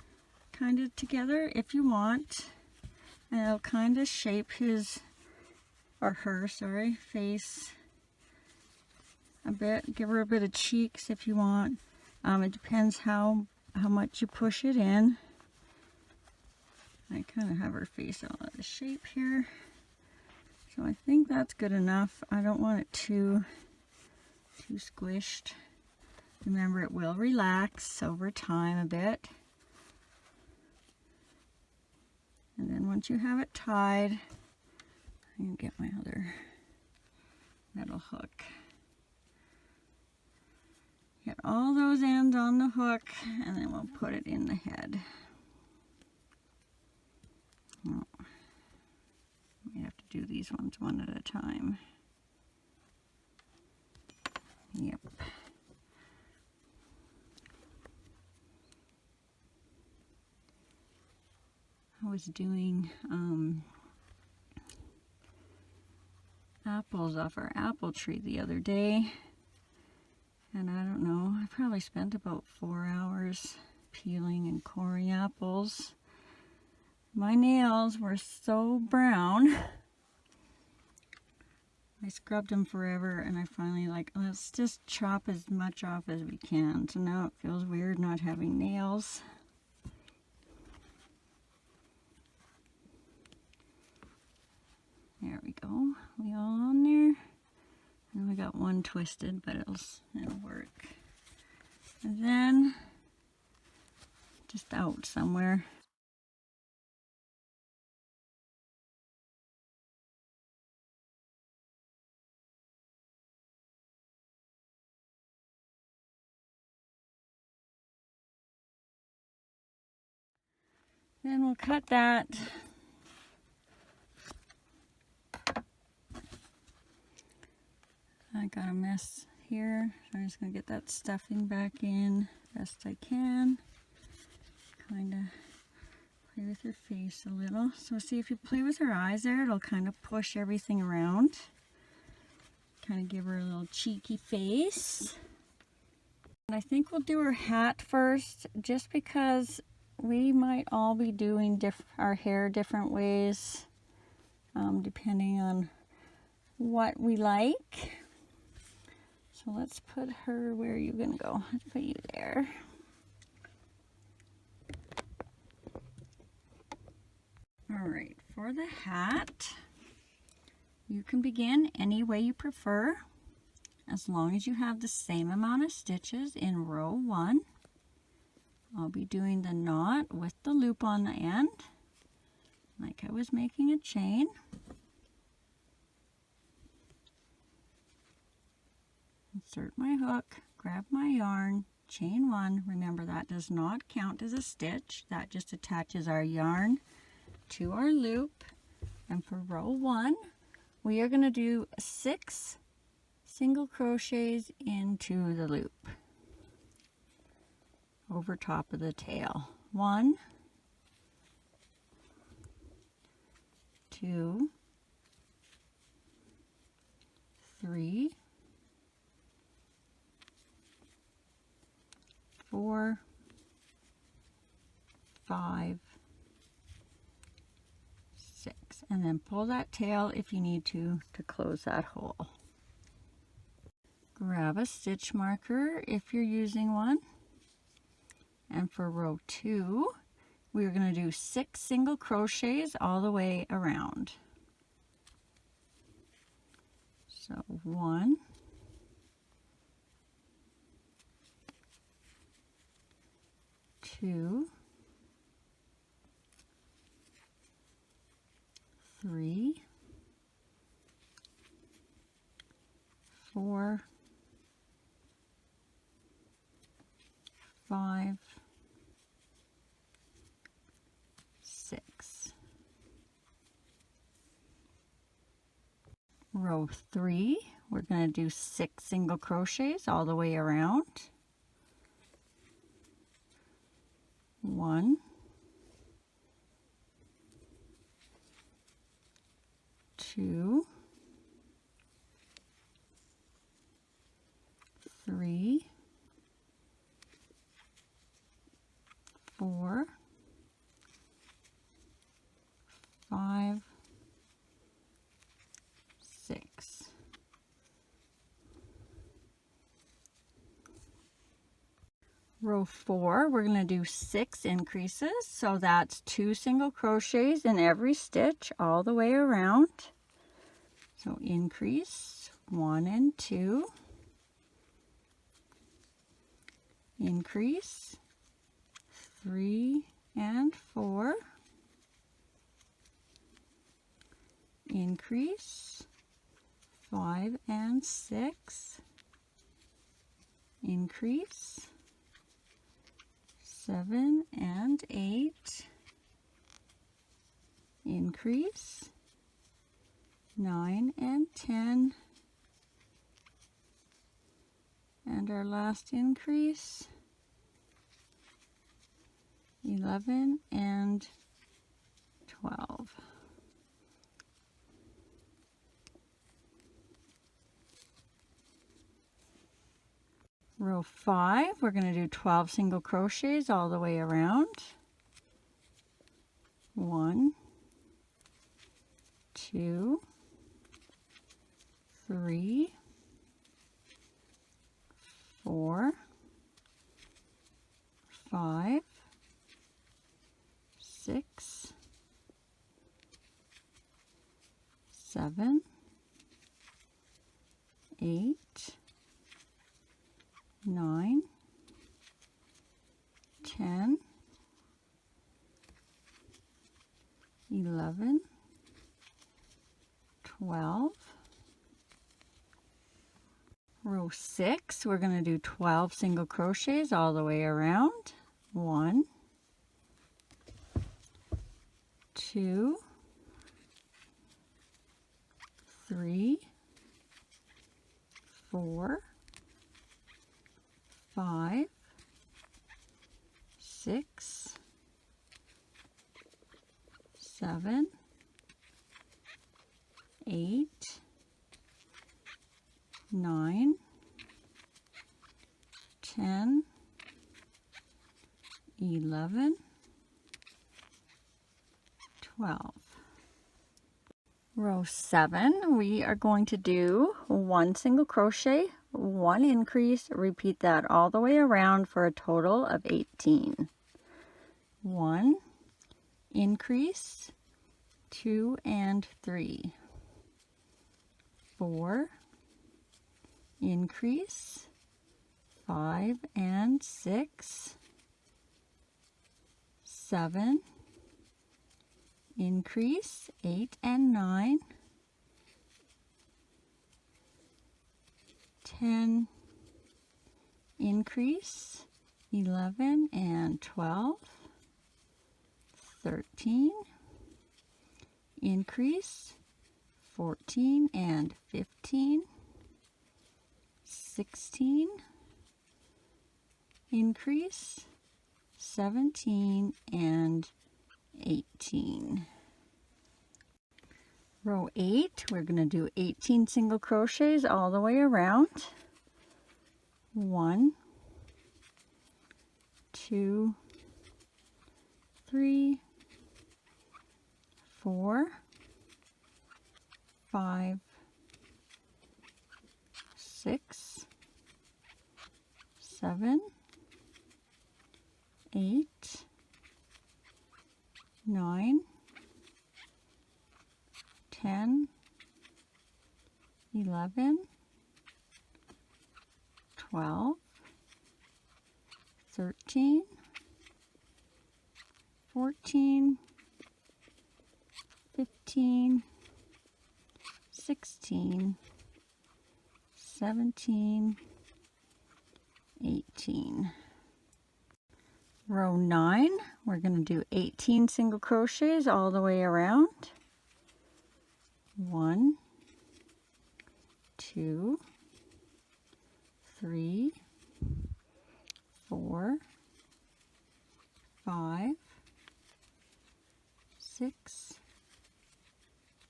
kind of together if you want. And it'll kind of shape his, or her, sorry, face a bit. Give her a bit of cheeks if you want. It depends how much you push it in. I kind of have her face all out of shape here. So I think that's good enough. I don't want it too squished. Remember, it will relax over time a bit. And then once you have it tied, I'm going to get my other metal hook. Get all those ends on the hook, and then we'll put it in the head. Oh, we have to do these ones one at a time. Yep. I was doing apples off our apple tree the other day. And I don't know, I probably spent about 4 hours peeling and coring apples. My nails were so brown. I scrubbed them forever, and I finally like, let's just chop as much off as we can. So now it feels weird not having nails. There we go. We all on there. And we got one twisted, but it'll work. And then just out somewhere. Then we'll cut that. I got a mess here, so I'm just going to get that stuffing back in best I can. Kind of play with her face a little. So see, if you play with her eyes there, it'll kind of push everything around. Kind of give her a little cheeky face. And I think we'll do her hat first, just because we might all be doing our hair different ways, depending on what we like. So let's put her, where are you gonna go? Let's put you there. All right, for the hat, you can begin any way you prefer, as long as you have the same amount of stitches in row 1. I'll be doing the knot with the loop on the end, like I was making a chain. Insert my hook, grab my yarn, chain 1. Remember, that does not count as a stitch. That just attaches our yarn to our loop. And for row 1, we are going to do 6 single crochets into the loop over top of the tail. 1, 2, 3, 4, 5, 6. and then pull that tail if you need to close that hole. Grab a stitch marker if you're using one. And for row 2, we're going to do 6 single crochets all the way around. So 1, 2, 3, 4, 5, 6. Row 3, we're going to do 6 single crochets all the way around. 1, 2, 3, 4, 5, 6. Row 4, we're going to do 6 increases, so that's 2 single crochets in every stitch all the way around. So increase 1 and 2, increase 3 and 4, increase 5 and 6, increase 7 and 8, increase 9 and 10, and our last increase 11 and 12. Row 5, we're going to do 12 single crochets all the way around. 1, 2, 3, 4, 5, 6, 7, 8, 9, 10, 11, 12. Row 6, we're going to do 12 single crochets all the way around. 1, 2, 3, 4, 5, 6, 7, 8, 9, 10, 11, 12. Row 7, we are going to do 1 single crochet, 1 increase, repeat that all the way around for a total of 18. 1, increase, 2 and 3, 4, increase, 5 and 6, 7, increase, 8 and 9, 10, increase, 11 and 12, 13, increase, 14 and 15, 16, increase, 17 and 18. Row 8, we're going to do 18 single crochets all the way around. 1, 2, 3, 4, 5, 6, 7, 8, 9, 10, 11, 12, 13, 14, 15, 16, 17, 18. Row 9, we're going to do 18 single crochets all the way around. 1, 2, 3, 4, 5, 6,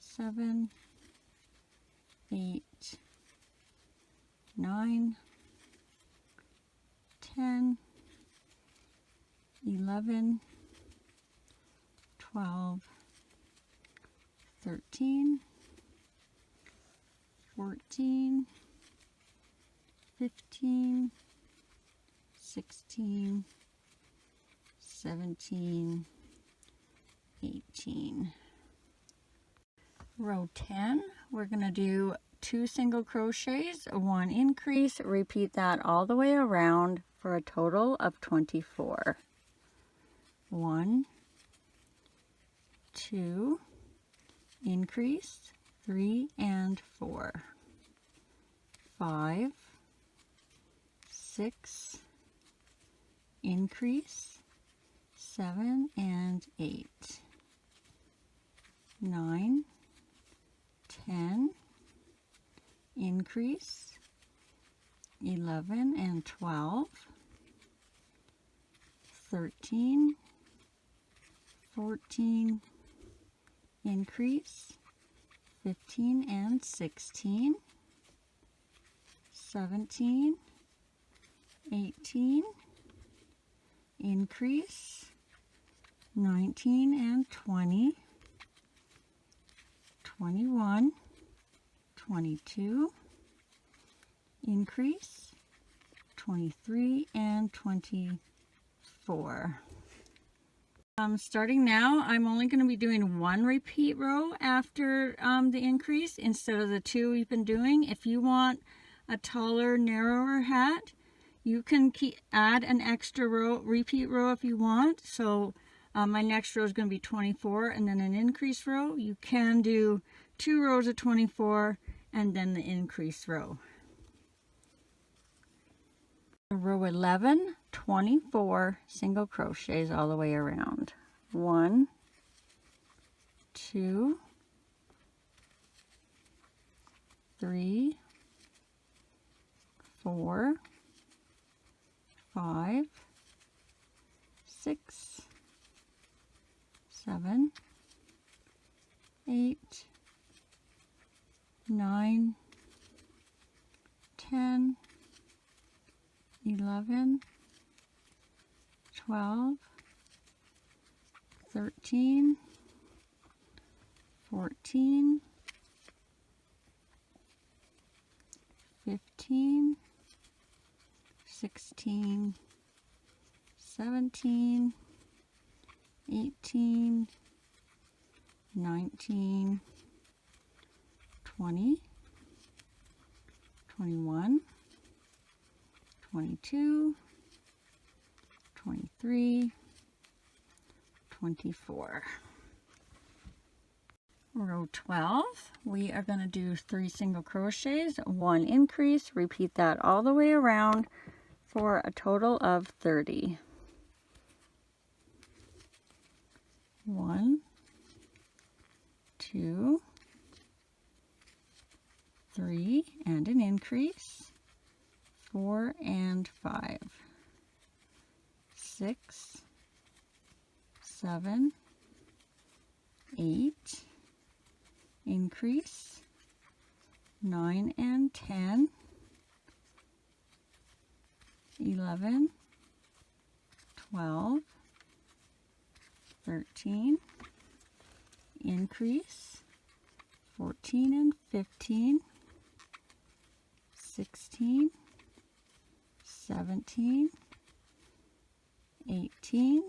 7, 8, 9, 10, 11, 12, 13, 14, 15, 16, 17, 18. Row 10, we're going to do 2 single crochets, 1 increase, repeat that all the way around for a total of 24. 1, 2, increase, 3 and 4, 5, 6, increase, 7 and 8, 9, 10, increase, 11 and 12, 13, 14, increase, 15 and 16, 17, 18, increase, 19 and 20, 21, 22, increase, 23 and 24. Starting now, I'm only going to be doing 1 repeat row after the increase instead of the 2 we've been doing. If you want a taller, narrower hat, you can add an extra row, repeat row if you want. So my next row is going to be 24 and then an increase row. You can do 2 rows of 24 and then the increase row. Row 11, 24 single crochets all the way around. 1, 2, 3, 4, 5, 6, 7, 8, 9, 10, 11, 12, 13, 14, 15, 16, 17, 18, 19, 20, 21, 22, 23, 24. Row 12, we are going to do 3 single crochets, 1 increase, repeat that all the way around for a total of 30. 1, 2, 3, and an increase, 4 and 5, 6, 7, 8, increase, 9 and 10, 11, 12, 13, increase, 14 and 15, 16, 17, 18,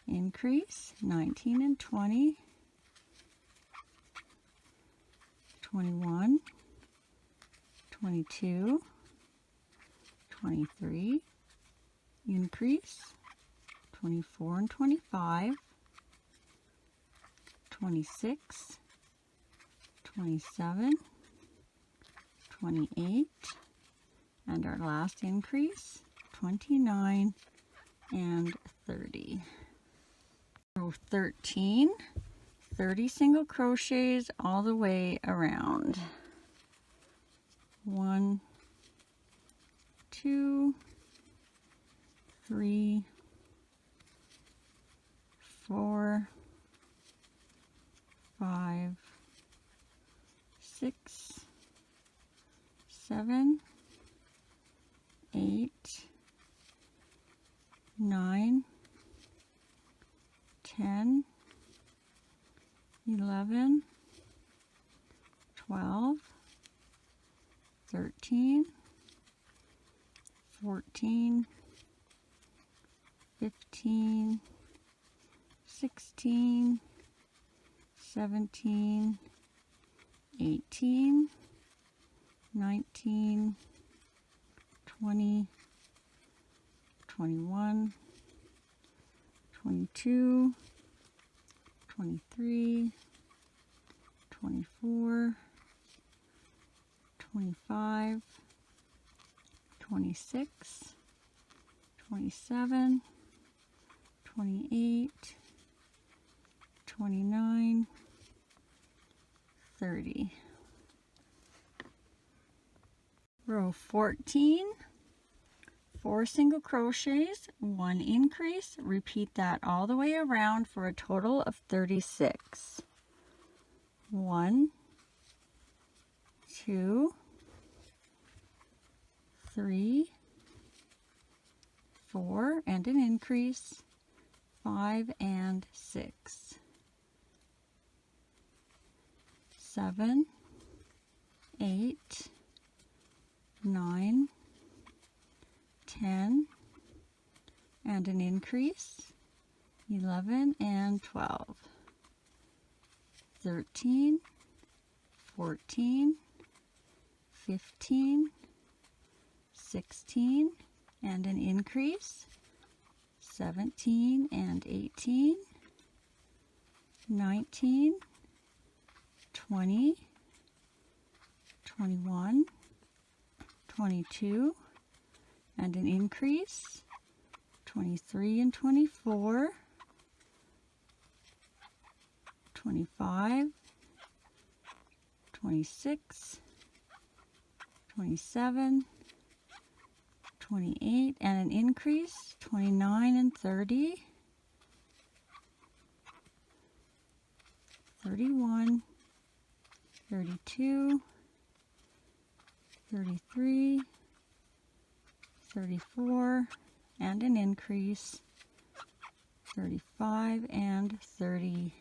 increase, 19 and 20, 21, 22, 23, increase, 24 and 25, 26, 27, 28, and our last increase, 29 and 30. Row 13, 30 single crochets all the way around. 1, 2, 3, 4, 5, 6, 7, 8, 9, 10, 11, 12, 13, 14, 15, 16, 17, 18, 19, 20, 21, 22, 23, 24, 25, 26, 27, 28, 29, 30. Row 14, 4 single crochets, 1 increase. Repeat that all the way around for a total of 36. 1, 2, 3, 4, and an increase, 5 and 6, 7, 8, 9, 10, and an increase, 11 and 12, 13, 14, 15, 16, and an increase, 17 and 18, 19, 20, 21, 22, and an increase, 23 and 24, 25, 26, 27, 28, and an increase, 29 and 30, 31, 32, 33, 34, and an increase, 35 and 36.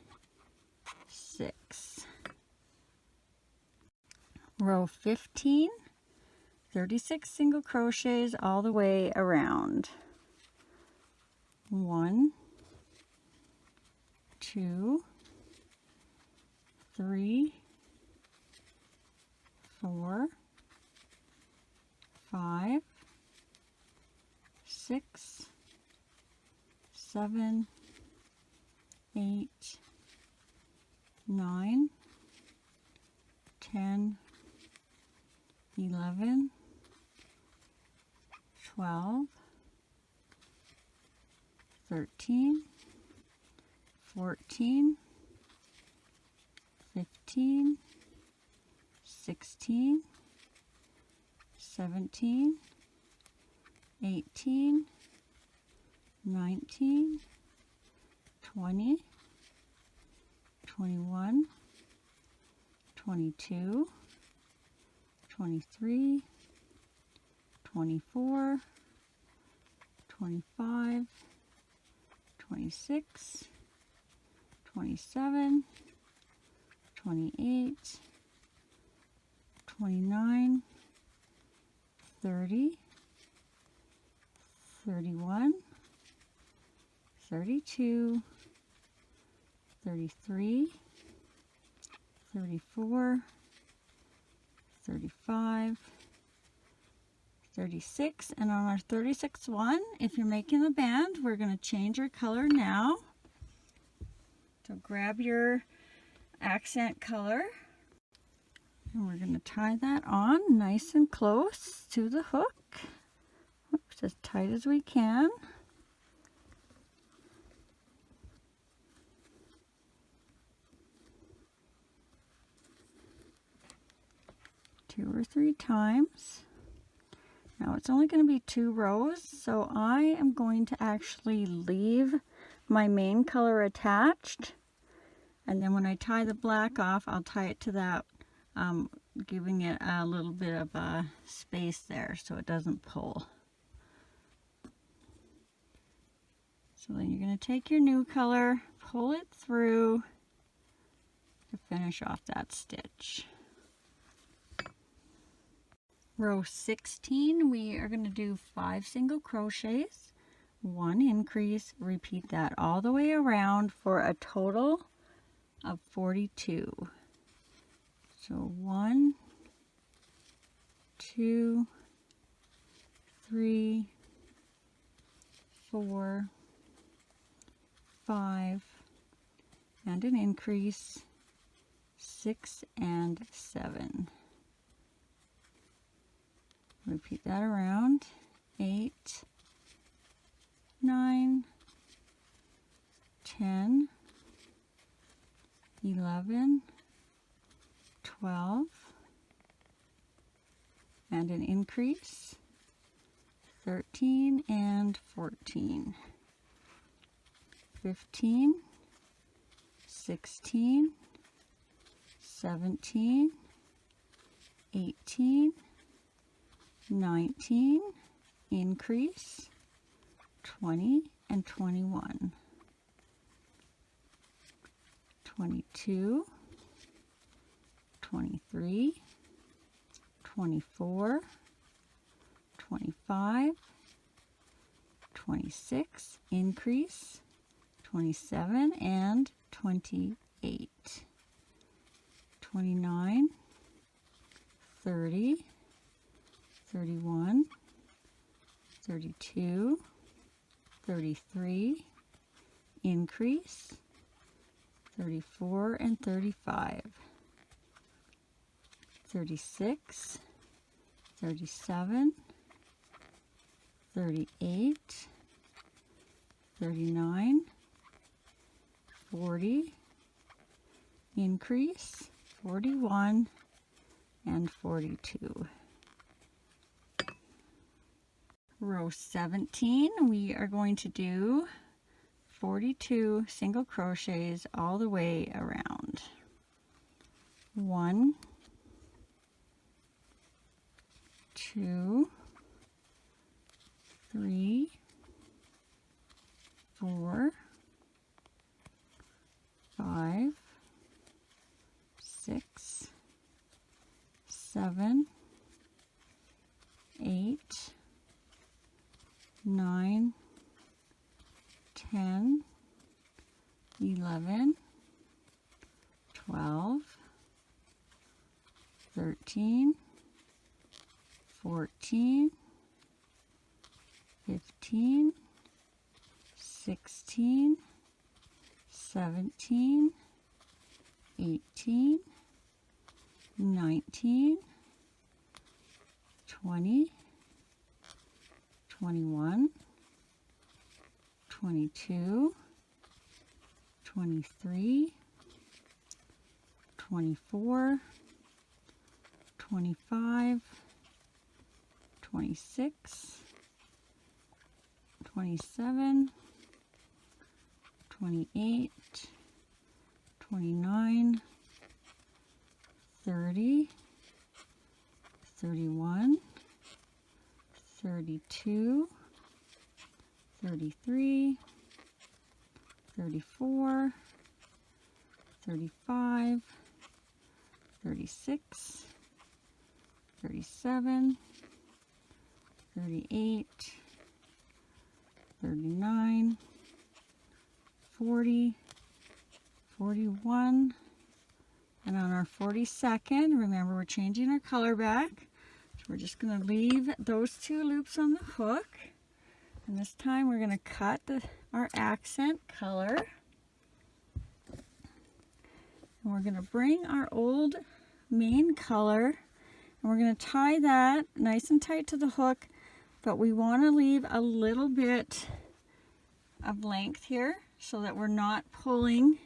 Row 15, 36 single crochets all the way around. 1, 2, 3, 4, 5, 6, 7, 8, 9, 10, 11, 12, 13, 14, 15, 16, 17, 18, 19, 20, 21, 22, 23, 24, 25, 26, 27, 28, 29, 30, 31, 32, 33, 34, 35, 36, and on our 36th one, if you're making the band, we're going to change our color now. So grab your accent color, and we're going to tie that on nice and close to the hook. Oops, as tight as we can. Two or three times. Now it's only going to be 2 rows, so I am going to actually leave my main color attached, and then when I tie the black off, I'll tie it to that, giving it a little bit of a space there so it doesn't pull. So then you're going to take your new color, pull it through to finish off that stitch. Row 16, we are going to do 5 single crochets, 1 increase, repeat that all the way around for a total of 42. So 1, 2, 3, 4, 5, and an increase, 6 and 7. Repeat that around, 8, 9, 10, 11, 12, and an increase, 13 and 14, 15, 16, 17, 18, 19, increase, 20 and 21, 22, 23, 24, 25, 26, increase, 27 and 28, 29, 30, 31, 32, 33, increase, 34 and 35, 36, 37, 38, 39, 40, increase, 41, and 42. Row 17, we are going to do 42 single crochets all the way around. 1, 2, 3, 4, 5, 6, 7, 8, 9, 10, 11, 12, 13, 14, 15, 16, 17, 18, 19, 20, 21, 22, 23, 24, 25, 26, 27, 28, 29, 30, 31, 32, 33, 34, 35, 36, 37, 38, 39, 40, 41, and on our 42nd, remember we're changing our color back, so we're just going to leave those 2 loops on the hook, and this time we're going to cut our accent color, and we're going to bring our old main color, and we're going to tie that nice and tight to the hook, but we want to leave a little bit of length here so that we're not pulling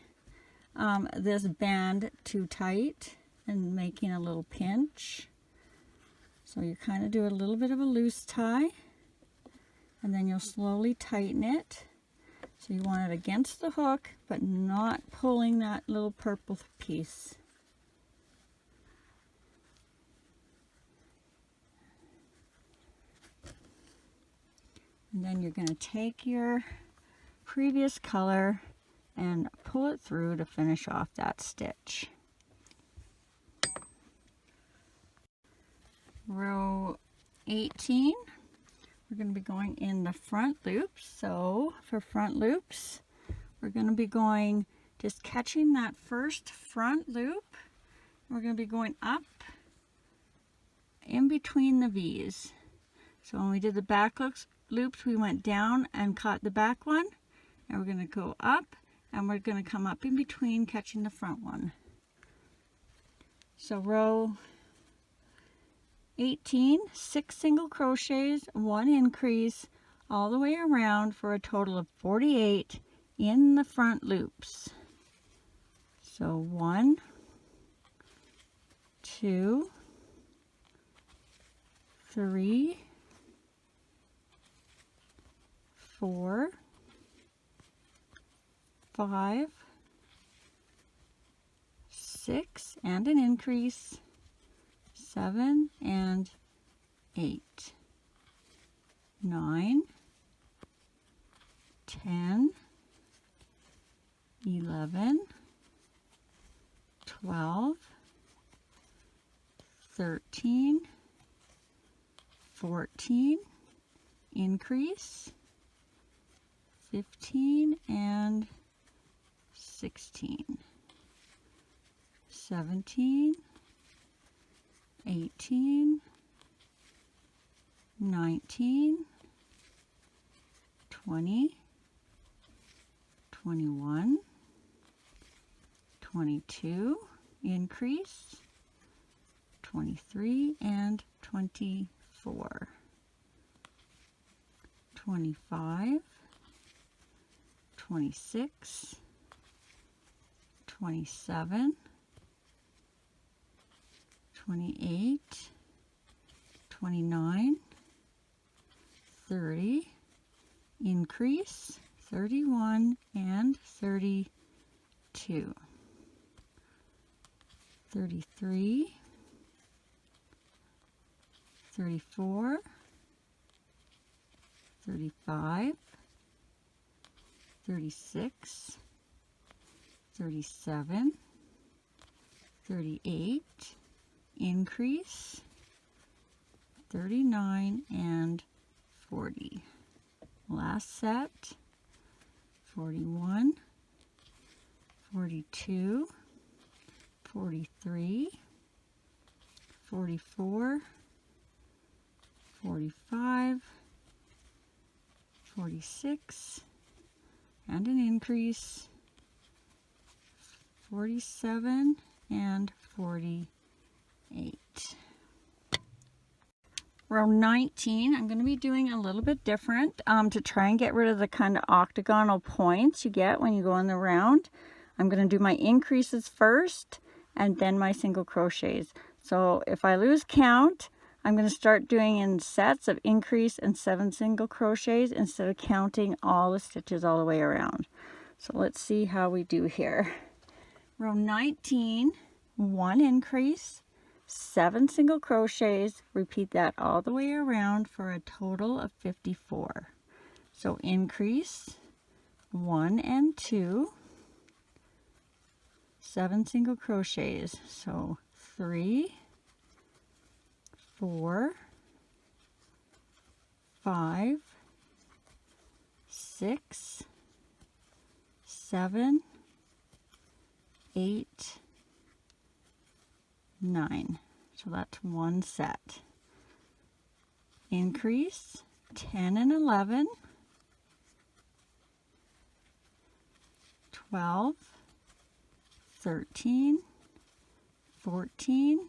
this band too tight and making a little pinch. So you kind of do a little bit of a loose tie, and then you'll slowly tighten it. So you want it against the hook, but not pulling that little purple piece. And then you're going to take your previous color and pull it through to finish off that stitch. Row 18, we're going to be going in the front loops. So for front loops, we're going to be going, just catching that first front loop. We're going to be going up in between the V's. So when we did the back loops, we went down and caught the back one, and we're going to go up, and we're going to come up in between catching the front one. So row 18, 6 single crochets, 1 increase all the way around for a total of 48 in the front loops. So 1, 2, 3, 4, 5, 6, and an increase, 7 and 8, 9, 10, 11, 12, 13, 14, increase, 15 and 16, 17, 18, 19, 20, 21, 22, increase, 23 and 24, 25, 26, 27, 28, 29, 30, increase, 31 and 32, 33, 34, 35, 36, 37, 38, increase, 39 and 40. Last set, 41, 42, 43, 44, 45, 46, and an increase, 47 and 48. Row 19, I'm going to be doing a little bit different to try and get rid of the kind of octagonal points you get when you go in the round. I'm going to do my increases first and then my single crochets. So if I lose count, I'm going to start doing in sets of increase and 7 single crochets instead of counting all the stitches all the way around. So let's see how we do here. Row 19, 1 increase, 7 single crochets, repeat that all the way around for a total of 54. So increase, 1 and 2, 7 single crochets, so 3, 4, 5, 6, 7, 8, 9. So that's one set. Increase 10 and 11, 12, 13, 14,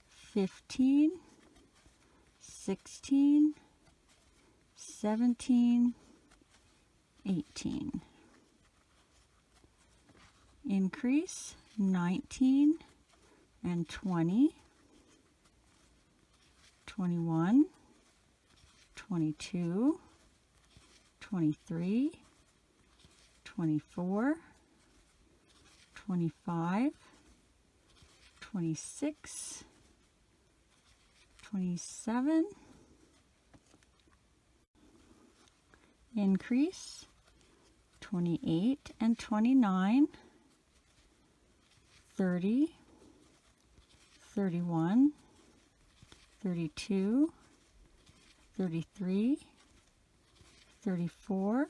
15, 16, 17, 18. Increase 19 and 20, 21, 22, 23, 24, 25, 26, 27, increase 28 and 29, 30, 31, 32, 33, 34,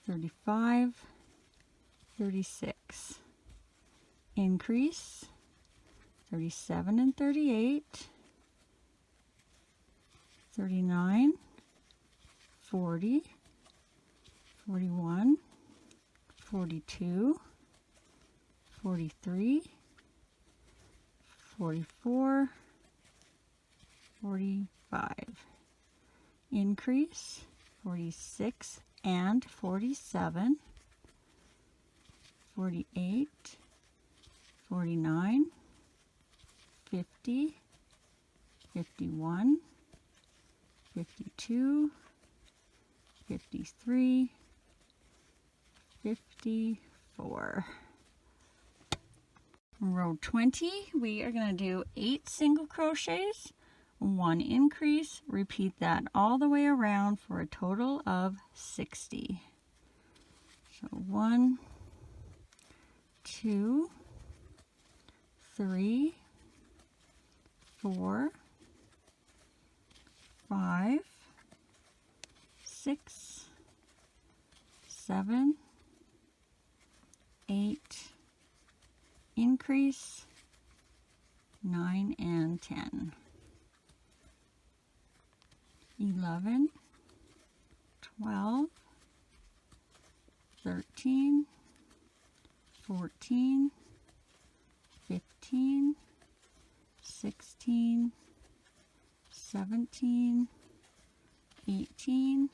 35, 36. Increase 37 and 38, 39, 40, 41, 42, 43, 44, 45. Increase 46 and 47, 48, 49, 50, 51, 52, 53, 54. Row 20, we are going to do 8 single crochets, 1 increase. Repeat that all the way around for a total of 60. So 1, 2, 3, 4, 5, 6, 7, 8, increase 9 and 10, 11, 12, 13, 14, 15, 16, 17, 18,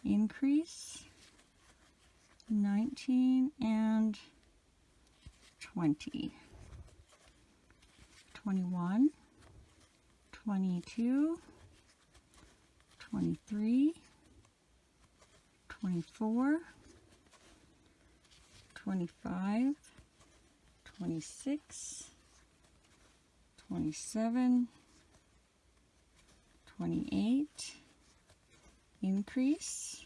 increase 19 and 20, 21, 22, 23, 24, 25, 26, 27, 28, increase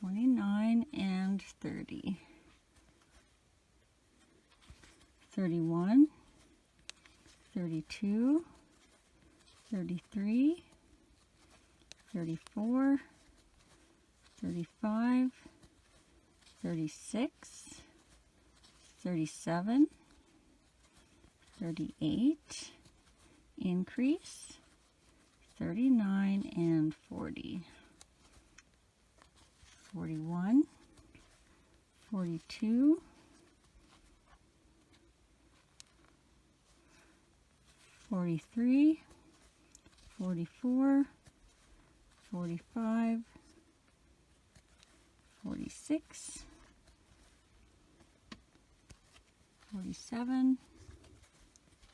29 and 30, 31, 32, 33, 34, 35, 36, 37, 38, increase 39 and 40, 41, 42, 43, 44, 45, 46, 47,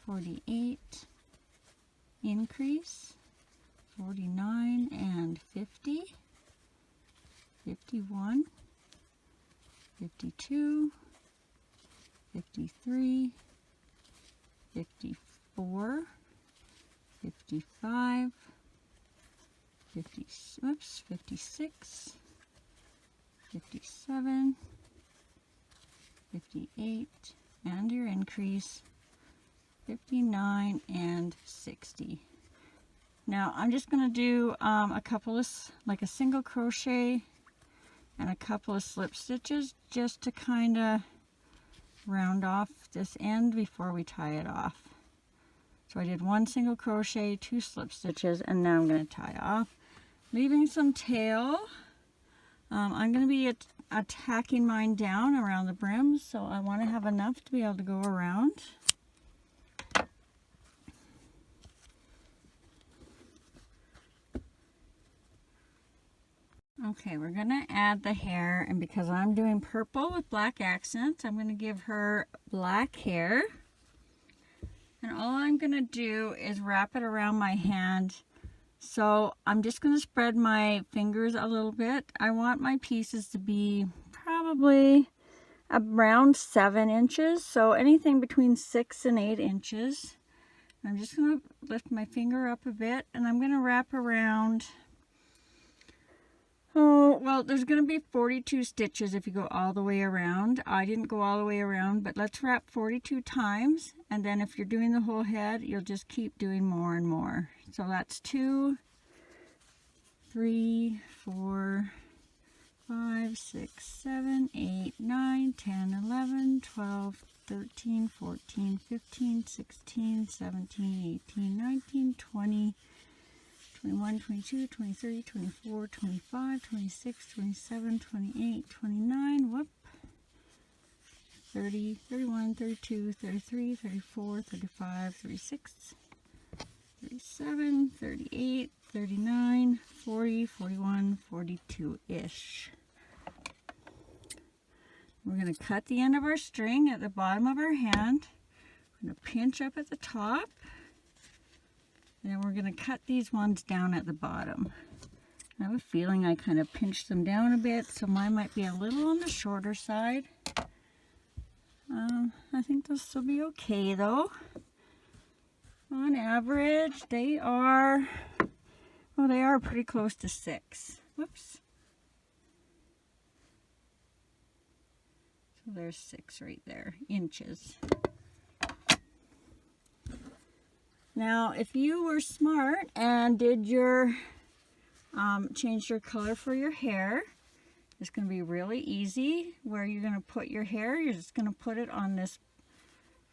48, increase 49 and 50, 51, 52, 53, 54, 55, 56, 57, 58, and your increase 59 and 60. Now I'm just going to do a couple of, like a single crochet and a couple of slip stitches just to kind of round off this end before we tie it off. So I did one single crochet, 2 slip stitches, and now I'm going to tie off, leaving some tail. I'm going to be attacking mine down around the brim, so I want to have enough to be able to go around. Okay, we're going to add the hair, and because I'm doing purple with black accents, I'm going to give her black hair. And all I'm going to do is wrap it around my hand. So I'm just going to spread my fingers a little bit. I want my pieces to be probably around 7 inches, so anything between 6 and 8 inches. I'm just going to lift my finger up a bit, and I'm going to wrap around. Oh, well, there's going to be 42 stitches if you go all the way around. I didn't go all the way around, but let's wrap 42 times. And then if you're doing the whole head, you'll just keep doing more and more. So that's 2, 3, 4, 5, 6, 7, 8, 9, 10, 11, 12, 13, 14, 15, 16, 17, 18, 19, 20, 21, 22, 23, 24, 25, 26, 27, 28, 29, whoop, 30, 31, 32, 33, 34, 35, 36, 37, 38, 39, 40, 41, 42-ish. We're going to cut the end of our string at the bottom of our hand. We're going to pinch up at the top. And then we're going to cut these ones down at the bottom. I have a feeling I kind of pinched them down a bit, so mine might be a little on the shorter side. I think this will be okay though. On average, they are, well, they are pretty close to 6. Whoops. So there's 6 right there, inches. Now, if you were smart and did your, changed your color for your hair, it's going to be really easy. Where you're going to put your hair, you're just going to put it on this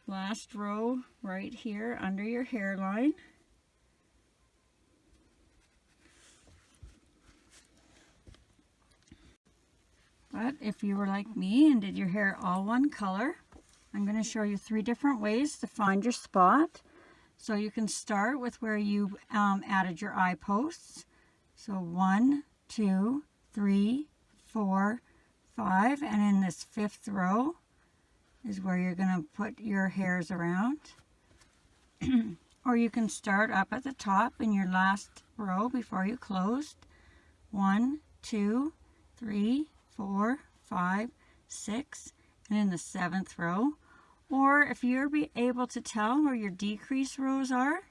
last row right here under your hairline. But if you were like me and did your hair all one color, I'm going to show you 3 different ways to find your spot. So you can start with where you added your eye posts. So 1, 2, 3, 4, 5, and in this 5th row is where you're going to put your hairs around. Or you can start up at the top in your last row before you closed. 1, 2, 3, 4, 5, 6, and in the 7th row. Or if you're able to tell where your decrease rows are,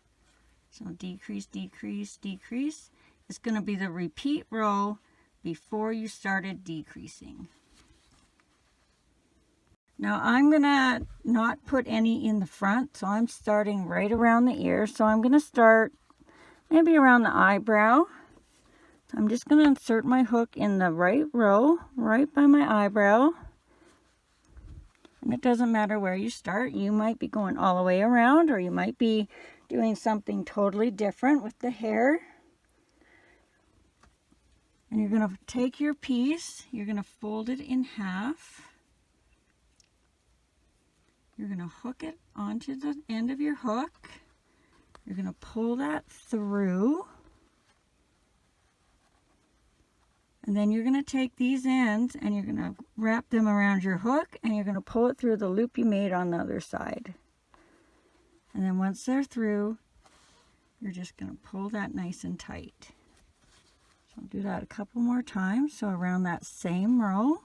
so decrease, decrease, decrease, it's going to be the repeat row before you started decreasing. Now I'm going to not put any in the front, so I'm starting right around the ear. So I'm going to start maybe around the eyebrow. So I'm just going to insert my hook in the right row, right by my eyebrow. And it doesn't matter where you start. You might be going all the way around, or you might be doing something totally different with the hair. And you're going to take your piece, you're going to fold it in half. You're going to hook it onto the end of your hook. You're going to pull that through. And then you're going to take these ends and you're going to wrap them around your hook, and you're going to pull it through the loop you made on the other side. And then once they're through, you're just going to pull that nice and tight. So I'll do that a couple more times. So around that same row.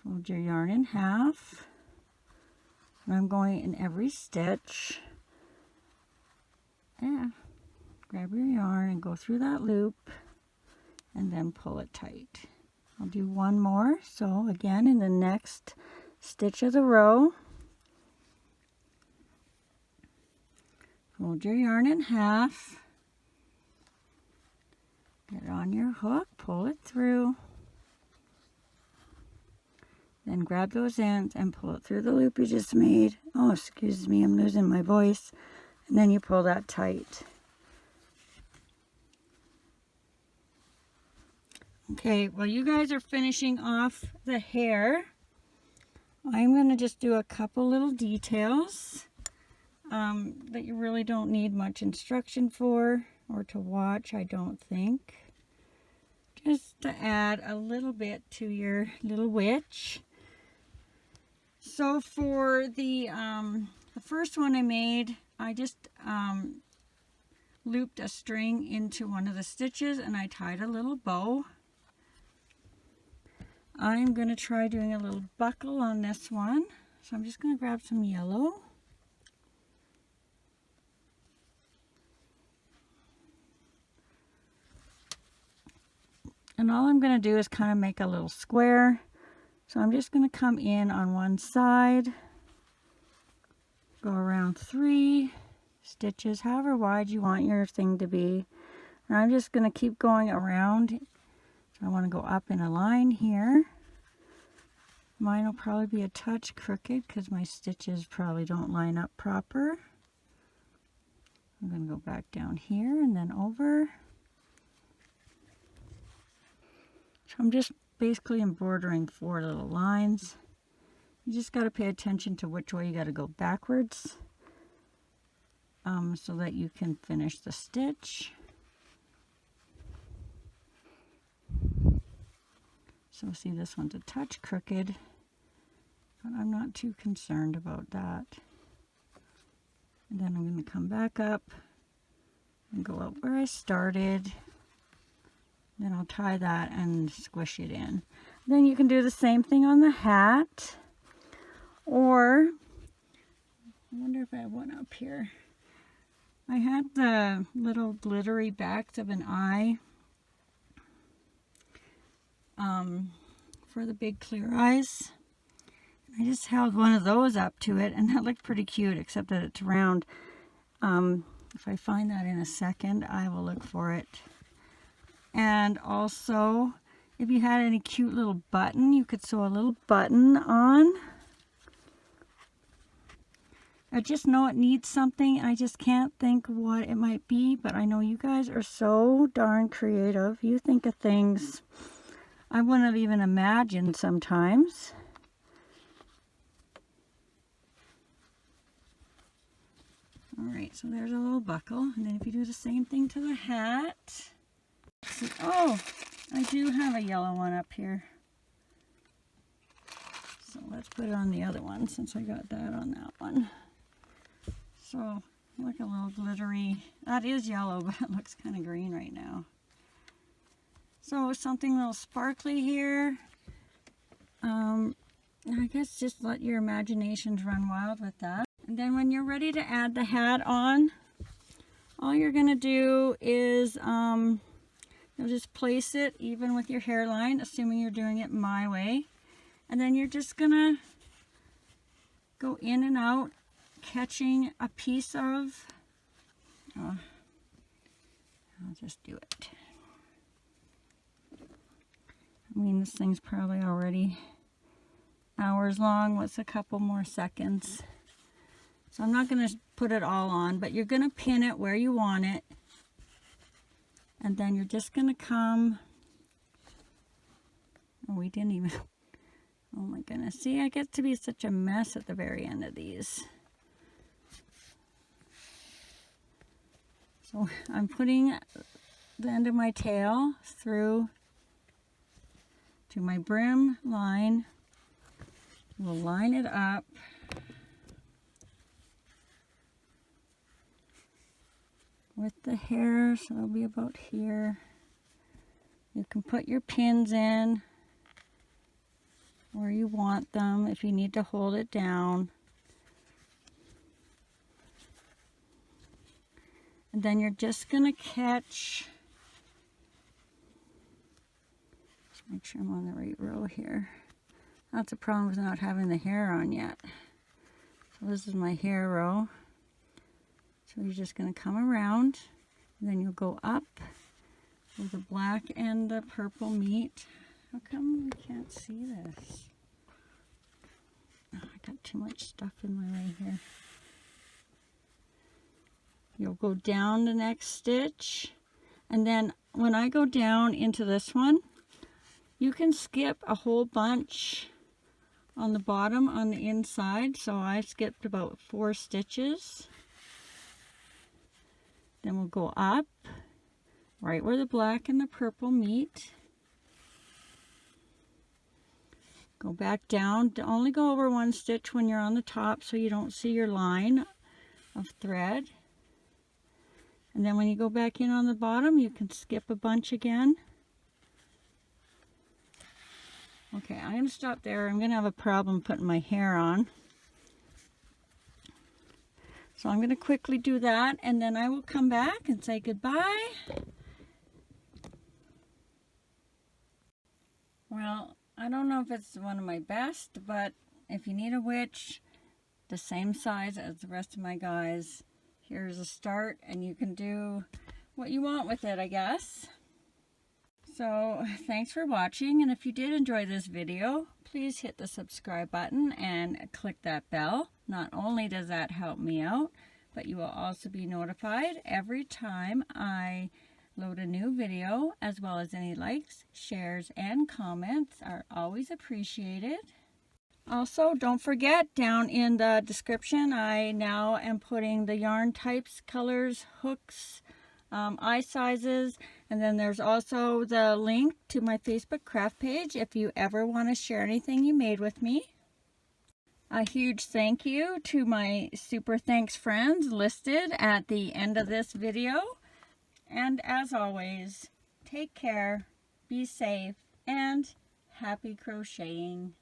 Fold your yarn in half. And I'm going in every stitch. Yeah. Grab your yarn and go through that loop and then pull it tight. I'll do one more. So again, in the next stitch of the row. Fold your yarn in half. Get it on your hook, pull it through. Then grab those ends and pull it through the loop you just made. Oh, excuse me, I'm losing my voice. And then you pull that tight. Okay, while you guys are finishing off the hair, I'm going to just do a couple little details that you really don't need much instruction for or to watch, I don't think. Just to add a little bit to your little witch. So for the first one I made, I just looped a string into one of the stitches and I tied a little bow. I'm going to try doing a little buckle on this one. So I'm just going to grab some yellow. And all I'm going to do is kind of make a little square. So I'm just going to come in on one side, go around 3 stitches, however wide you want your thing to be. And I'm just going to keep going around. So I want to go up in a line here. Mine will probably be a touch crooked because my stitches probably don't line up proper. I'm going to go back down here and then over. So I'm just basically embroidering 4 little lines. You just got to pay attention to which way you got to go backwards so that you can finish the stitch. So see, this one's a touch crooked, but I'm not too concerned about that. And then I'm going to come back up and go out where I started. Then I'll tie that and squish it in. Then you can do the same thing on the hat. Or, I wonder if I have one up here. I had the little glittery backs of an eye for the big clear eyes. I just held one of those up to it and that looked pretty cute, except that it's round. If I find that in a second, I will look for it. And also, if you had any cute little button, you could sew a little button on. I just know it needs something. I just can't think what it might be, but I know you guys are so darn creative. You think of things I wouldn't have even imagined sometimes. Alright, so there's a little buckle. And then if you do the same thing to the hat. Oh, I do have a yellow one up here. So let's put it on the other one since I got that on that one. So, look, a little glittery. That is yellow, but it looks kind of green right now. So, something a little sparkly here. I guess just let your imaginations run wild with that. And then when you're ready to add the hat on, all you're going to do is you'll just place it even with your hairline, assuming you're doing it my way. And then you're just going to go in and out, catching a piece of, I'll just do it. I mean, this thing's probably already hours long with a couple more seconds. So I'm not going to put it all on, but you're going to pin it where you want it. And then you're just going to come, oh, we didn't even, oh my goodness. See, I get to be such a mess at the very end of these. So I'm putting the end of my tail through to my brim line. We'll line it up. With the hair, so it'll be about here. You can put your pins in where you want them if you need to hold it down. And then you're just going to catch, just make sure I'm on the right row here. That's a problem with not having the hair on yet. So this is my hair row. So you're just going to come around, and then you'll go up where the black and the purple meet. How come we can't see this? Oh, I got too much stuff in my way here. You'll go down the next stitch, and then when I go down into this one, you can skip a whole bunch on the bottom on the inside. So I skipped about 4 stitches. Then we'll go up right where the black and the purple meet. Go back down. Only go over 1 stitch when you're on the top so you don't see your line of thread. And then when you go back in on the bottom, you can skip a bunch again. Okay, I'm going to stop there. I'm going to have a problem putting my hair on. So I'm going to quickly do that, and then I will come back and say goodbye. Well, I don't know if it's one of my best, but if you need a witch the same size as the rest of my guys, here's a start, and you can do what you want with it, I guess. So thanks for watching, and if you did enjoy this video, please hit the subscribe button and click that bell. Not only does that help me out, but you will also be notified every time I load a new video, as well as any likes, shares, and comments are always appreciated. Also, don't forget, down in the description, I now am putting the yarn types, colors, hooks, eye sizes, and then there's also the link to my Facebook craft page if you ever want to share anything you made with me. A huge thank you to my super thanks friends listed at the end of this video. And as always, take care, be safe, and happy crocheting.